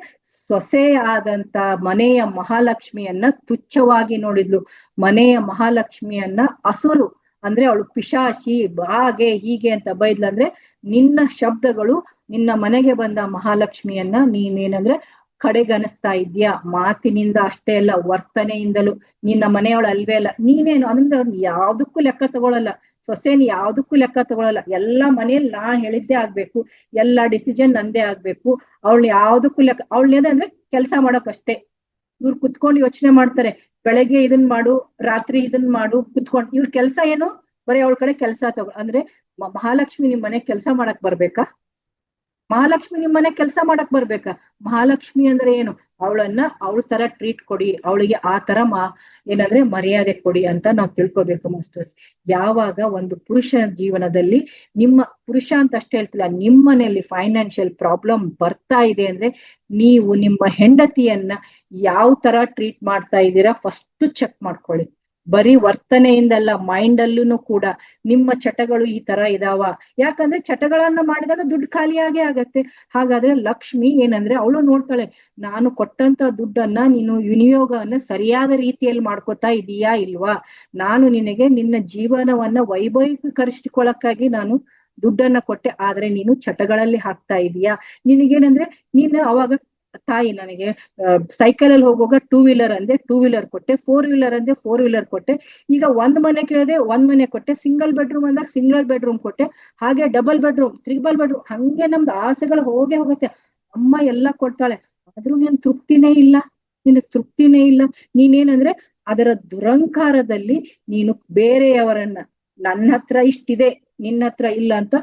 ಸೊಸೆ ಆದಂತ ಮನೆಯ ಮಹಾಲಕ್ಷ್ಮಿಯನ್ನ ತುಚ್ಛವಾಗಿ ನೋಡಿದ್ಲು. ಮನೆಯ ಮಹಾಲಕ್ಷ್ಮಿಯನ್ನ ಅಸುರು ಅಂದ್ರೆ ಅವಳು ಪಿಶಾಚಿ, ಹಾಗೆ ಹೀಗೆ ಅಂತ ಬೈದ್ಲಂದ್ರೆ ನಿನ್ನ ಶಬ್ದಗಳು ನಿನ್ನ ಮನೆಗೆ ಬಂದ ಮಹಾಲಕ್ಷ್ಮಿಯನ್ನ ನೀನೇನಂದ್ರೆ ಕಡೆಗಣಿಸ್ತಾ ಇದ್ಯಾ. ಮಾತಿನಿಂದ ಅಷ್ಟೇ ಅಲ್ಲ, ವರ್ತನೆಯಿಂದಲೂ. ನಿನ್ನ ಮನೆಯವಳು ಅಲ್ವೇ ಅಲ್ಲ. ನೀನೇನು ಅಂದ್ರೆ ಯಾವ್ದಕ್ಕೂ ಲೆಕ್ಕ ತಗೊಳಲ್ಲ, ಸೊಸೆನ್ ಯಾವ್ದಕ್ಕೂ ಲೆಕ್ಕ ತಗೊಳಲ್ಲ. ಎಲ್ಲ ಮನೆಯಲ್ಲಿ ನಾನ್ ಹೇಳಿದ್ದೇ ಆಗ್ಬೇಕು, ಎಲ್ಲ ಡಿಸಿಷನ್ ನಂದೇ ಆಗ್ಬೇಕು. ಅವಳು ಯಾವ್ದಕ್ಕೂ ಲೆಕ್ಕ, ಅವಳೇನಂದ್ರೆ ಕೆಲಸ ಮಾಡೋಕಷ್ಟೇ. ಇವ್ರು ಕುತ್ಕೊಂಡು ಯೋಚನೆ ಮಾಡ್ತಾರೆ, ಬೆಳಗ್ಗೆ ಇದನ್ ಮಾಡು, ರಾತ್ರಿ ಇದನ್ ಮಾಡು ಕುತ್ಕೊಂಡು. ಇವ್ರ ಕೆಲ್ಸ ಏನು? ಬರೀ ಅವಳ ಕಡೆ ಕೆಲಸ ಅಂದ್ರೆ ಮಹಾಲಕ್ಷ್ಮಿ ನಿಮ್ ಮನೆ ಕೆಲಸ ಮಾಡಕ್ ಬರ್ಬೇಕಾ? ಮಹಾಲಕ್ಷ್ಮಿ ನಿಮ್ ಮನೆ ಕೆಲಸ ಮಾಡಕ್ ಬರ್ಬೇಕಾ? ಮಹಾಲಕ್ಷ್ಮಿ ಅಂದ್ರೆ ಏನು? ಅವಳನ್ನ ಅವಳ ತರ ಟ್ರೀಟ್ ಕೊಡಿ, ಅವಳಿಗೆ ಆ ತರ ಏನಂದ್ರೆ ಮರ್ಯಾದೆ ಕೊಡಿ ಅಂತ ನಾವು ತಿಳ್ಕೊಬೇಕು ಮಾಸ್ಟರ್ಸ್. ಯಾವಾಗ ಒಂದು ಪುರುಷನ ಜೀವನದಲ್ಲಿ, ನಿಮ್ಮ ಪುರುಷ ಅಂತ ಅಷ್ಟೇ ಹೇಳ್ತಿಲ್ಲ, ನಿಮ್ಮ ಮನೆಯಲ್ಲಿ ಫೈನಾನ್ಷಿಯಲ್ ಪ್ರಾಬ್ಲಮ್ ಬರ್ತಾ ಇದೆ ಅಂದ್ರೆ ನೀವು ನಿಮ್ಮ ಹೆಂಡತಿಯನ್ನ ಯಾವ ತರ ಟ್ರೀಟ್ ಮಾಡ್ತಾ ಇದ್ದೀರಾ ಫಸ್ಟ್ ಚೆಕ್ ಮಾಡ್ಕೊಳ್ಳಿ. ಬರೀ ವರ್ತನೆಯಿಂದಲ್ಲ, ಮೈಂಡ್ ಅಲ್ಲೂ ಕೂಡ ನಿಮ್ಮ ಚಟಗಳು ಈ ತರ ಇದಾವ. ಯಾಕಂದ್ರೆ ಚಟಗಳನ್ನ ಮಾಡಿದಾಗ ದುಡ್ಡು ಖಾಲಿಯಾಗೇ ಆಗತ್ತೆ. ಹಾಗಾದ್ರೆ ಲಕ್ಷ್ಮಿ ಏನಂದ್ರೆ ಅವಳು ನೋಡ್ತಾಳೆ, ನಾನು ಕೊಟ್ಟಂತ ದುಡ್ಡನ್ನ ನೀನು ವಿನಿಯೋಗವನ್ನ ಸರಿಯಾದ ರೀತಿಯಲ್ಲಿ ಮಾಡ್ಕೊತಾ ಇದೀಯಾ ಇಲ್ವಾ? ನಾನು ನಿನಗೆ ನಿನ್ನ ಜೀವನವನ್ನ ವೈಭವೀಕರಿಸಿಕೊಳ್ಳಕ್ಕಾಗಿ ನಾನು ದುಡ್ಡನ್ನ ಕೊಟ್ಟೆ, ಆದ್ರೆ ನೀನು ಚಟಗಳಲ್ಲಿ ಹಾಕ್ತಾ ಇದೀಯಾ. ನಿನಗೇನಂದ್ರೆ ನೀನು ಅವಾಗ ತಾಯಿ ನನಗೆ ಸೈಕಲ್ ಅಲ್ಲಿ ಹೋಗುವಾಗ 2 ವೀಲರ್ ಅಂದೆ, 2 ವೀಲರ್ ಕೊಟ್ಟೆ, 4 ವೀಲರ್ ಅಂದೆ, 4 ವೀಲರ್ ಕೊಟ್ಟೆ. ಈಗ 1 ಮನೆ ಕೇಳಿದೆ, 1 ಮನೆ ಕೊಟ್ಟೆ. ಸಿಂಗಲ್ ಬೆಡ್ರೂಮ್ ಅಂದಾಗ ಸಿಂಗಲ್ ಬೆಡ್ರೂಮ್ ಕೊಟ್ಟೆ. ಹಾಗೆ ಡಬಲ್ ಬೆಡ್ರೂಮ್, ತ್ರಿಬಲ್ ಬೆಡ್ರೂಮ್, ಹಂಗೆ ನಮ್ದು ಆಸೆಗಳು ಹೋಗುತ್ತೆ. ಅಮ್ಮ ಎಲ್ಲ ಕೊಡ್ತಾಳೆ, ಆದ್ರೂ ನಿನ್ ತೃಪ್ತಿನೇ ಇಲ್ಲ, ನಿನಗ್ ತೃಪ್ತಿನೇ ಇಲ್ಲ. ನೀನೇನಂದ್ರೆ ಅದರ ದುರಂಕಾರದಲ್ಲಿ ನೀನು ಬೇರೆಯವರನ್ನ, ನನ್ನ ಹತ್ರ ಇಷ್ಟಿದೆ ನಿನ್ನ ಹತ್ರ ಇಲ್ಲ ಅಂತ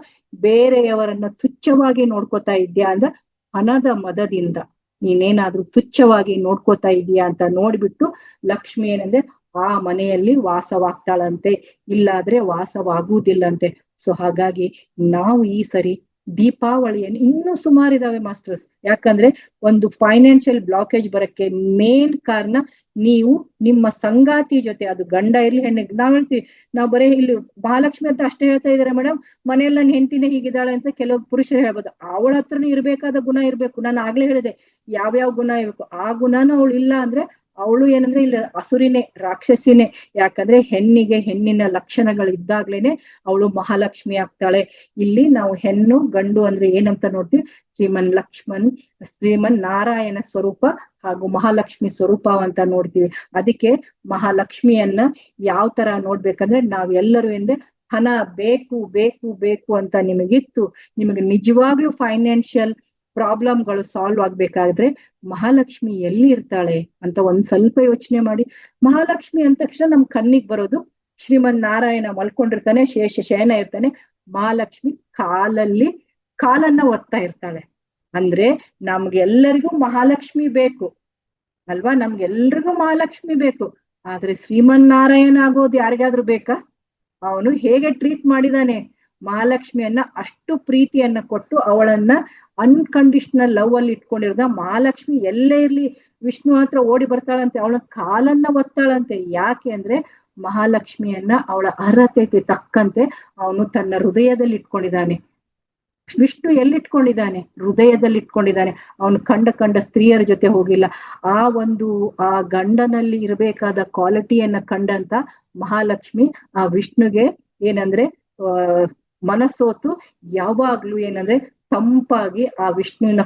ಬೇರೆಯವರನ್ನ ತುಚ್ಛವಾಗಿ ನೋಡ್ಕೋತಾ ಇದ್ಯಾ ಅಂದ್ರೆ ಹಣದ ಮದದಿಂದ ನೀನೇನಾದ್ರೂ ತುಚ್ಛವಾಗಿ ನೋಡ್ಕೋತಾ ಇದೀಯಾ ಅಂತ ನೋಡ್ಬಿಟ್ಟು ಲಕ್ಷ್ಮಿ ಏನಂದ್ರೆ ಆ ಮನೆಯಲ್ಲಿ ವಾಸವಾಗ್ತಾಳಂತೆ, ಇಲ್ಲಾದ್ರೆ ವಾಸವಾಗುವುದಿಲ್ಲಂತೆ. ಸೊ ಹಾಗಾಗಿ ನಾವು ಈ ಸರಿ ದೀಪಾವಳಿಯನ್ನು ಇನ್ನೂ ಸುಮಾರಿದಾವೆ ಮಾಸ್ಟರ್ಸ್. ಯಾಕಂದ್ರೆ ಒಂದು ಫೈನಾನ್ಷಿಯಲ್ ಬ್ಲಾಕೇಜ್ ಬರಕ್ಕೆ ಮೇನ್ ಕಾರಣ ನೀವು ನಿಮ್ಮ ಸಂಗಾತಿ ಜೊತೆ, ಅದು ಗಂಡ ಇರ್ಲಿ ಹೆಣ್ಣಿಗೆ, ನಾವ್ ಹೇಳ್ತೀವಿ ನಾವ್ ಬರೀ ಇಲ್ಲಿ ಮಹಾಲಕ್ಷ್ಮಿ ಅಂತ ಅಷ್ಟೇ ಹೇಳ್ತಾ ಇದಾರೆ ಮೇಡಮ್, ಮನೆಯಲ್ಲಿ ನನ್ನ ಹೆಂಡತಿನೇ ಹೀಗಿದ್ದಾಳೆ ಅಂತ ಕೆಲವು ಪುರುಷರು ಹೇಳ್ಬೋದು. ಅವಳ ಹತ್ರನೂ ಇರ್ಬೇಕಾದ ಗುಣ ಇರ್ಬೇಕು. ನಾನು ಆಗ್ಲೇ ಹೇಳಿದೆ ಯಾವ್ಯಾವ ಗುಣ ಇರ್ಬೇಕು, ಆ ಗುಣನೂ ಅವಳು ಇಲ್ಲ ಅಂದ್ರೆ ಅವಳು ಏನಂದ್ರೆ ಇಲ್ಲಿ ಅಸುರಿನೇ, ರಾಕ್ಷಸಿನೇ. ಯಾಕಂದ್ರೆ ಹೆಣ್ಣಿಗೆ ಹೆಣ್ಣಿನ ಲಕ್ಷಣಗಳು ಇದ್ದಾಗ್ಲೇನೆ ಅವಳು ಮಹಾಲಕ್ಷ್ಮಿ ಆಗ್ತಾಳೆ. ಇಲ್ಲಿ ನಾವು ಹೆಣ್ಣು ಗಂಡು ಅಂದ್ರೆ ಏನಂತ ನೋಡ್ತೀವಿ, ಶ್ರೀಮನ್ ನಾರಾಯಣ ಸ್ವರೂಪ ಹಾಗೂ ಮಹಾಲಕ್ಷ್ಮಿ ಸ್ವರೂಪ ಅಂತ ನೋಡ್ತೀವಿ. ಅದಕ್ಕೆ ಮಹಾಲಕ್ಷ್ಮಿಯನ್ನ ಯಾವ ತರ ನೋಡ್ಬೇಕಂದ್ರೆ ನಾವೆಲ್ಲರೂ ಅಂದ್ರೆ ಹಣ ಬೇಕು ಬೇಕು ಬೇಕು ಅಂತ ನಿಮಗಿತ್ತು, ನಿಮಗೆ ನಿಜವಾಗ್ಲೂ ಫೈನಾನ್ಷಿಯಲ್ ಪ್ರಾಬ್ಲಮ್ಗಳು ಸಾಲ್ವ್ ಆಗ್ಬೇಕಾದ್ರೆ ಮಹಾಲಕ್ಷ್ಮಿ ಎಲ್ಲಿ ಇರ್ತಾಳೆ ಅಂತ ಒಂದ್ ಸ್ವಲ್ಪ ಯೋಚನೆ ಮಾಡಿ. ಮಹಾಲಕ್ಷ್ಮಿ ಅಂದ ತಕ್ಷಣ ನಮ್ ಕಣ್ಣಿಗೆ ಬರೋದು ಶ್ರೀಮನ್ ನಾರಾಯಣ ಮಲ್ಕೊಂಡಿರ್ತಾನೆ, ಶೇಷ ಶಯನ ಇರ್ತಾನೆ, ಮಹಾಲಕ್ಷ್ಮಿ ಕಾಲನ್ನ ಒತ್ತಾ ಇರ್ತಾಳೆ. ಅಂದ್ರೆ ನಮ್ಗೆಲ್ಲರಿಗೂ ಮಹಾಲಕ್ಷ್ಮಿ ಬೇಕು ಅಲ್ವಾ, ನಮ್ಗೆಲ್ರಿಗೂ ಮಹಾಲಕ್ಷ್ಮಿ ಬೇಕು. ಆದ್ರೆ ಶ್ರೀಮನ್ ನಾರಾಯಣ ಆಗೋದು ಯಾರಿಗಾದ್ರೂ ಬೇಕಾ? ಅವನು ಹೇಗೆ ಟ್ರೀಟ್ ಮಾಡಿದಾನೆ ಮಹಾಲಕ್ಷ್ಮಿಯನ್ನ, ಅಷ್ಟು ಪ್ರೀತಿಯನ್ನ ಕೊಟ್ಟು ಅವಳನ್ನ ಅನ್ಕಂಡೀಷನಲ್ ಲವ್ ಅಲ್ಲಿ ಇಟ್ಕೊಂಡಿರೋದ. ಮಹಾಲಕ್ಷ್ಮಿ ಎಲ್ಲೇ ಇರ್ಲಿ ವಿಷ್ಣು ಹತ್ರ ಓಡಿ ಬರ್ತಾಳಂತೆ, ಅವಳ ಕಾಲನ್ನ ಒತ್ತಾಳಂತೆ. ಯಾಕೆ ಅಂದ್ರೆ ಮಹಾಲಕ್ಷ್ಮಿಯನ್ನ ಅವಳ ಅರ್ಹತೆಗೆ ತಕ್ಕಂತೆ ಅವನು ತನ್ನ ಹೃದಯದಲ್ಲಿ ಇಟ್ಕೊಂಡಿದ್ದಾನೆ. ವಿಷ್ಣು ಎಲ್ಲಿಟ್ಕೊಂಡಿದ್ದಾನೆ? ಹೃದಯದಲ್ಲಿ ಇಟ್ಕೊಂಡಿದ್ದಾನೆ. ಅವನು ಕಂಡ ಸ್ತ್ರೀಯರ ಜೊತೆ ಹೋಗಿಲ್ಲ. ಆ ಗಂಡನಲ್ಲಿ ಇರಬೇಕಾದ ಕ್ವಾಲಿಟಿಯನ್ನ ಕಂಡಂತ ಮಹಾಲಕ್ಷ್ಮಿ ಆ ವಿಷ್ಣುಗೆ ಏನಂದ್ರೆ ಮನಸೋತು ಯಾವಾಗ್ಲೂ ಏನಂದ್ರೆ ತಂಪಾಗಿ ಆ ವಿಷ್ಣುವಿನ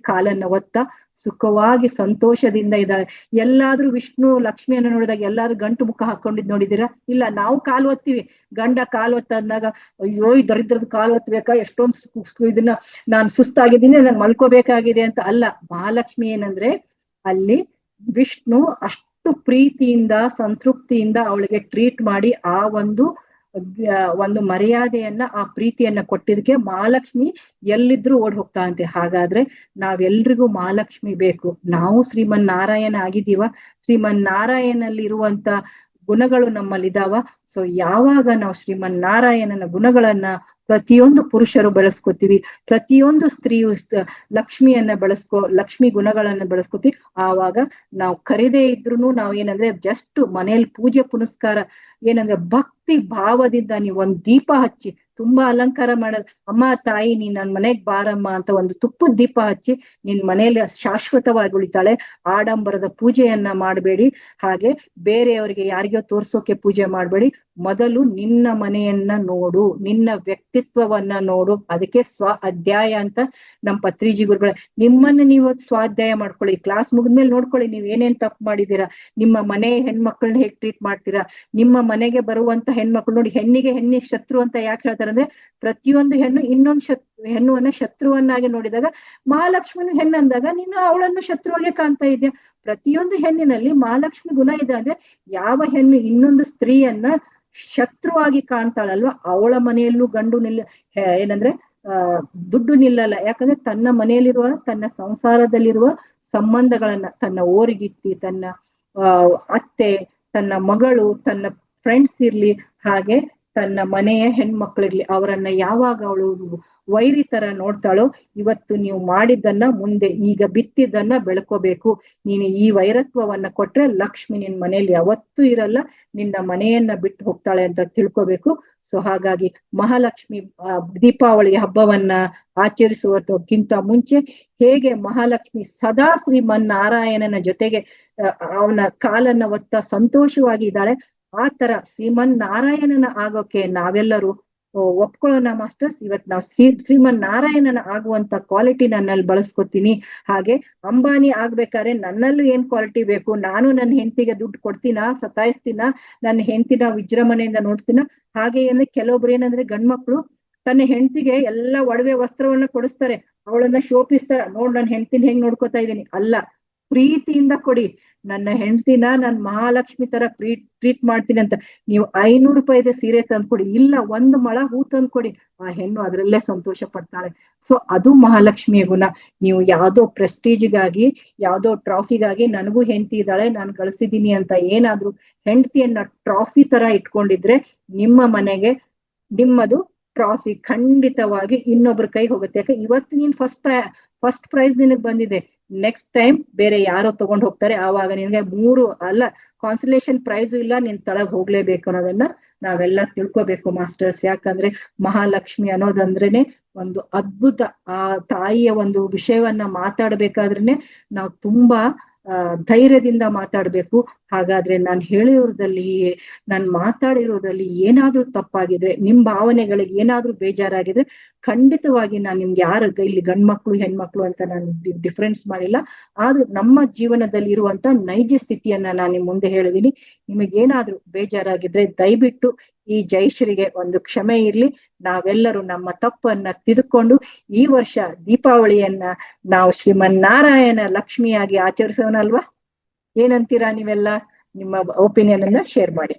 ಕಾಲನ್ನ ಒತ್ತ ಸುಖವಾಗಿ ಸಂತೋಷದಿಂದ ಇದ್ದಾಳೆ. ಎಲ್ಲಾದ್ರೂ ವಿಷ್ಣು ಲಕ್ಷ್ಮಿಯನ್ನ ನೋಡಿದಾಗ ಎಲ್ಲಾದ್ರೂ ಗಂಟು ಮುಖ ಹಾಕೊಂಡಿದ್ ನೋಡಿದೀರಾ? ಇಲ್ಲ. ನಾವು ಕಾಲು ಒತ್ತೀವಿ, ಗಂಡ ಕಾಲು ಒತ್ತಂದಾಗ ಅಯ್ಯೋ ಈ ದರಿದ್ರದ ಕಾಲು ಒತ್ತಬೇಕಾ, ಎಷ್ಟೊಂದು ಇದನ್ನ ನಾನು ಸುಸ್ತಾಗಿದ್ದೀನಿ, ನಾನು ಮಲ್ಕೋಬೇಕಾಗಿದೆ ಅಂತ. ಅಲ್ಲ, ಮಹಾಲಕ್ಷ್ಮಿ ಏನಂದ್ರೆ ಅಲ್ಲಿ ವಿಷ್ಣು ಅಷ್ಟು ಪ್ರೀತಿಯಿಂದ ಸಂತೃಪ್ತಿಯಿಂದ ಅವಳಿಗೆ ಟ್ರೀಟ್ ಮಾಡಿ ಆ ಒಂದು ಮರ್ಯಾದೆಯನ್ನ ಆ ಪ್ರೀತಿಯನ್ನ ಕೊಟ್ಟಿದ್ದಕ್ಕೆ ಮಹಾಲಕ್ಷ್ಮಿ ಎಲ್ಲಿದ್ರು ಓಡ್ ಹೋಗ್ತಾ ಅಂತೆ. ಹಾಗಾದ್ರೆ ನಾವೆಲ್ರಿಗೂ ಮಹಾಲಕ್ಷ್ಮಿ ಬೇಕು. ನಾವು ಶ್ರೀಮನ್ ನಾರಾಯಣ ಆಗಿದ್ದೀವ? ಶ್ರೀಮನ್ ನಾರಾಯಣಲ್ಲಿ ಇರುವಂತ ಗುಣಗಳು ನಮ್ಮಲ್ಲಿದಾವ? ಸೊ ಯಾವಾಗ ನಾವು ಶ್ರೀಮನ್ ನಾರಾಯಣನ ಗುಣಗಳನ್ನ ಪ್ರತಿಯೊಂದು ಪುರುಷರು ಬೆಳೆಸ್ಕೊತೀವಿ, ಪ್ರತಿಯೊಂದು ಸ್ತ್ರೀಯು ಲಕ್ಷ್ಮಿ ಗುಣಗಳನ್ನ ಬೆಳೆಸ್ಕೊತೀವಿ, ಆವಾಗ ನಾವು ಕರಿದೇ ಇದ್ರು ನಾವೇನಂದ್ರೆ ಜಸ್ಟ್ ಮನೆಯಲ್ಲಿ ಪೂಜೆ ಪುನಸ್ಕಾರ ಏನಂದ್ರೆ ಭಕ್ತಿ ಭಾವದಿಂದ ನೀವು ಒಂದ್ ದೀಪ ಹಚ್ಚಿ, ತುಂಬಾ ಅಲಂಕಾರ ಮಾಡೋದು, ಅಮ್ಮ ತಾಯಿ ನೀನ್ ನನ್ ಮನೆಗ್ ಬಾರಮ್ಮ ಅಂತ ಒಂದು ತುಪ್ಪದ ದೀಪ ಹಚ್ಚಿ ನಿನ್ ಮನೆಯಲ್ಲಿ ಶಾಶ್ವತವಾಗಿ ಉಳಿತಾಳೆ. ಆಡಂಬರದ ಪೂಜೆಯನ್ನ ಮಾಡಬೇಡಿ, ಹಾಗೆ ಬೇರೆಯವರಿಗೆ ಯಾರಿಗೋ ತೋರ್ಸೋಕೆ ಪೂಜೆ ಮಾಡಬೇಡಿ. ಮೊದಲು ನಿನ್ನ ಮನೆಯನ್ನ ನೋಡು, ನಿನ್ನ ವ್ಯಕ್ತಿತ್ವವನ್ನ ನೋಡು. ಅದಕ್ಕೆ ಸ್ವ ಅಧ್ಯಾಯ ಅಂತ ನಮ್ ಪತ್ರಿಜಿ ಗುರುಗಳು. ನಿಮ್ಮನ್ನ ನೀವು ಸ್ವಾಧ್ಯಾಯ ಮಾಡ್ಕೊಳ್ಳಿ, ಕ್ಲಾಸ್ ಮುಗಿದ್ಮೇಲೆ ನೋಡ್ಕೊಳ್ಳಿ ನೀವು ಏನೇನ್ ತಪ್ಪು ಮಾಡಿದೀರಾ, ನಿಮ್ಮ ಮನೆ ಹೆಣ್ಮಕ್ಳನ್ನ ಹೇಗ್ ಟ್ರೀಟ್ ಮಾಡ್ತೀರಾ, ನಿಮ್ಮ ಮನೆಗೆ ಬರುವಂತ ಹೆಣ್ಮಕ್ಳು ನೋಡಿ. ಹೆಣ್ಣಿಗೆ ಶತ್ರು ಅಂತ ಯಾಕೆ ಹೇಳ್ತಾರೆ ಅಂದ್ರೆ ಪ್ರತಿಯೊಂದು ಹೆಣ್ಣು ಇನ್ನೊಂದು ಹೆಣ್ಣುವನ್ನ ಶತ್ರುವನ್ನಾಗಿ ನೋಡಿದಾಗ, ಮಹಾಲಕ್ಷ್ಮಿನ ಹೆಣ್ಣು ಅಂದಾಗ ನೀನು ಅವಳನ್ನು ಶತ್ರುವಾಗೆ ಕಾಣ್ತಾ ಇದ್ಯಾ. ಪ್ರತಿಯೊಂದು ಹೆಣ್ಣಿನಲ್ಲಿ ಮಹಾಲಕ್ಷ್ಮಿ ಗುಣ ಇದೆ. ಅಂದ್ರೆ ಯಾವ ಹೆಣ್ಣು ಇನ್ನೊಂದು ಸ್ತ್ರೀಯನ್ನ ಶತ್ರುವಾಗಿ ಕಾಣ್ತಾಳಲ್ವ, ಅವಳ ಮನೆಯಲ್ಲೂ ಗಂಡು ಏನಂದ್ರೆ ದುಡ್ಡು ನಿಲ್ಲಲ್ಲ. ಯಾಕಂದ್ರೆ ತನ್ನ ಮನೆಯಲ್ಲಿರುವ ತನ್ನ ಸಂಸಾರದಲ್ಲಿರುವ ಸಂಬಂಧಗಳನ್ನ ತನ್ನ ಓರಿಗಿತ್ತಿ, ತನ್ನ ಅತ್ತೆ, ತನ್ನ ಮಗಳು, ತನ್ನ ಫ್ರೆಂಡ್ಸ್ ಇರ್ಲಿ, ಹಾಗೆ ತನ್ನ ಮನೆಯ ಹೆಣ್ಮಕ್ಳಿರ್ಲಿ, ಅವರನ್ನ ಯಾವಾಗ ಅವಳು ವೈರಿ ತರ ನೋಡ್ತಾಳೋ, ಇವತ್ತು ನೀವು ಮಾಡಿದ್ದನ್ನ ಮುಂದೆ ಈಗ ಬಿತ್ತಿದ್ದನ್ನ ಬೆಳ್ಕೋಬೇಕು. ನೀನು ಈ ವೈರತ್ವವನ್ನ ಕೊಟ್ರೆ ಲಕ್ಷ್ಮಿ ನಿನ್ ಮನೆಯಲ್ಲಿ ಯಾವತ್ತೂ ಇರಲ್ಲ, ನಿನ್ನ ಮನೆಯನ್ನ ಬಿಟ್ಟು ಹೋಗ್ತಾಳೆ ಅಂತ ತಿಳ್ಕೋಬೇಕು. ಸೊ ಹಾಗಾಗಿ ಮಹಾಲಕ್ಷ್ಮಿ ದೀಪಾವಳಿ ಹಬ್ಬವನ್ನ ಆಚರಿಸುವುದಕ್ಕಿಂತ ಮುಂಚೆ ಹೇಗೆ ಮಹಾಲಕ್ಷ್ಮಿ ಸದಾ ಶ್ರೀಮನ್ ನಾರಾಯಣನ ಜೊತೆಗೆ ಅವನ ಕಾಲನ್ನ ಒತ್ತ ಸಂತೋಷವಾಗಿ ಇದ್ದಾಳೆ, ಆ ತರ ಶ್ರೀಮನ್ ನಾರಾಯಣನ ಆಗೋಕೆ ನಾವೆಲ್ಲರೂ ಒಪ್ಕೊಳ್ಳೋಣ ಮಾಸ್ಟರ್ಸ್. ಇವತ್ ನಾವು ಶ್ರೀಮನ್ ನಾರಾಯಣನ ಆಗುವಂತ ಕ್ವಾಲಿಟಿ ನನ್ನಲ್ಲಿ ಬಳಸ್ಕೊತೀನಿ. ಹಾಗೆ ಅಂಬಾನಿ ಆಗ್ಬೇಕಾದ್ರೆ ನನ್ನಲ್ಲೂ ಏನ್ ಕ್ವಾಲಿಟಿ ಬೇಕು, ನಾನು ನನ್ನ ಹೆಂಡತಿಗೆ ದುಡ್ಡು ಕೊಡ್ತೀನ, ಸತಾಯಿಸ್ತೀನ, ನನ್ನ ಹೆಂಡತಿನ ವಿಜೃಂಭಣೆಯಿಂದ ನೋಡ್ತೀನ. ಹಾಗೆ ಅಂದ್ರೆ ಕೆಲವೊಬ್ರು ಏನಂದ್ರೆ ಗಂಡ್ಮಕ್ಳು ತನ್ನ ಹೆಂಡತಿಗೆ ಎಲ್ಲಾ ಒಡವೆ ವಸ್ತ್ರವನ್ನ ಕೊಡಿಸ್ತಾರೆ, ಅವಳನ್ನ ಶೋಪಿಸ್ತಾರ, ನೋಡ್ ನನ್ನ ಹೆಂಡತಿನ ಹೆಂಗ್ ನೋಡ್ಕೊತಾ ಇದ್ದೀನಿ. ಅಲ್ಲ, ಪ್ರೀತಿಯಿಂದ ಕೊಡಿ. ನನ್ನ ಹೆಂಡತಿನ ನಾನ್ ಮಹಾಲಕ್ಷ್ಮಿ ತರ ಟ್ರೀಟ್ ಮಾಡ್ತೀನಿ ಅಂತ ನೀವು 500 ರೂಪಾಯಿದ ಸೀರೆ ತಂದ್ಕೊಡಿ, ಇಲ್ಲ 1 ಮೊಳ ಹೂ ತಂದ್ಕೊಡಿ, ಆ ಹೆಣ್ಣು ಅದ್ರಲ್ಲೇ ಸಂತೋಷ ಪಡ್ತಾಳೆ. ಸೊ ಅದು ಮಹಾಲಕ್ಷ್ಮಿಯ ಗುಣ. ನೀವು ಯಾವ್ದೋ ಪ್ರೆಸ್ಟೀಜ್ಗಾಗಿ, ಯಾವ್ದೋ ಟ್ರಾಫಿಗಾಗಿ ನನಗೂ ಹೆಂಡತಿ ಇದ್ದಾಳೆ ನಾನು ಗಳಿಸಿದೀನಿ ಅಂತ ಏನಾದ್ರೂ ಹೆಂಡತಿಯನ್ನ ಟ್ರಾಫಿ ತರ ಇಟ್ಕೊಂಡಿದ್ರೆ ನಿಮ್ಮ ಮನೆಗೆ ನಿಮ್ಮದು ಟ್ರಾಫಿ ಖಂಡಿತವಾಗಿ ಇನ್ನೊಬ್ರ ಕೈ ಹೋಗುತ್ತೆ. ಯಾಕೆ ಇವತ್ತು ನೀನ್ ಫಸ್ಟ್ ಪ್ರೈಸ್ ನಿನಗ್ ಬಂದಿದೆ, ನೆಕ್ಸ್ಟ್ ಟೈಮ್ ಬೇರೆ ಯಾರೋ ತಗೊಂಡ್ ಹೋಗ್ತಾರೆ, ಆವಾಗ ನಿನ್ಗೆ 3 ಅಲ್ಲ ಕಾನ್ಸಲೇಷನ್ ಪ್ರೈಸ್ ಇಲ್ಲ, ನೀನ್ ತಳಗ್ ಹೋಗ್ಲೇಬೇಕು ಅನ್ನೋದನ್ನ ನಾವೆಲ್ಲ ತಿಳ್ಕೊಬೇಕು ಮಾಸ್ಟರ್ಸ್. ಯಾಕಂದ್ರೆ ಮಹಾಲಕ್ಷ್ಮಿ ಅನ್ನೋದಂದ್ರೇನೆ ಒಂದು ಅದ್ಭುತ. ಆ ತಾಯಿಯ ಒಂದು ವಿಷಯವನ್ನ ಮಾತಾಡ್ಬೇಕಾದ್ರೇನೆ ನಾವು ತುಂಬಾ ಧೈರ್ಯದಿಂದ ಮಾತಾಡ್ಬೇಕು. ಹಾಗಾದ್ರೆ ನಾನು ಹೇಳಿರೋದ್ರಲ್ಲಿ, ನಾನು ಮಾತಾಡಿರೋದ್ರಲ್ಲಿ ಏನಾದ್ರೂ ತಪ್ಪಾಗಿದ್ರೆ, ನಿಮ್ ಭಾವನೆಗಳಿಗೆ ಏನಾದ್ರೂ ಬೇಜಾರಾಗಿದ್ರೆ ಖಂಡಿತವಾಗಿ ನಾನು ನಿಮ್ಗೆ ಇಲ್ಲಿ ಗಂಡ್ಮಕ್ಳು ಹೆಣ್ಮಕ್ಳು ಅಂತ ನಾನು ಡಿಫ್ರೆನ್ಸ್ ಮಾಡಿಲ್ಲ. ಆದ್ರೂ ನಮ್ಮ ಜೀವನದಲ್ಲಿ ಇರುವಂತ ನೈಜ ಸ್ಥಿತಿಯನ್ನ ನಾನು ನಿಮ್ ಮುಂದೆ ಹೇಳಿದೀನಿ. ನಿಮಗೇನಾದ್ರೂ ಬೇಜಾರಾಗಿದ್ರೆ ದಯವಿಟ್ಟು ಈ ಜಯಶ್ರೀಗೆ ಒಂದು ಕ್ಷಮೆ ಇರ್ಲಿ. ನಾವೆಲ್ಲರೂ ನಮ್ಮ ತಪ್ಪನ್ನ ತಿದ್ಕೊಂಡು ಈ ವರ್ಷ ದೀಪಾವಳಿಯನ್ನ ನಾವು ಶ್ರೀಮನ್ನಾರಾಯಣ ಲಕ್ಷ್ಮಿಯಾಗಿ ಆಚರಿಸೋಣಲ್ವಾ? ಏನಂತೀರಾ ನೀವೆಲ್ಲ? ನಿಮ್ಮ ಒಪಿನಿಯನ್ ಅನ್ನ ಶೇರ್ ಮಾಡಿ.